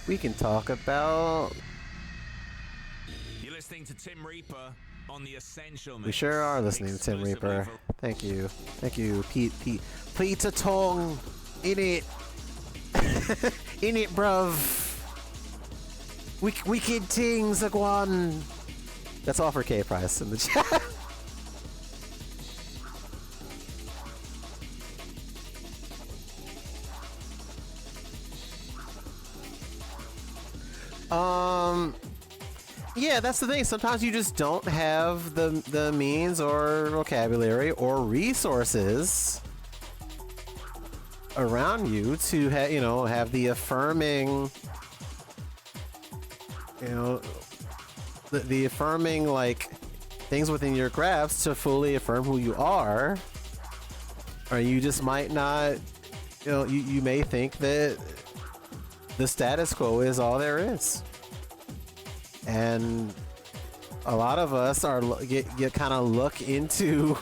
We can talk about. You're listening to Tim Reaper on the Essential Mix. We sure are listening to Tim Reaper. Thank you, Peter Tong. In it, in it, bruv. Wicked things, Agwan. That's all for K Price in the chat. Yeah, that's the thing. Sometimes you just don't have the means or vocabulary or resources around you to have the affirming, the affirming like things within your grasp to fully affirm who you are, or you just might not. You may think that the status quo is all there is. And a lot of us get kind of look into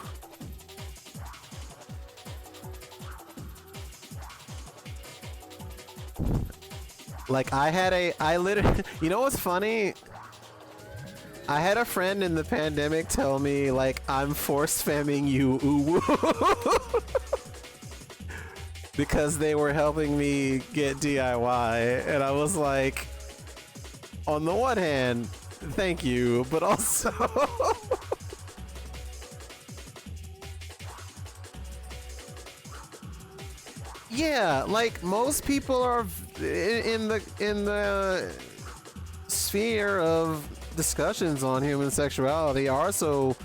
Like I literally, you know what's funny? I had a friend in the pandemic tell me like I'm force spamming you, ooh, because they were helping me get DIY, and I was like, on the one hand, thank you, but also. Yeah, like most people are in the sphere of discussions on human sexuality are so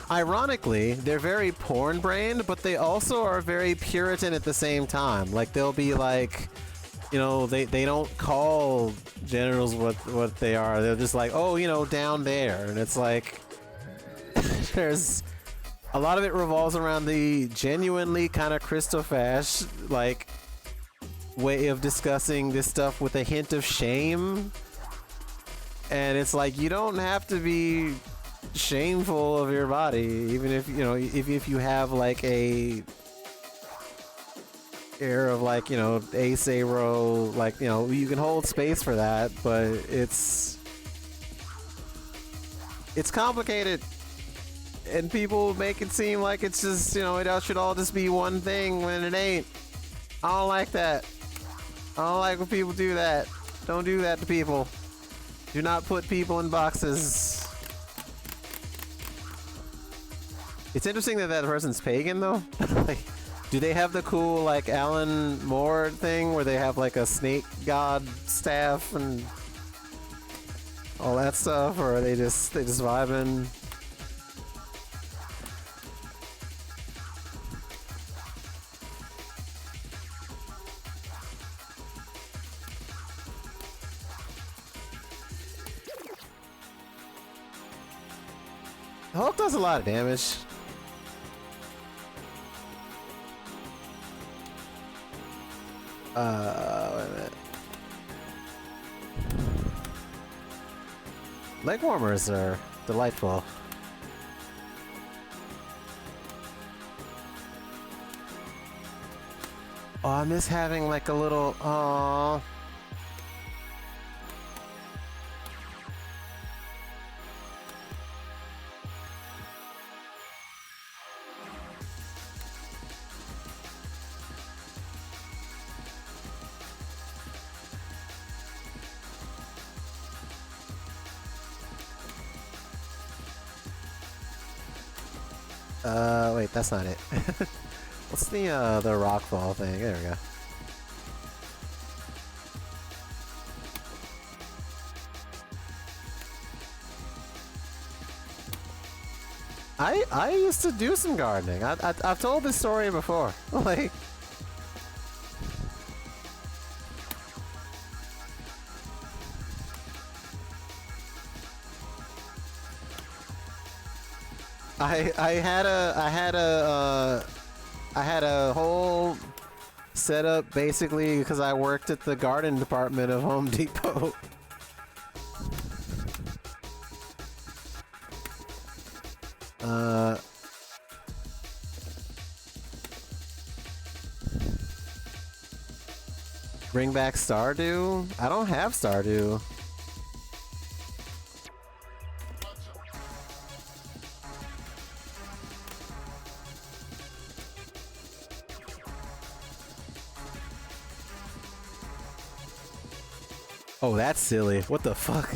ironically they're very porn brained, but they also are very Puritan at the same time. Like they'll be like, you know, they don't call genitals what they are. They're just like, oh, you know, down there, and it's like there's a lot of it revolves around the genuinely kind of Christofash like way of discussing this stuff with a hint of shame. And it's like, you don't have to be shameful of your body, even if, you know, if you have like a air of like, you know, asero, like, you know, you can hold space for that, but it's complicated. And people make it seem like it's just, you know, it should all just be one thing when it ain't. I don't like that. I don't like when people do that. Don't do that to people. Do not put people in boxes. It's interesting that that person's pagan, though. Like, do they have the cool, like, Alan Moore thing where they have, like, a snake god staff and all that stuff? Or are they just vibing? Hulk does a lot of damage. Wait a minute. Leg warmers are delightful. Oh, I miss having like a little. Aww. Wait, that's not it. What's the rock ball thing? There we go. I used to do some gardening. I've told this story before. Like, I had a whole setup basically because I worked at the garden department of Home Depot. Bring back Stardew? I don't have Stardew. Oh, that's silly. What the fuck?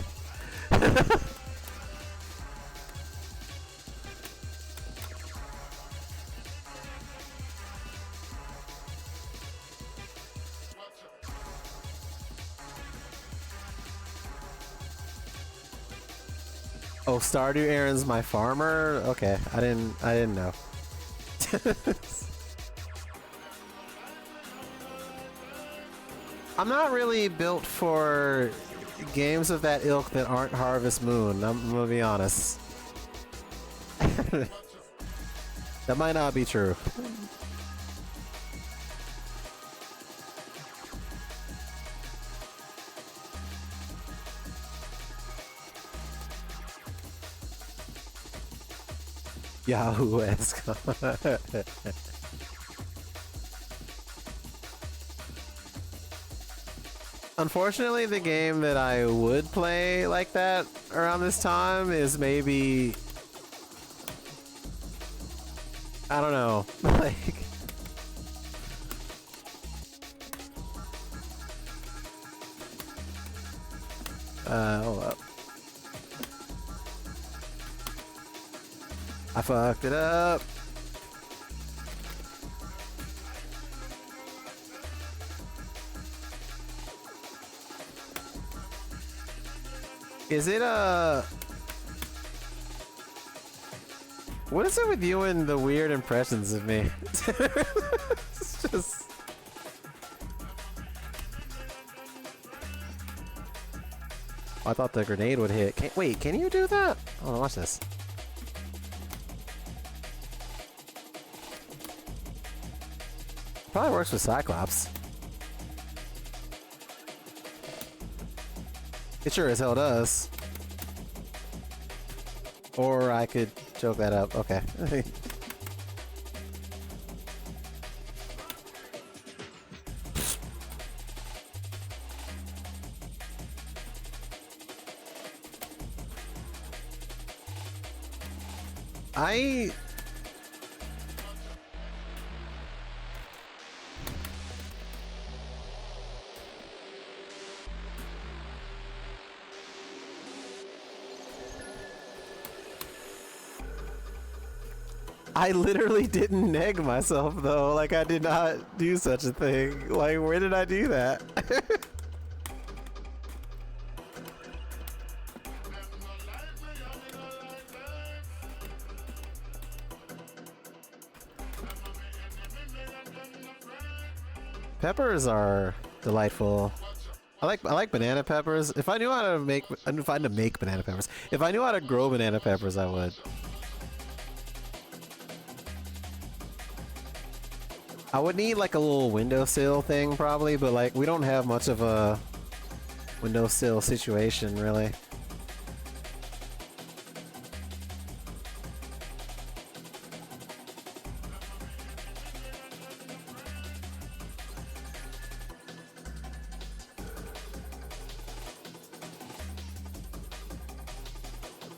Oh, Stardew Aaron's my farmer? Okay, I didn't know. I'm not really built for games of that ilk that aren't Harvest Moon, I'm gonna be honest. That might not be true. Yahoo-esque. Unfortunately, the game that I would play like that around this time is maybe, I don't know, like, hold up. I fucked it up. Is it what is it with you and the weird impressions of me? It's just... I thought the grenade would hit. Wait, can you do that? Hold on, watch this. Probably works with Cyclops. It sure as hell does. Or I could choke that up. Okay. I literally didn't neg myself though. Like I did not do such a thing. Like where did I do that? Peppers are delightful. I like banana peppers. If I knew how to make banana peppers. If I knew how to grow banana peppers, I would. I would need like a little windowsill thing probably, but like we don't have much of a windowsill situation really.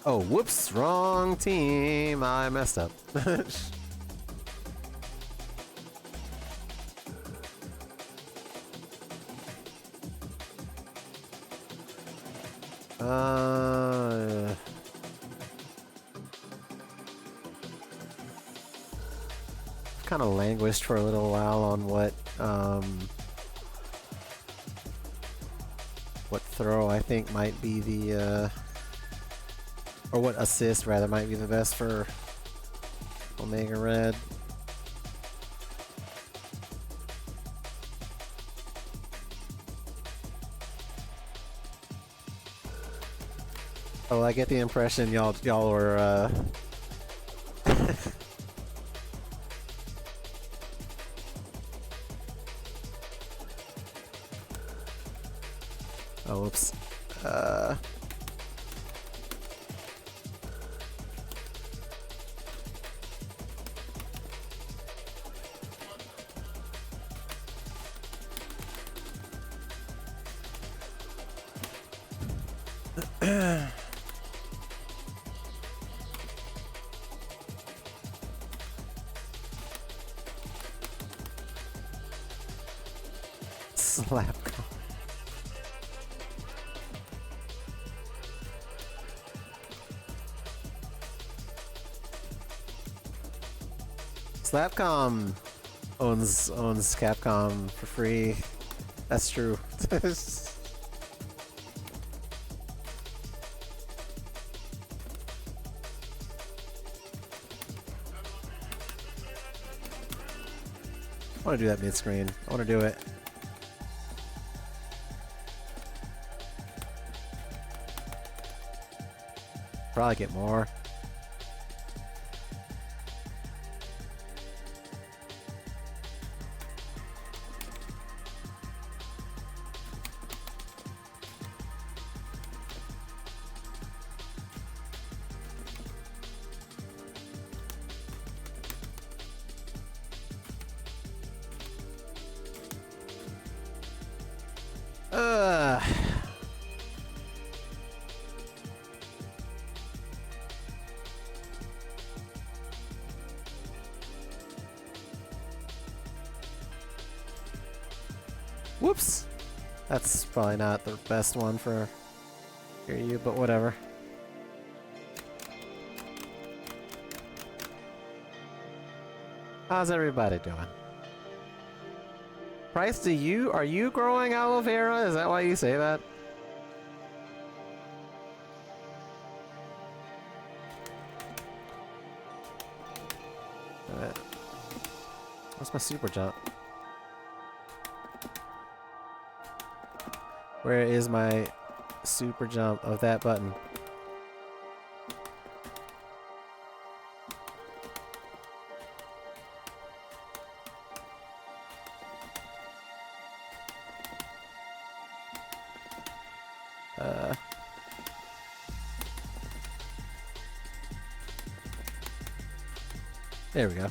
Oh, whoops, wrong team. I messed up. Kind of languished for a little while on what throw I think might be the or what assist rather might be the best for Omega Red. Oh, I get the impression y'all were oh, whoops. Slap. Slapcom owns Capcom for free. That's true. I want to do that mid-screen. I want to do it. Probably get more. That's probably not the best one for you, but whatever. How's everybody doing? Price, are you growing aloe vera? Is that why you say that? Alright. What's my super jump? Where is my super jump of that button? There we go.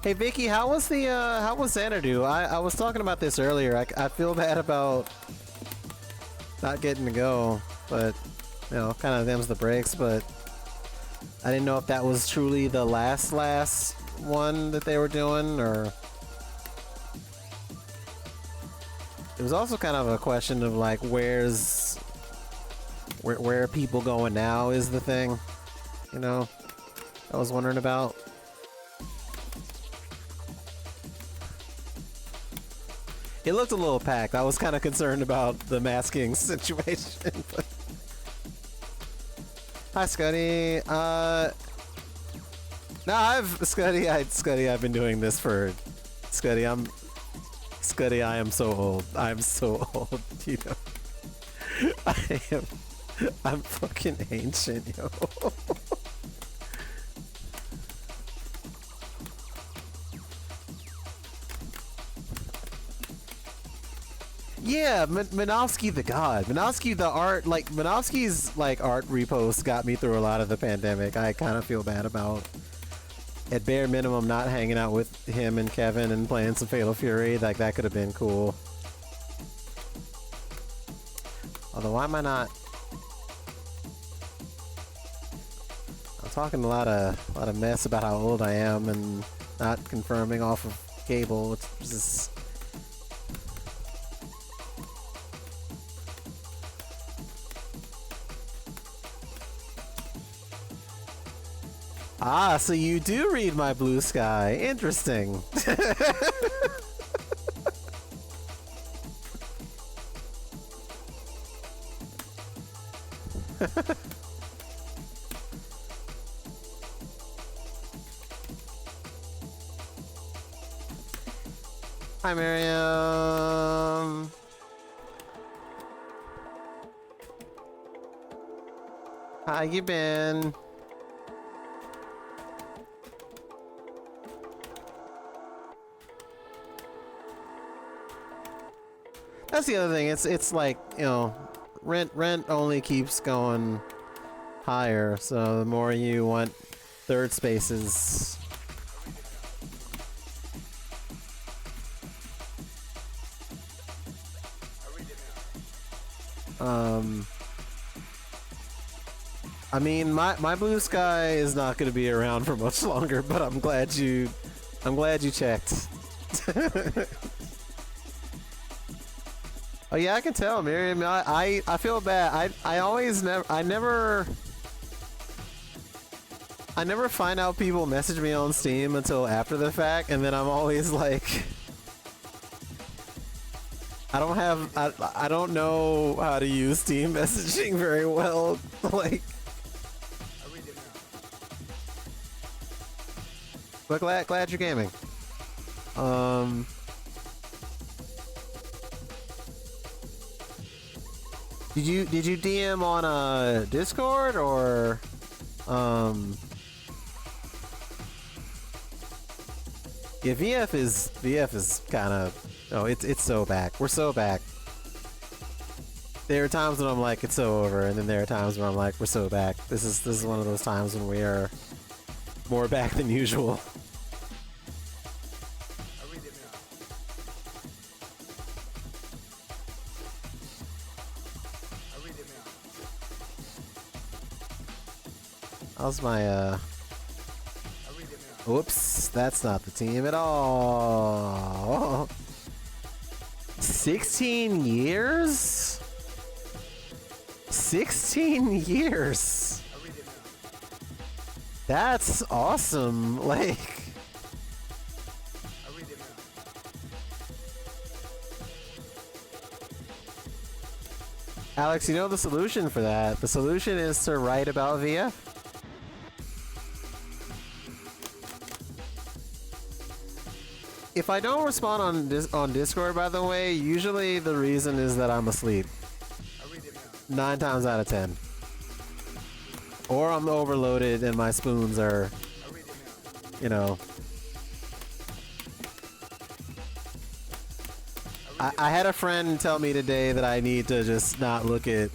Hey Vicky, how was Xanadu? I was talking about this earlier. I feel bad about not getting to go, but you know, kind of them's the breaks. But I didn't know if that was truly the last one that they were doing, or it was also kind of a question of like where are people going now is the thing, you know. I was wondering about. It looked a little packed. I was kind of concerned about the masking situation. But... Hi, Scuddy. No, Scuddy, I've been doing this for... Scuddy, I am so old. I'm so old, you know. I'm fucking ancient, yo. Yeah, Minovsky the god. Minovsky the art, like, Minovsky's, like, art reposts got me through a lot of the pandemic. I kind of feel bad about, at bare minimum, not hanging out with him and Kevin and playing some Fatal Fury. Like, that could have been cool. Although, why am I not... I'm talking a lot of mess about how old I am and not confirming off of cable. It's just... Ah, so you do read my blue sky. Interesting. Hi, Miriam. How you been? That's the other thing. It's like, you know, rent only keeps going higher. So the more you want third spaces, I mean, my blue sky is not going to be around for much longer, but I'm glad you checked. Oh yeah, I can tell, Miriam. I feel bad. I never find out people message me on Steam until after the fact, and then I'm always like, I don't know how to use Steam messaging very well. Like, but glad you're gaming. Did you DM on Discord or Yeah, VF is kind of, oh, it's so back. We're so back. There are times when I'm like, it's so over, and then there are times where I'm like, we're so back. This is one of those times when we are more back than usual. How's my whoops, that's not the team at all. 16 years? 16 years. That's awesome. Like, Alex, you know the solution for that? The solution is to write about VF. If I don't respond on Discord, by the way, usually the reason is that I'm asleep. 9 times out of 10. Or I'm overloaded and my spoons are, you know. I had a friend tell me today that I need to just not look at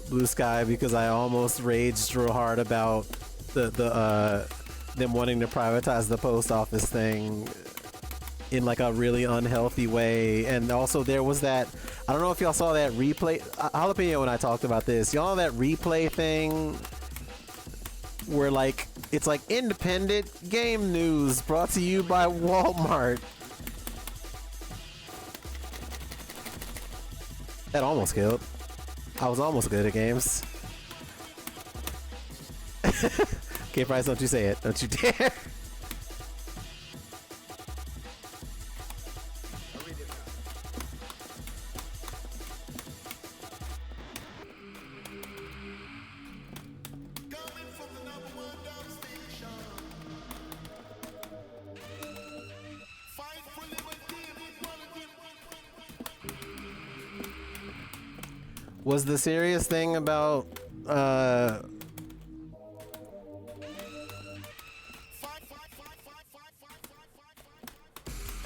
Blue Sky because I almost raged real hard about them wanting to privatize the post office thing in like a really unhealthy way. And also there was that, I don't know if y'all saw that replay, Jalapeno and I talked about this, y'all know that replay thing where like it's like independent game news brought to you by Walmart. That almost killed. I was almost good at games. Okay, Bryce, don't you say it. Don't you dare. Was the serious thing about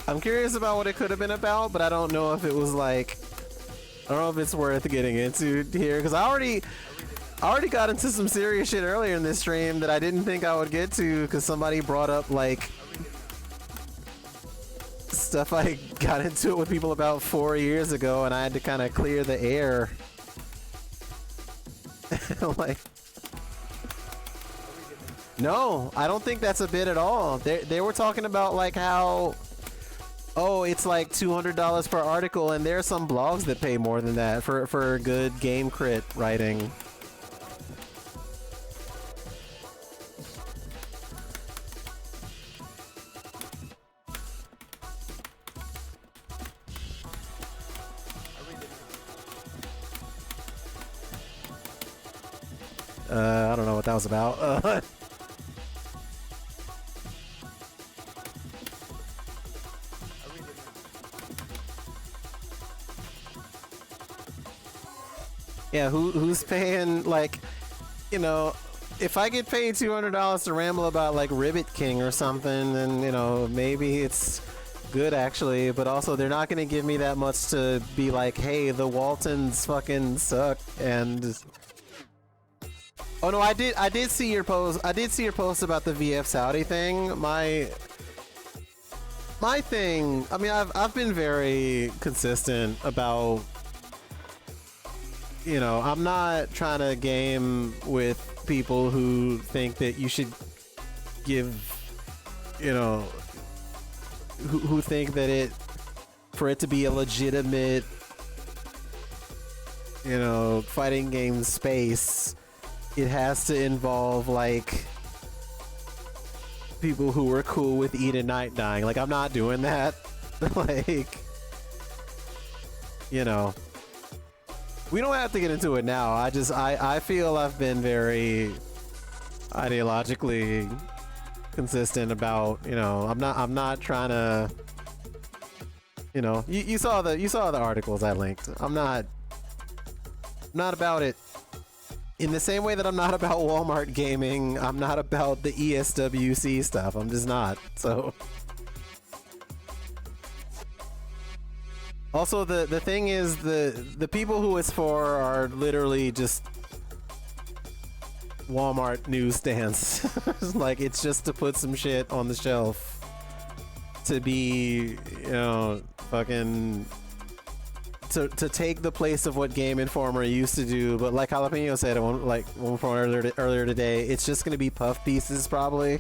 I'm curious about what it could have been about, but I don't know if it was like, I don't know if it's worth getting into here because I already got into some serious shit earlier in this stream that I didn't think I would get to because somebody brought up like stuff I got into it with people about 4 years ago and I had to kind of clear the air. Like, no, I don't think that's a bit at all. They were talking about like how, oh, it's like $200 per article, and there are some blogs that pay more than that for good game crit writing. I don't know what that was about. Yeah, who's paying, like, you know, if I get paid $200 to ramble about like Ribbit King or something, then, you know, maybe it's good actually, but also they're not going to give me that much to be like, hey, the Waltons fucking suck. And oh no, I did see your post. I did see your post about the VF Saudi thing. My thing, I mean, I've been very consistent about, you know, I'm not trying to game with people who think that you should give, you know, who think that for it to be a legitimate, you know, fighting game space, it has to involve like people who are cool with Eden Knight dying. Like, I'm not doing that. Like, you know, we don't have to get into it now. I feel I've been very ideologically consistent about, you know, I'm not trying to, you know, you saw the articles I linked. I'm not about it. In the same way that I'm not about Walmart gaming, I'm not about the ESWC stuff. I'm just not. So Also, the thing is, the people who it's for are literally just Walmart newsstands. Like, it's just to put some shit on the shelf to be, you know, fucking to take the place of what Game Informer used to do. But like Jalapeno said at one point earlier today, it's just gonna be puff pieces probably.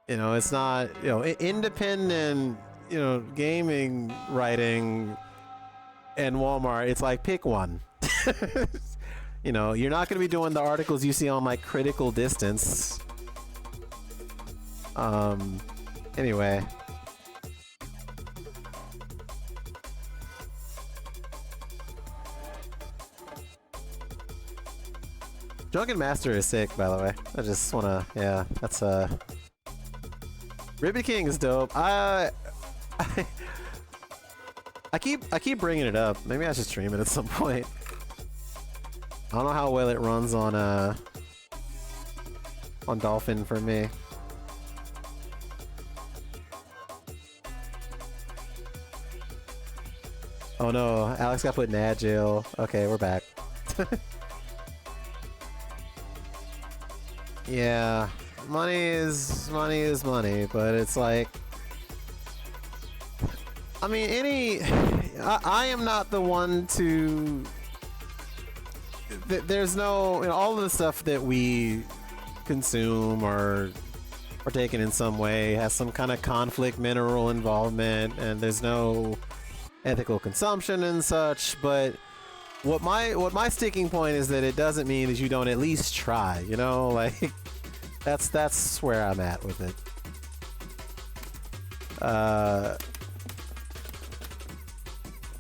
You know, it's not, you know, independent, you know, gaming writing and Walmart. It's like, pick one. You know, you're not gonna be doing the articles you see on like Critical Distance. Anyway. Drunken Master is sick, by the way. I just wanna, yeah, that's Ribby King is dope. I keep bringing it up. Maybe I should stream it at some point. I don't know how well it runs on Dolphin for me. Oh no, Alex got put in ad jail. Okay, we're back. Yeah, money is money, but it's like, I mean, I am not the one to. There's no, you know, all of the stuff that we consume or partaken in some way has some kind of conflict mineral involvement, and there's no ethical consumption and such. But what my sticking point is that it doesn't mean that you don't at least try, you know, like that's where I'm at with it.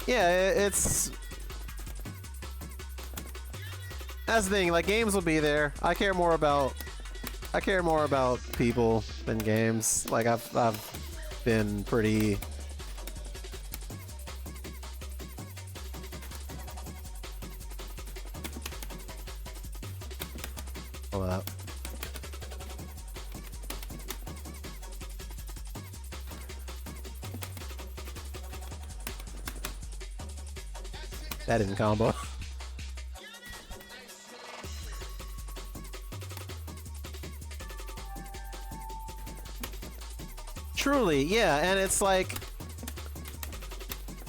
Yeah, it's that's the thing, like, games will be there. I care more about people than games. Like, I've been pretty hold up. That didn't combo. Truly, yeah, and it's like,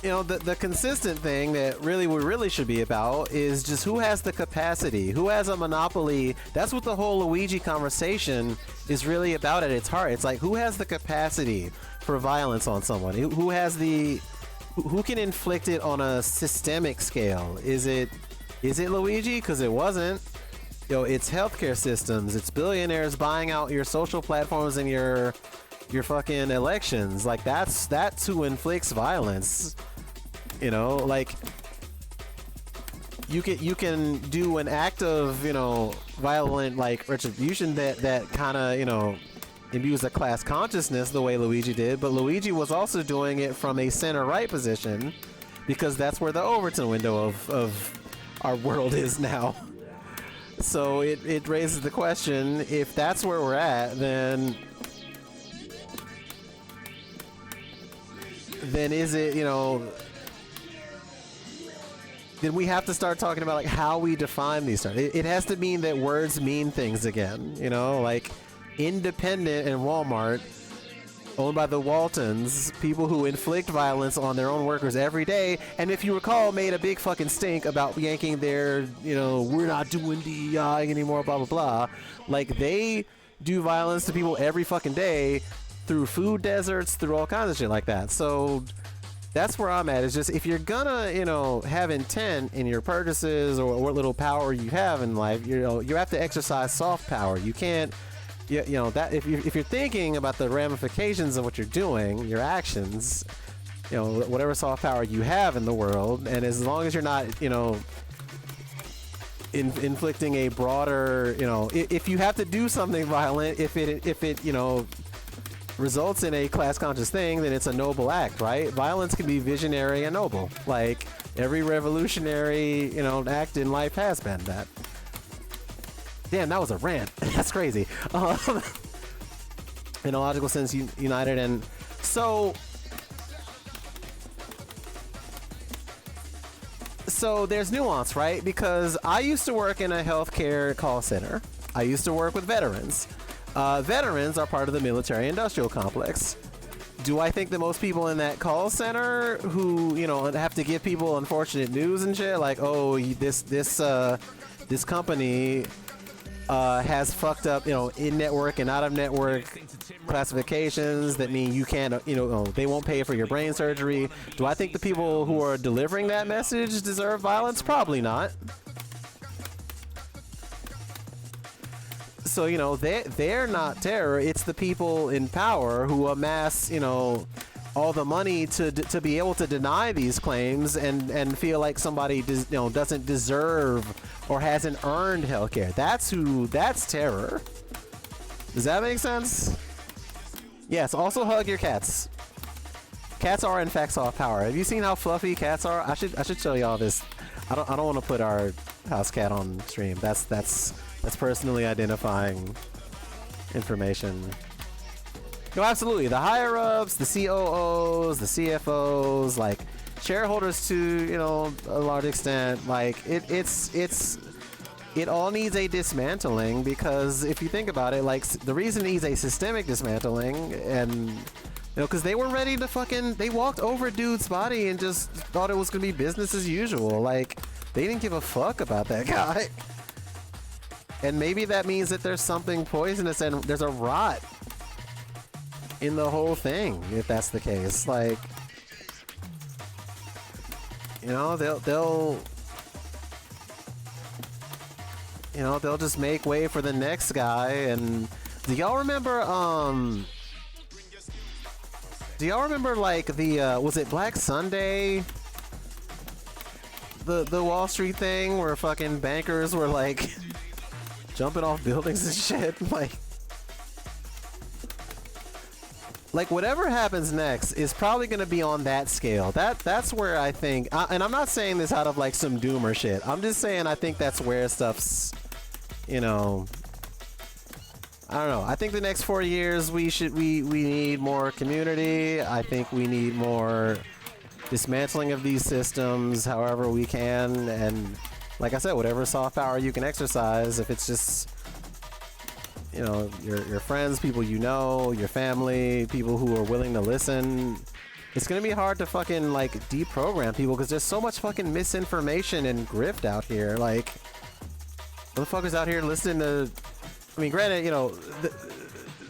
you know, the consistent thing that we really should be about is just who has the capacity, who has a monopoly. That's what the whole Luigi conversation is really about at its heart. It's like, who has the capacity for violence on someone? Who can inflict it on a systemic scale? Is it Luigi? Because it wasn't. Yo, it's healthcare systems. It's billionaires buying out your social platforms and your fucking elections. Like, that's who inflicts violence. You know, like, you can do an act of, you know, violent, like, retribution that kind of, you know, imbues a class consciousness the way Luigi did, but Luigi was also doing it from a center-right position because that's where the Overton window of our world is now. So it raises the question, if that's where we're at, then is it, you know, then we have to start talking about, like, how we define these terms. It has to mean that words mean things again, you know, like independent and Walmart, owned by the Waltons, people who inflict violence on their own workers every day, and if you recall, made a big fucking stink about yanking their, you know, we're not doing DEI anymore, blah, blah, blah. Like, they do violence to people every fucking day through food deserts, through all kinds of shit like that. So that's where I'm at. Is just, if you're gonna, you know, have intent in your purchases or what little power you have in life, you know, you have to exercise soft power. You can't, you know, that if you're thinking about the ramifications of what you're doing, your actions, you know, whatever soft power you have in the world, and as long as you're not, you know, inflicting a broader, you know, if you have to do something violent, if it you know, results in a class conscious thing, then it's a noble act, right? Violence can be visionary and noble. Like, every revolutionary, you know, act in life has been that. Damn, that was a rant. That's crazy. In a logical sense, united. And so so there's nuance, right? Because I used to work in a healthcare call center. I used to work with veterans. Veterans are part of the military-industrial complex. Do I think that most people in that call center who, you know, have to give people unfortunate news and shit, like, oh, this company has fucked up, you know, in-network and out-of-network classifications that mean you can't, you know, they won't pay for your brain surgery. Do I think the people who are delivering that message deserve violence? Probably not. So, you know, they're not terror. It's the people in power who amass, you know, all the money to be able to deny these claims and feel like somebody doesn't deserve or hasn't earned healthcare. That's terror. Does that make sense? Yes. Also hug your cats. Cats are in fact soft power. Have you seen how fluffy cats are? I should show y'all this. I don't want to put our house cat on stream. That's personally identifying information. No, absolutely. The higher ups, the COOs, the CFOs, like shareholders to, you know, a large extent, like it all needs a dismantling, because if you think about it, like the reason it needs a systemic dismantling, and you know, because they were ready to they walked over a dude's body and just thought it was gonna be business as usual. Like they didn't give a fuck about that guy. And maybe that means that there's something poisonous and there's a rot in the whole thing, if that's the case. Like, you know, they'll just make way for the next guy. And do y'all remember like the was it Black Sunday, the Wall Street thing where fucking bankers were like jumping off buildings and shit? Like whatever happens next is probably going to be on that scale. That's where I think, and I'm not saying this out of like some doomer shit. I'm just saying I think that's where stuff's, you know, I don't know. I think the next 4 years we need more community. I think we need more dismantling of these systems however we can, and like I said, whatever soft power you can exercise, if it's just, you know, your friends, people you know, your family, people who are willing to listen, it's gonna be hard to fucking like deprogram people, because there's so much fucking misinformation and grift out here. Like, motherfuckers out here listening to, I mean, granted, you know,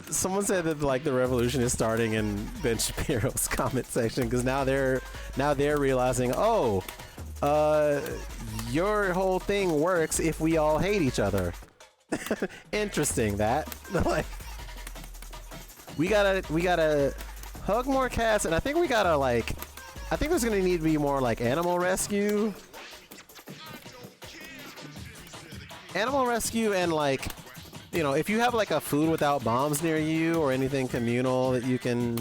someone said that like the revolution is starting in Ben Shapiro's comment section, because now they're realizing, oh, your whole thing works if we all hate each other. Interesting that. Like, we gotta hug more cats, and I think we gotta like, I think there's gonna need to be more like animal rescue, and like, you know, if you have like a food without bombs near you or anything communal that you can,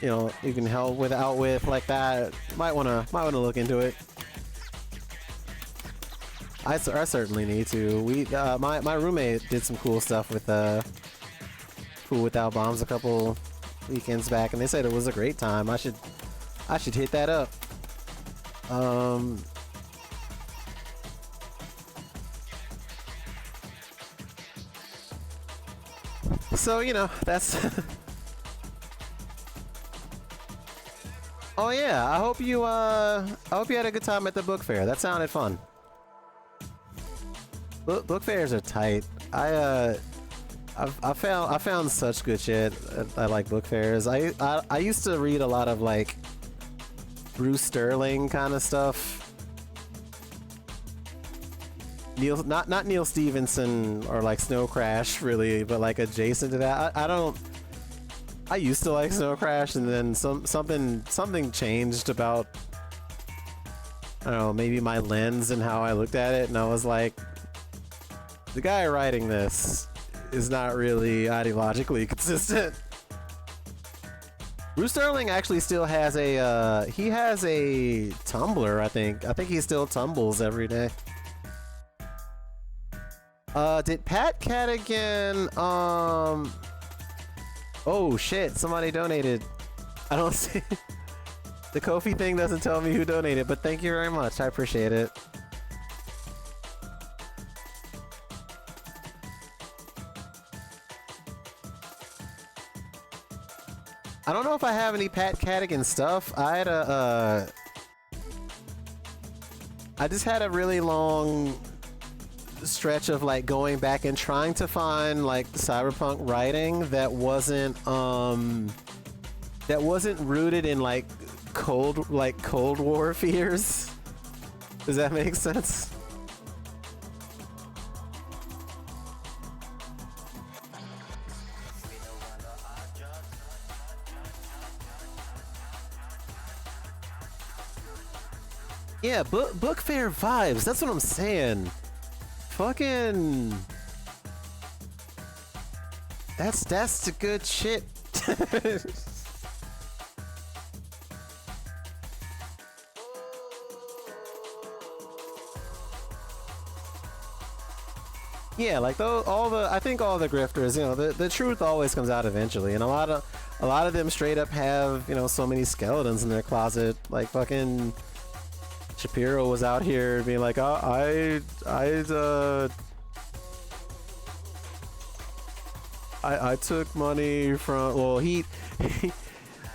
you know, you can help with like that, might wanna look into it. I certainly need to. My roommate did some cool stuff with food without bombs a couple weekends back, and they said it was a great time. I should hit that up. So, you know, that's oh yeah, I hope you had a good time at the book fair. That sounded fun. Book fairs are tight. I found such good shit. I like book fairs. I used to read a lot of like Bruce Sterling kind of stuff. Not Neil Stevenson or like Snow Crash really, but like adjacent to that. I used to like Snow Crash, and then something changed about, I don't know, maybe my lens and how I looked at it, and I was like, the guy writing this is not really ideologically consistent. Bruce Sterling actually still has he has a Tumblr, I think. I think he still tumbles every day. Did Pat Cadigan, oh shit, somebody donated. I don't see. The Kofi thing doesn't tell me who donated, but thank you very much. I appreciate it. I don't know if I have any Pat Cadigan stuff. I just had a really long stretch of like going back and trying to find like cyberpunk writing that wasn't rooted in like Cold War fears. Does that make sense? Yeah, book fair vibes. That's what I'm saying. Fucking. That's the good shit. Yeah, like I think all the grifters, you know, the truth always comes out eventually, and a lot of them straight up have, you know, so many skeletons in their closet. Like fucking Shapiro was out here being like, oh, I took money from, well, he didn't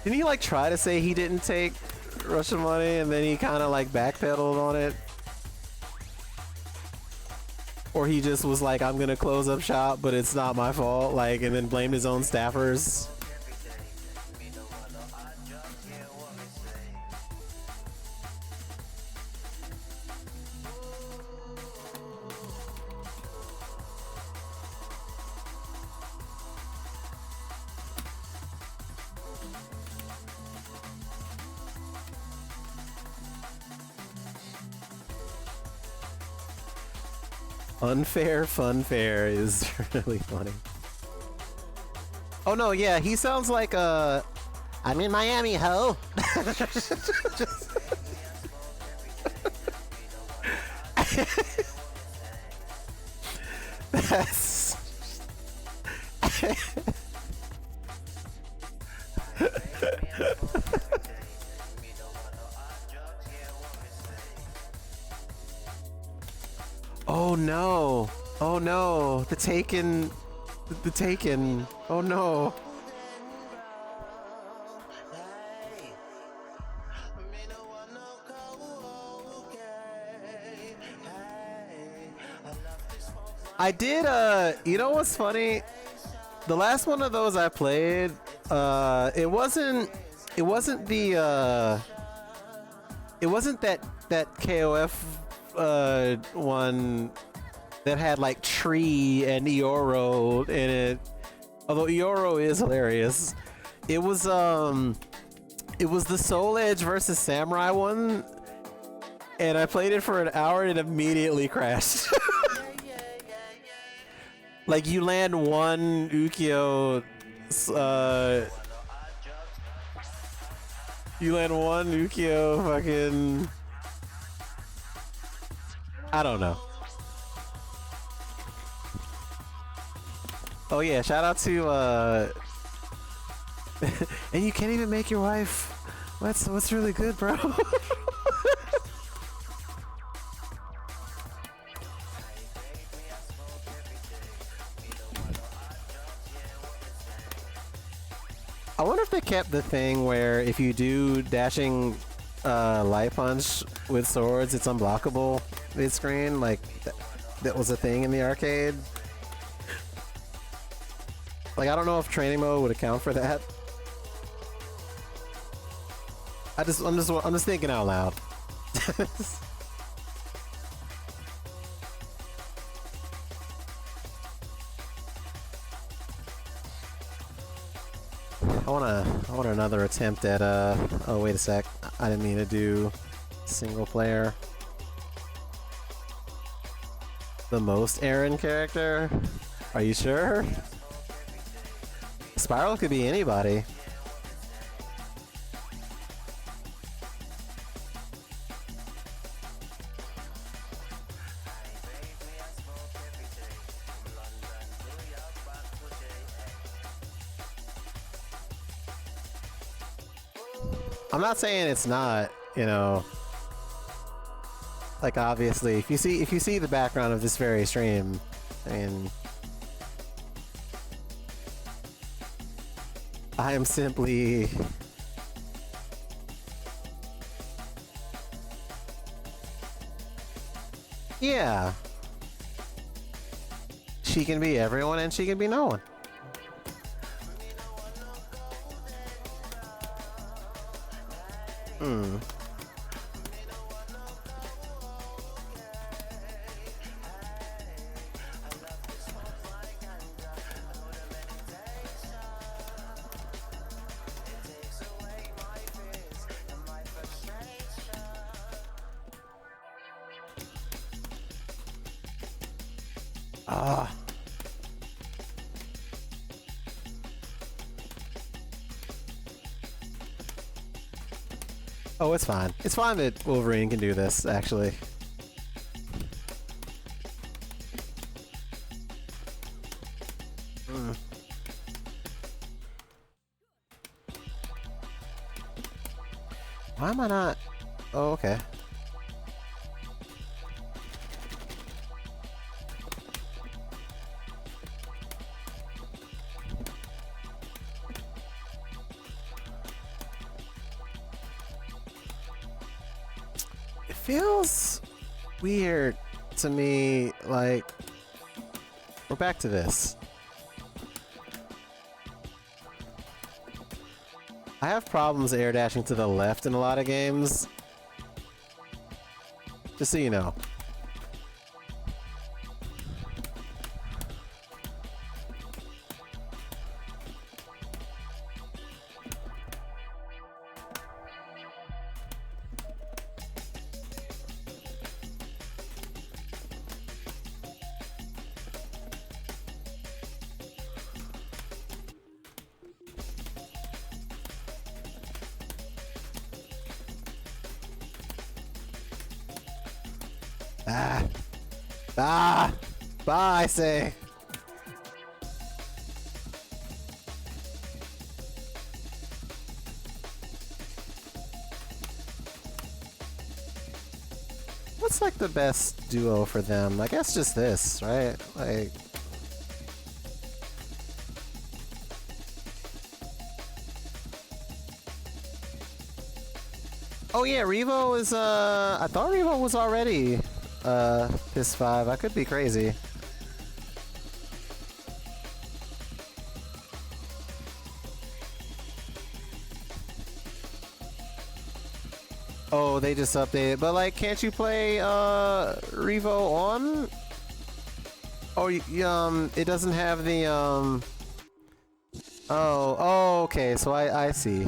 he like try to say he didn't take Russian money, and then he kind of like backpedaled on it. Or he just was like, I'm gonna close up shop, but it's not my fault, like, and then blamed his own staffers. Unfair funfair is really funny. Oh no, yeah, he sounds like I'm in Miami, ho. That's Oh no! Oh no! The Taken! The Taken! Oh no! I did, you know what's funny? The last one of those I played, it wasn't that KOF one that had like Tree and Eoro in it. Although Eoro is hilarious. It was the Soul Edge versus Samurai one, and I played it for an hour and it immediately crashed. Like you land one Ukyo, fucking, I don't know. Oh yeah, shout out to and you can't even make your wife. What's really good, bro? I wonder if they kept the thing where if you do dashing light punch with swords, it's unblockable mid-screen. Like that was a thing in the arcade. Like I don't know if training mode would account for that. I'm just thinking out loud. I want another attempt at oh wait a sec. I didn't mean to do single player. The most Aaron character? Are you sure? Spiral could be anybody. I'm not saying it's not, you know, like obviously if you see the background of this very stream, I mean, I am simply yeah. She can be everyone and she can be no one. Hmm. Ah. Oh, it's fine. It's fine that Wolverine can do this, actually. Mm. Why am I not? Oh, okay. It feels weird to me, like, we're back to this. I have problems air dashing to the left in a lot of games. Just so you know. Ah! Ah! Bye, I say! What's like the best duo for them? I guess just this, right? Like... Oh yeah, Revo is, I thought Revo was already, PS 5. I could be crazy. Oh, they just updated. But, like, can't you play, Revo on? Oh, it doesn't have the, Oh, okay, so I see.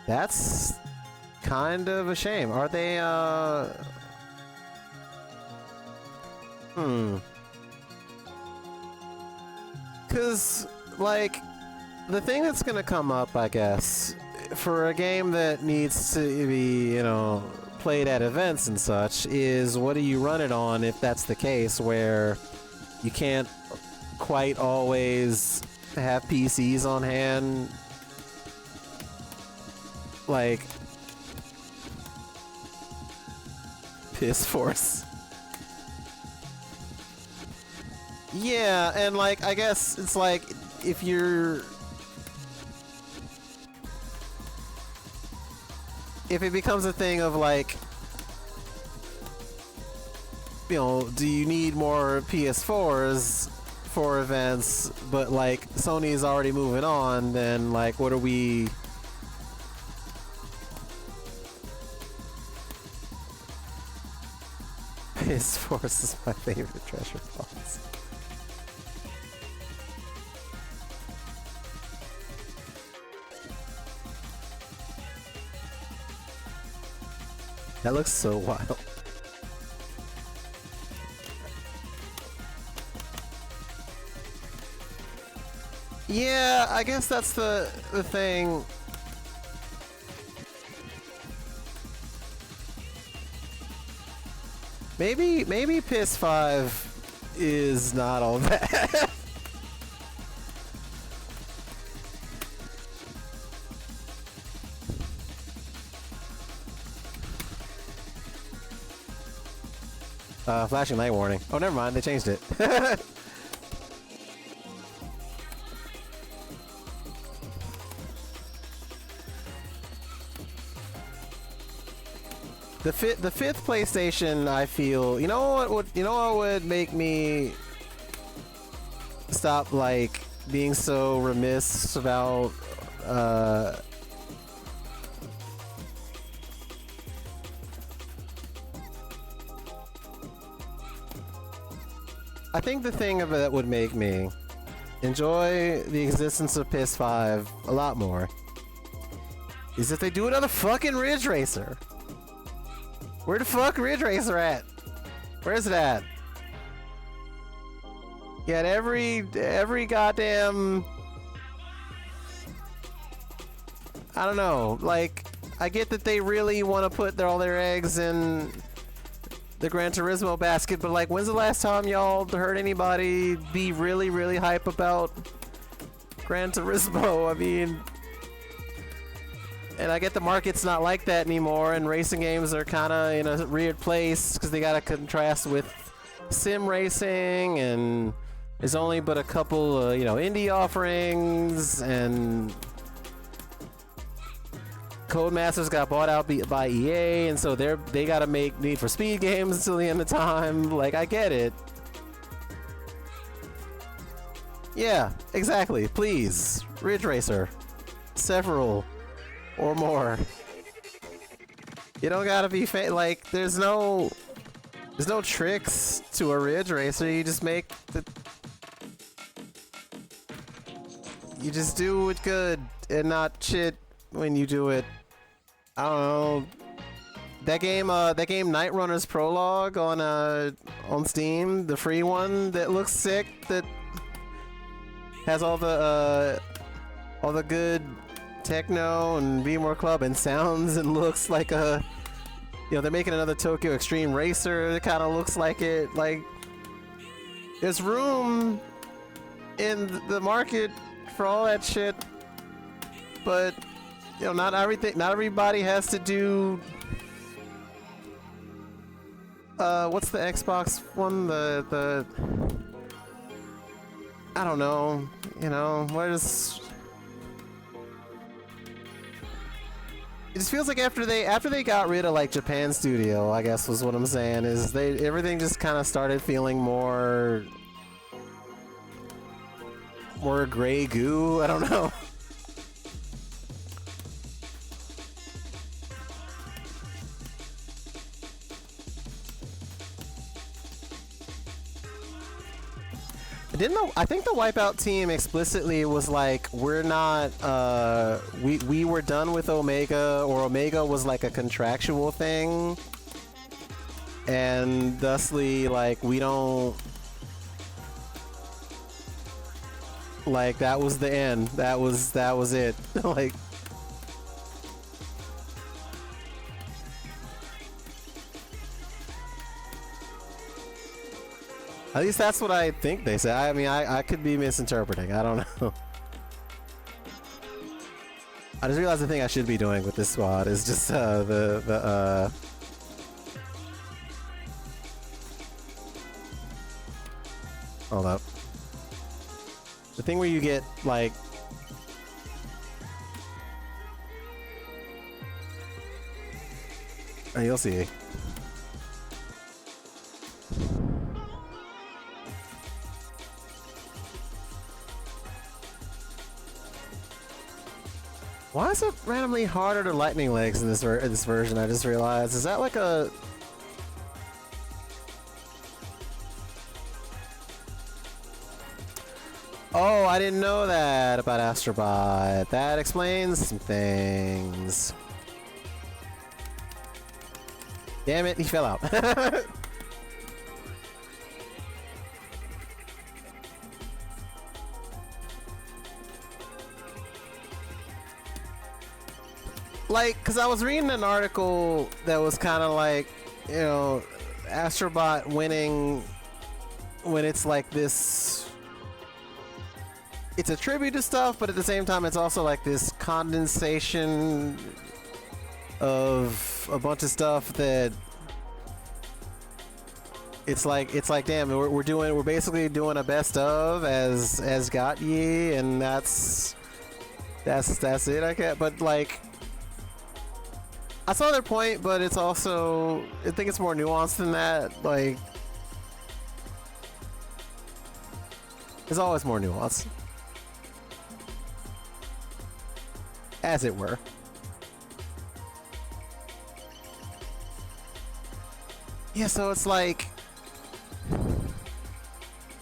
That's kind of a shame. Are they, Cause, like, the thing that's gonna come up, I guess, for a game that needs to be, you know, played at events and such, is what do you run it on if that's the case, where you can't quite always have PCs on hand? Like, Piss Force. Yeah, and like, I guess it's like, if you're... If it becomes a thing of like, you know, do you need more PS4s for events, but like, Sony's already moving on, then like, what are we... Piss Force is my favorite treasure box. That looks so wild. Yeah, I guess that's the thing. Maybe PS5 is not all that. Flashing light warning. Oh, never mind. They changed it. The fifth PlayStation, I feel. You know what would make me stop like being so remiss about I think the thing of it that would make me enjoy the existence of PS5 a lot more is if they do another fucking Ridge Racer. Where the fuck Ridge Racer at? Where's it at? Yeah, every goddamn... I don't know, like, I get that they really want to put all their eggs in the Gran Turismo basket, but like, when's the last time y'all heard anybody be really, really hype about Gran Turismo? I mean... And I get the market's not like that anymore, and racing games are kind of in a weird place because they got to contrast with sim racing, and there's only but a couple, indie offerings, and Codemasters got bought out by EA, and so they got to make Need for Speed games until the end of time. Like, I get it. Yeah, exactly. Please, Ridge Racer, several. Or more. You don't gotta be like, there's no tricks to a Ridge Racer. You just make you just do it good and not shit when you do it. I don't know. That game Night Runner's Prologue on Steam, the free one that looks sick, that has all the good techno and Be More Club and sounds and looks like they're making another Tokyo Extreme Racer. It kind of looks like it. Like, there's room in the market for all that shit, but not everybody has to do what's the Xbox one, the I don't know, where's... It just feels like after they got rid of like Japan Studio, I guess was what I'm saying, is everything just kind of started feeling more gray goo. I don't know. I think the Wipeout team explicitly was like, we're not, we were done with Omega, or Omega was like a contractual thing, and thusly, like, we don't, like, that was the end. That was it. Like, at least that's what I think they said. I mean, I could be misinterpreting. I don't know. I just realized the thing I should be doing with this squad is just hold up. The thing where you get like you'll see. Why is it randomly harder to lightning legs in this version? I just realized. Is that like a... Oh, I didn't know that about Astrobot. That explains some things. Damn it, he fell out. Like, because I was reading an article that was kind of like, Astrobot winning when it's like this... It's a tribute to stuff, but at the same time it's also like this condensation of a bunch of stuff that it's like damn, we're basically doing a best of as got ye, and that's it. I get, but like I saw their point, but it's also I think it's more nuanced than that. Like there's always more nuance, as it were. Yeah, so it's like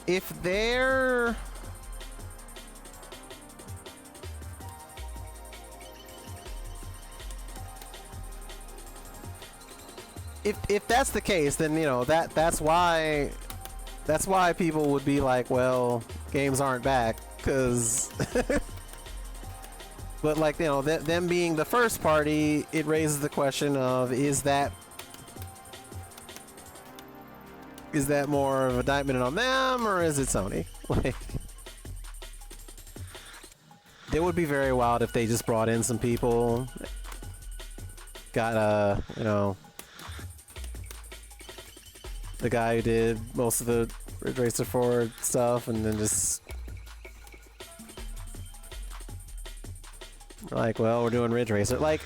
if they're if that's the case, then you know that's why people would be like, well, games aren't back, because but like, you know, them being the first party, it raises the question of is that more of a indictment on them, or is it Sony? Like, it would be very wild if they just brought in some people, got you know, the guy who did most of the Ridge Racer 4 stuff, and then just like, well, we're doing Ridge Racer. Like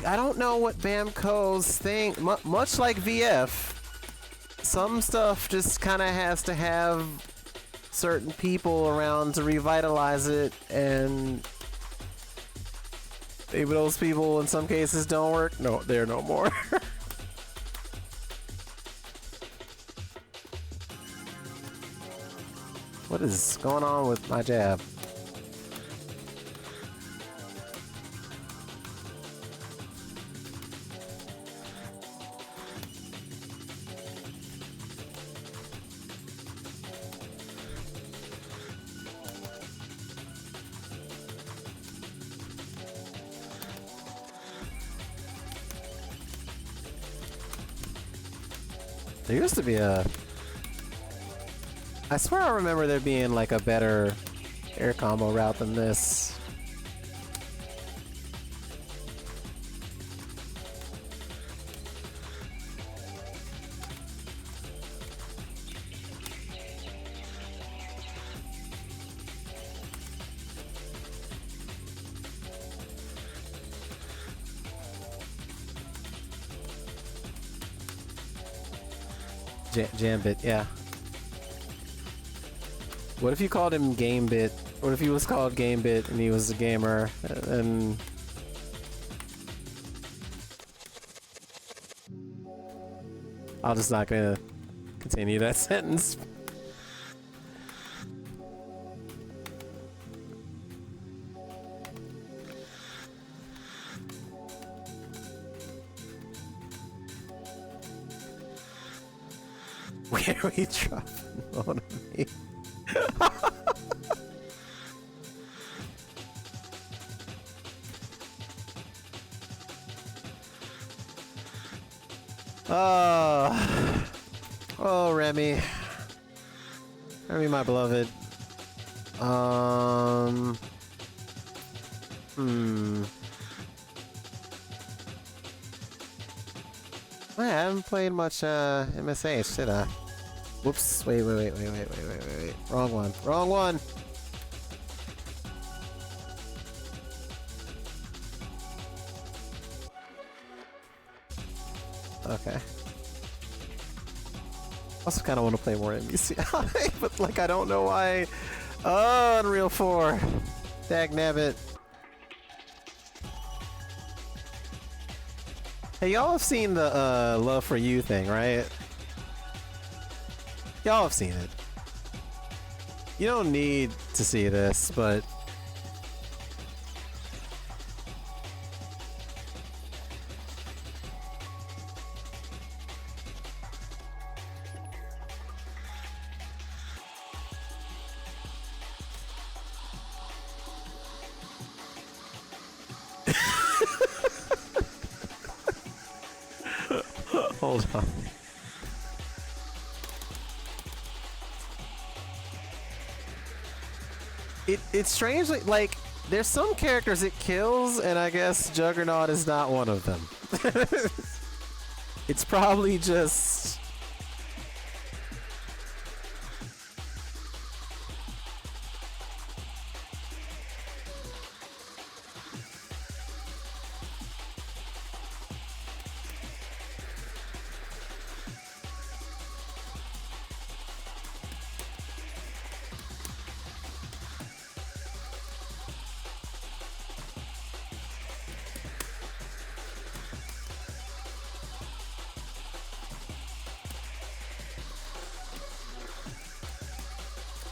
I don't know what Bamco's thing. Much like VF, some stuff just kind of has to have certain people around to revitalize it, and maybe those people in some cases don't work. No, they're no more. What is going on with my jab? There used to be I swear I remember there being like a better air combo route than this. Jambit, yeah. What if you called him Gamebit? What if he was called Gamebit and he was a gamer? And I'm just not gonna continue that sentence. Where are we dropping on me? Oh, Remy, my beloved. I haven't played much MSH, did I? Whoops! Wait! Wrong one. Okay. Also kind of want to play more MBCI, but like I don't know why. Oh, Unreal 4. Dagnabbit. Hey, y'all have seen the Love for You thing, right? Y'all have seen it. You don't need to see this, but hold on. It's strangely like there's some characters it kills, and I guess Juggernaut is not one of them. It's probably just...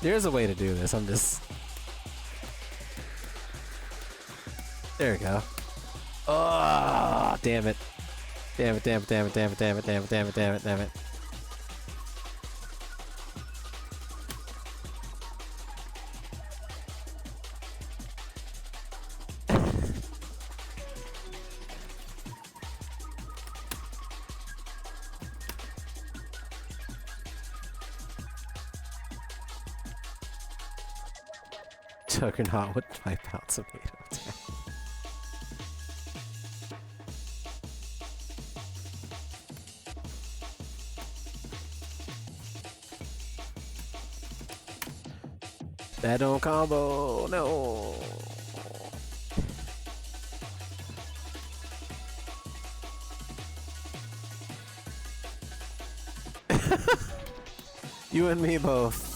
There's a way to do this. I'm just... There we go. Oh, damn it. Damn it, damn it, damn it, damn it, damn it, damn it, damn it, damn it, damn it. Juggernaut would wipe out tomato attack. That don't combo, no. You and me both.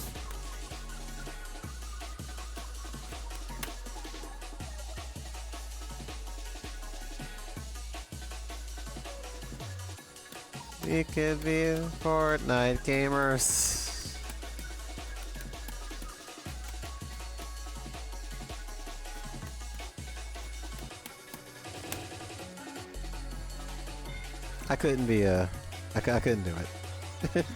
We could be Fortnite gamers. I couldn't be I couldn't do it.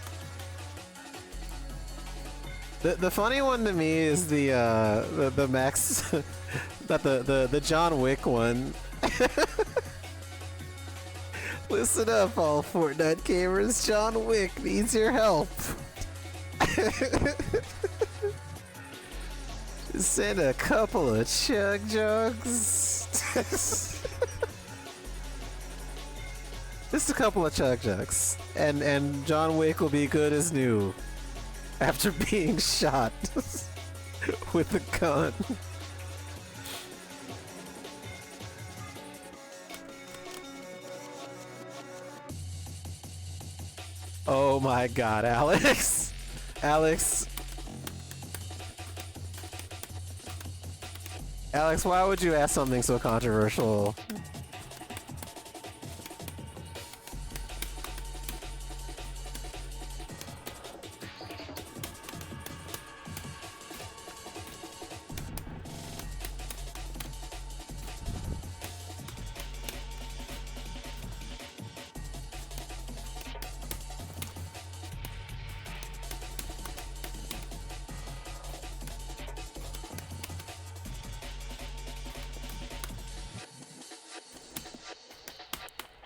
The funny one to me is the Max not the John Wick one. Listen up, all Fortnite gamers. John Wick needs your help. Send a couple of chug jugs. Just a couple of chug jugs, and John Wick will be good as new after being shot with a gun. Oh my god, Alex! Alex! Alex, why would you ask something so controversial?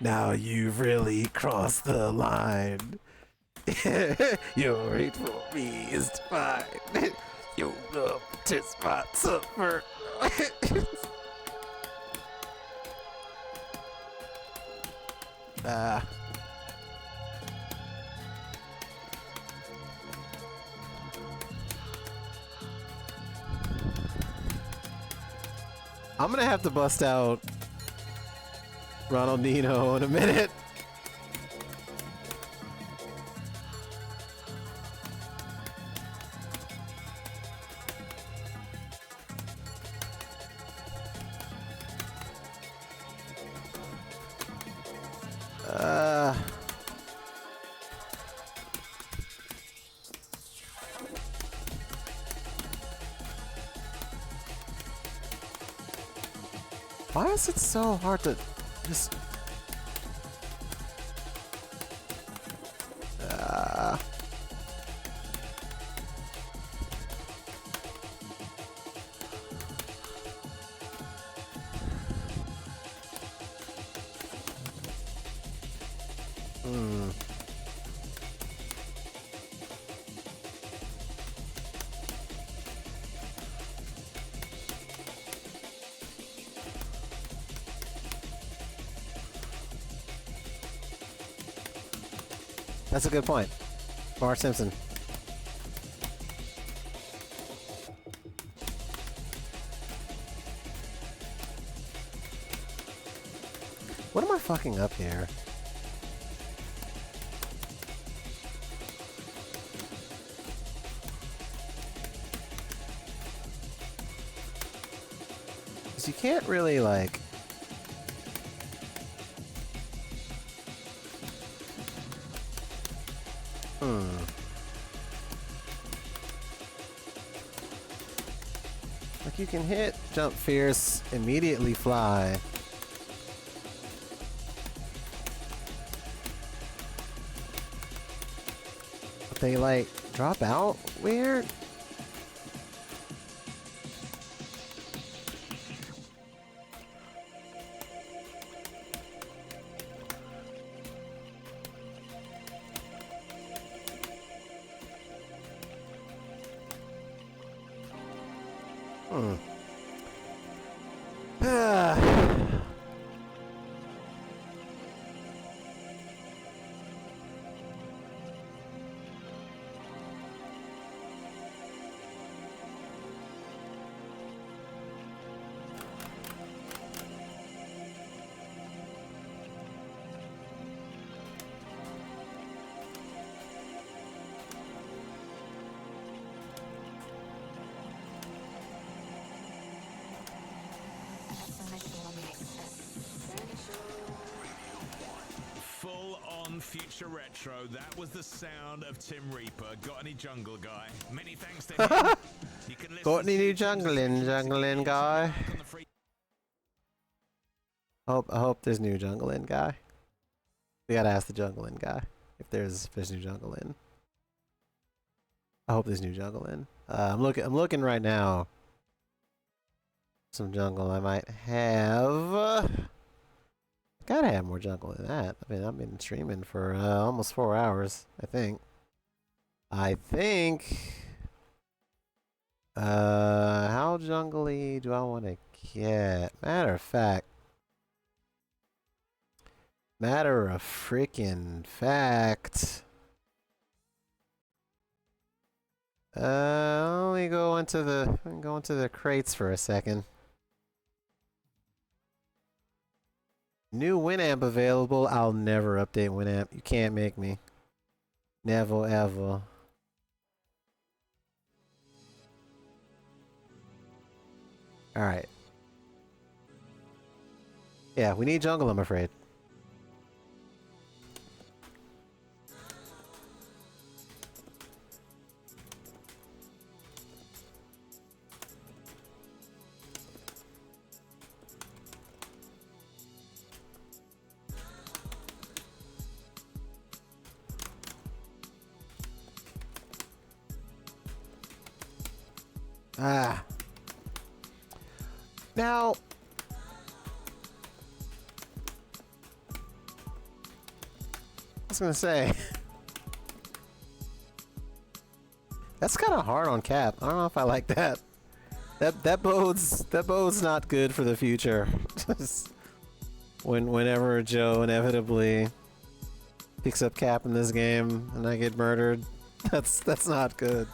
Now you've really crossed the line. Your hate for me is fine. Your love to spot suffer. I'm gonna have to bust out Ronaldinho in a minute. Why is it so hard to just... That's a good point. Bart Simpson. What am I fucking up here? Because you can't really, like... Like, you can hit, jump fierce, immediately fly. But they, like, drop out weird? Full on future retro. That was the sound of Tim Reaper. Got any jungle guy? Many thanks to him. You can listen Got any to new Tim's jungling guy? on the free- I hope there's new jungling guy. We gotta ask the jungling guy if there's new jungling. I hope there's new jungling. I'm looking right now. Some jungle I might have. Gotta have more jungle than that. I mean, I've been streaming for almost 4 hours, I think. How jungly do I want to get? Matter of freaking fact. Let me go into the crates for a second. New Winamp available. I'll never update Winamp. You can't make me. Never ever. Alright. Yeah, we need jungle, I'm afraid. Ah. Now, I was gonna say, that's kind of hard on Cap. I don't know if I like that. That bodes not good for the future. Whenever Joe inevitably picks up Cap in this game and I get murdered, that's not good.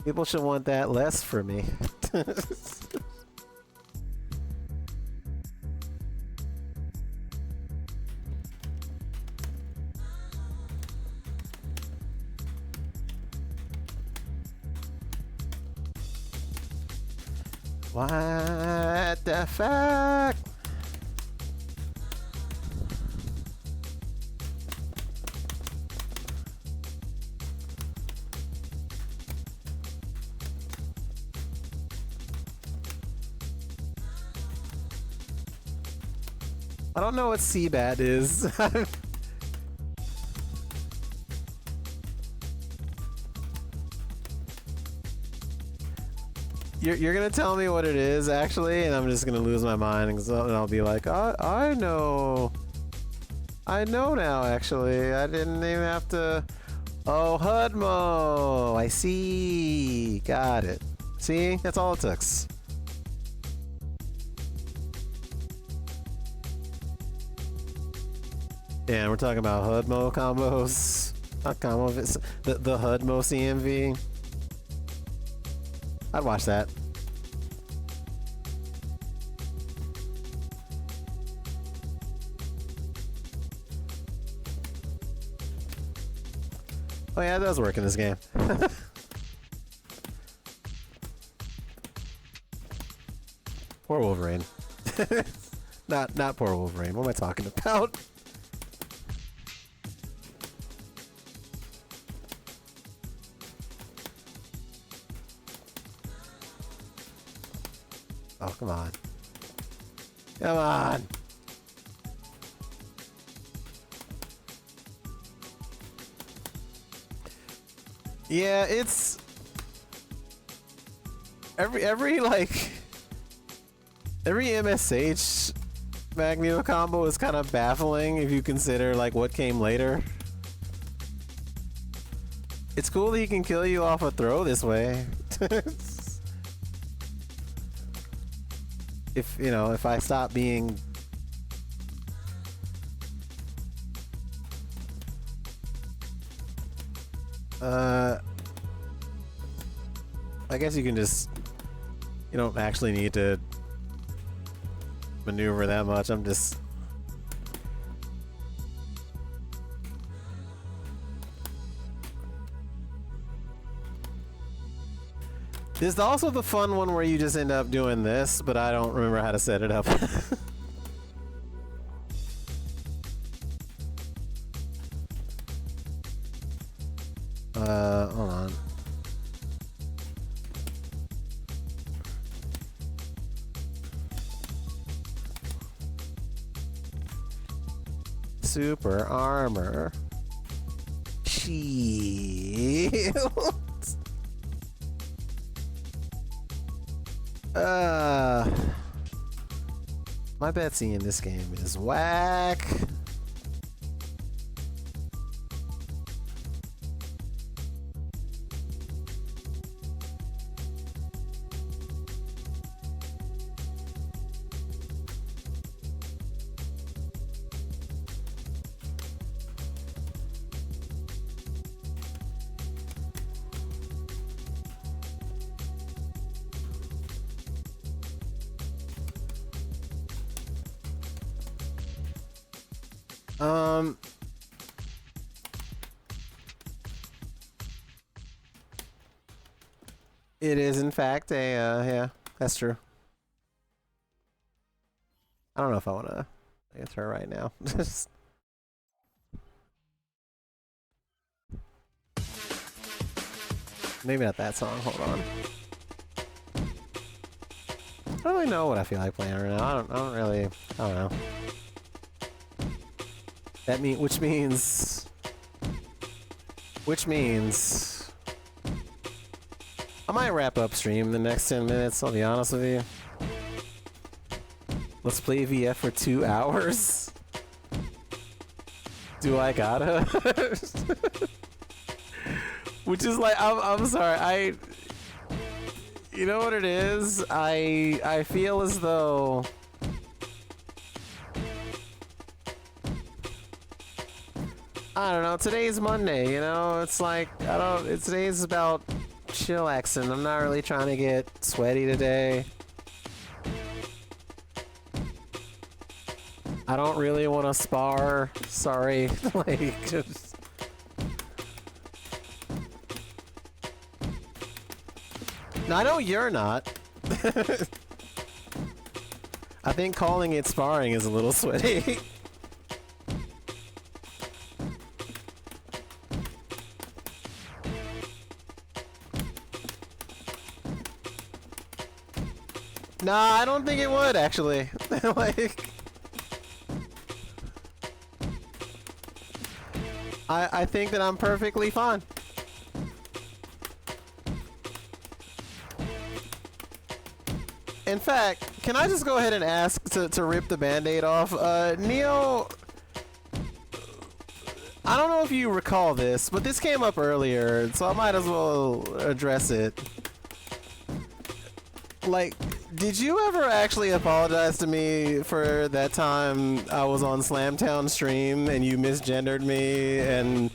People should want that less for me. What the fuck? I don't know what Seabat is. You're gonna tell me what it is actually, and I'm just gonna lose my mind, and I'll be like, I know now. Actually, I didn't even have to. Oh, Hudmo. I see. Got it. See, that's all it took. Yeah, we're talking about HUD-mo combos. Not combo, it's the HUD-mo CMV. I'd watch that. Oh yeah, it does work in this game. Poor Wolverine. Not poor Wolverine. What am I talking about? Oh, come on. Come on! Yeah, it's... Every like... Every MSH Magneto combo is kind of baffling if you consider like what came later. It's cool that he can kill you off a throw this way. If, you know, if I stop being... I guess you can just... You don't actually need to maneuver that much. I'm just... There's also the fun one where you just end up doing this, but I don't remember how to set it up. Hold on. Super armor. Shield. My Betsy in this game is whack. It is in fact a, yeah, that's true. I don't know if I want to get her right now. Maybe not that song, hold on. I don't really know what I feel like playing right now. I don't know. That which means I might wrap up stream in the next 10 minutes, I'll be honest with you. Let's play VF for 2 hours. Do I gotta? Which is like, I'm sorry, you know what it is? I feel as though I don't know, today's Monday, you know? It's like, today's about chillaxing. I'm not really trying to get sweaty today. I don't really want to spar. Sorry. Like, just... No, I know you're not. I think calling it sparring is a little sweaty. Nah, I don't think it would, actually. Like... I think that I'm perfectly fine. In fact, can I just go ahead and ask to rip the band-aid off? Neo... I don't know if you recall this, but this came up earlier, so I might as well address it. Like, Did you ever actually apologize to me for that time I was on Slamtown stream and you misgendered me and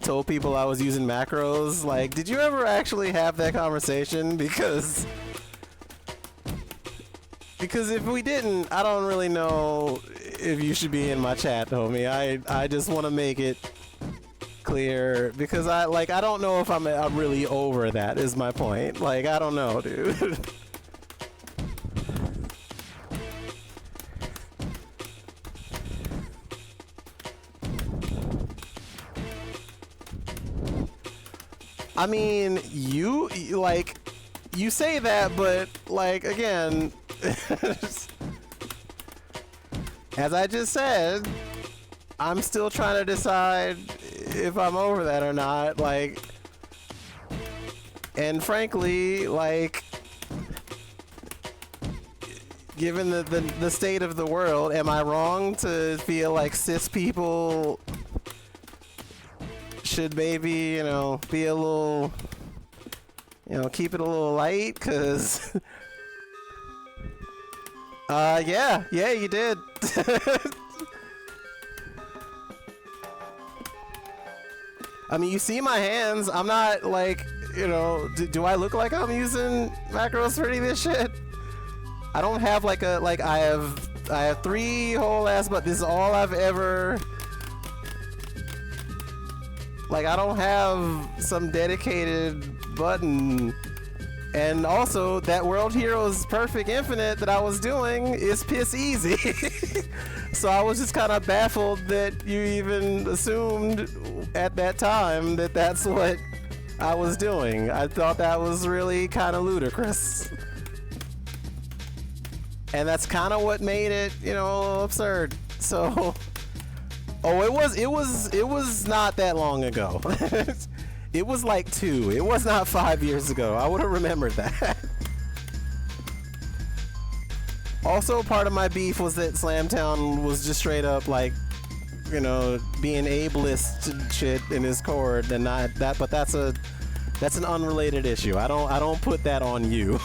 told people I was using macros? Like, did you ever actually have that conversation? Because if we didn't, I don't really know if you should be in my chat, homie. I just want to make it clear because I don't know if I'm really over that is my point. Like, I don't know, dude. I mean, you say that, but like again, as I just said, I'm still trying to decide if I'm over that or not. Like, and frankly, like, given the state of the world, am I wrong to feel like cis people should maybe, you know, be a little, you know, keep it a little light? Cause yeah, you did. I mean, you see my hands. I'm not like, you know, do I look like I'm using macros for any of this shit? I don't have like I have 3 whole ass, but this is all I've ever. Like, I don't have some dedicated button. And also, that World Heroes Perfect Infinite that I was doing is piss easy. So I was just kind of baffled that you even assumed at that time that that's what I was doing. I thought that was really kind of ludicrous. And that's kind of what made it, you know, absurd. So... Oh, it was not that long ago. It was like 2. It was not 5 years ago. I would have remembered that. Also, part of my beef was that Slamtown was just straight up like, you know, being ableist shit in his chord, and not that. But that's an unrelated issue. I don't put that on you.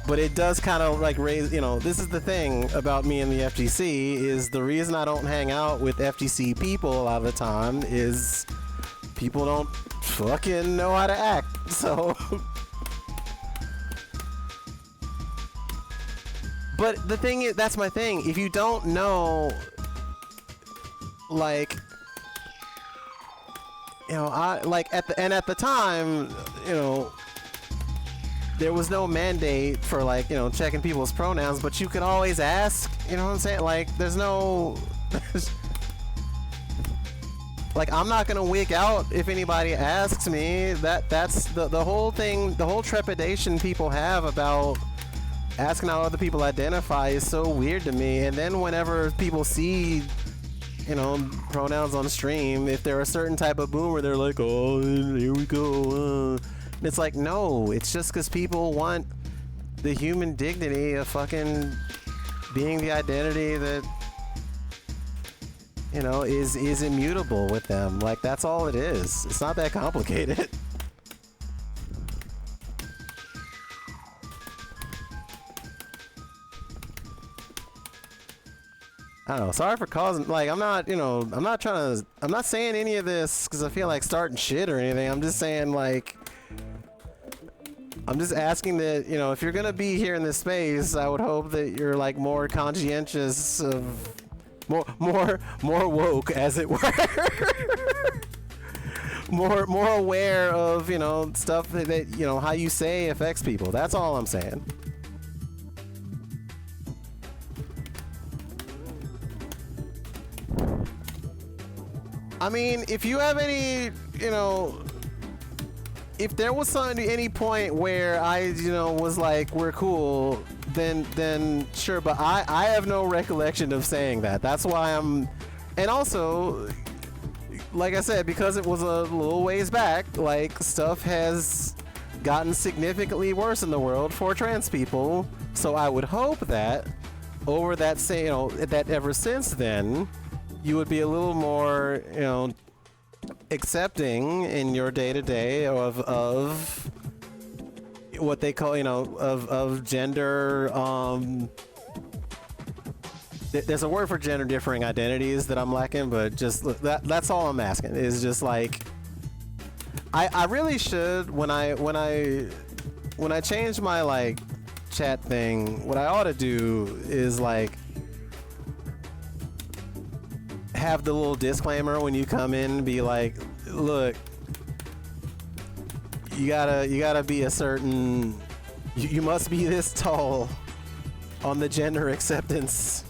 But it does kind of like raise, you know, this is the thing about me and the FGC is the reason I don't hang out with FGC people a lot of the time is people don't fucking know how to act. So, but the thing is, that's my thing. If you don't know, like, you know, at the time, you know, there was no mandate for, like, you know, checking people's pronouns, but you could always ask, you know what I'm saying? Like, there's no... like, I'm not gonna wig out if anybody asks me. That's the whole thing, the whole trepidation people have about asking how other people identify is so weird to me. And then whenever people see, you know, pronouns on stream, if they're a certain type of boomer, they're like, oh, here we go, It's like, no, it's just because people want the human dignity of fucking being the identity that, you know, is immutable with them. Like, that's all it is. It's not that complicated. I don't know. Sorry for causing, like, I'm not, you know, I'm not saying any of this because I feel like starting shit or anything. I'm just saying, like, I'm just asking that, you know, if you're gonna be here in this space, I would hope that you're like more conscientious of, more woke, as it were. more aware of, you know, stuff that, you know, how you say affects people. That's all I'm saying. I mean, if you have any, you know, if there was any point where I, you know, was like, we're cool, then sure, but I have no recollection of saying that. That's why I'm, and also, like I said, because it was a little ways back, like, stuff has gotten significantly worse in the world for trans people, so I would hope that over that, say, you know, that ever since then, you would be a little more, you know, accepting in your day-to-day of what they call, you know, of gender. There's a word for gender differing identities that I'm lacking, but just that's all I'm asking is just like I really should when I change my like chat thing, what I ought to do is like have the little disclaimer when you come in, be like, look, you gotta be a certain, you must be this tall on the gender acceptance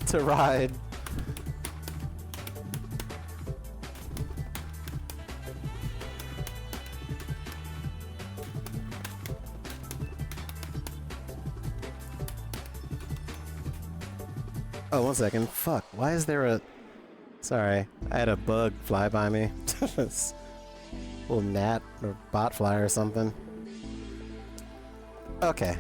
to ride. Oh, 1 second. Fuck. Why is there a... Sorry. I had a bug fly by me. Little gnat or bot fly or something. Okay.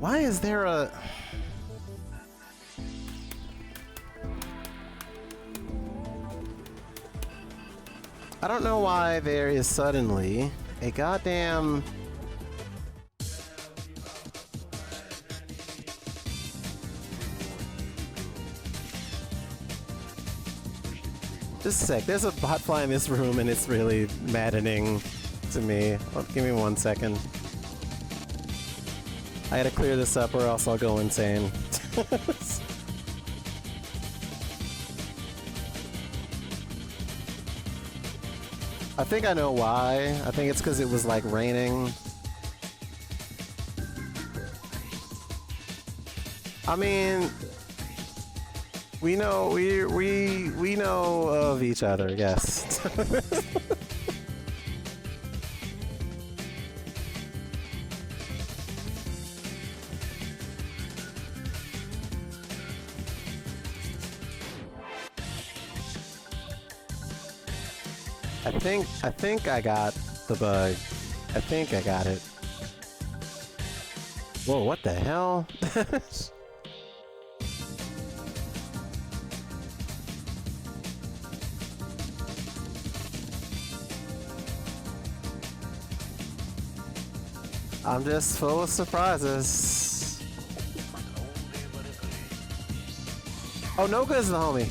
Why is there a... I don't know why there is suddenly a goddamn... Just a sec, there's a bot fly in this room and it's really maddening to me. Oh, give me 1 second. I gotta clear this up or else I'll go insane. I think I know why. I think it's because it was like raining. I mean, we know we know of each other, yes. I think I got the bug. I think I got it. Whoa, what the hell? I'm just full of surprises. Oh, Noga's the homie.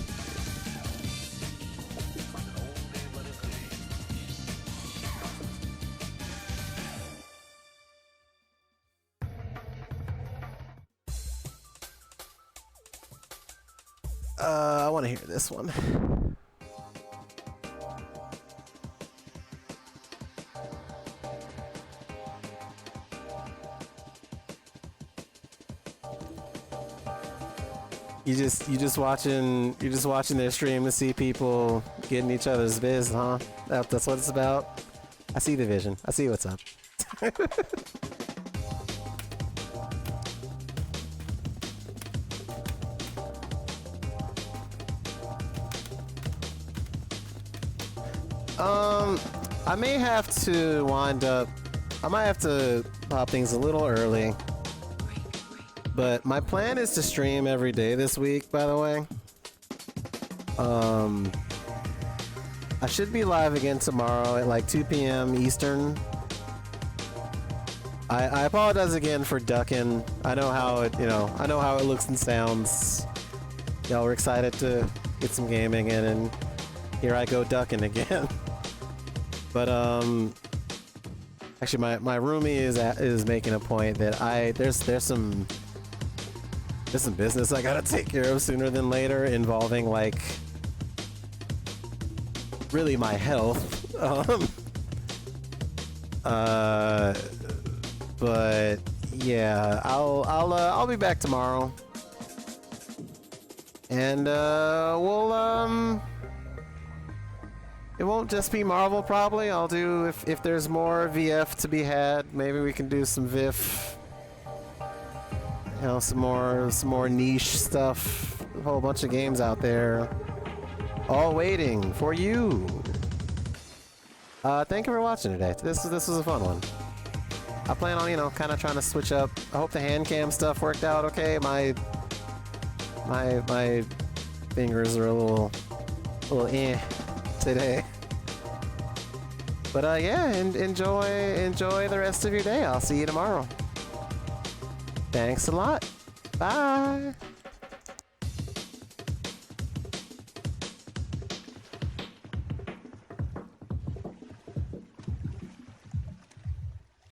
I want to hear this one. You just watching their stream to see people getting each other's biz, huh? That's what it's about. I see the vision. I see what's up. I may have to wind up. I might have to pop things a little early. But my plan is to stream every day this week, by the way. I should be live again tomorrow at like 2 p.m. Eastern. I apologize again for ducking. I know how it, I know how it looks and sounds. Y'all were excited to get some gaming in, and here I go ducking again. But actually, my roomie is making a point that there's some business I gotta take care of sooner than later, involving like really my health. But yeah, I'll be back tomorrow, and we'll it won't just be Marvel, probably. I'll do, if there's more VF to be had, maybe we can do some VIF. Some more niche stuff. A whole bunch of games out there, all waiting for you. Thank you for watching today. This was a fun one. I plan on, kind of trying to switch up. I hope the hand cam stuff worked out okay. My fingers are a little little today. But yeah, and enjoy the rest of your day. I'll see you tomorrow. Thanks a lot. Bye.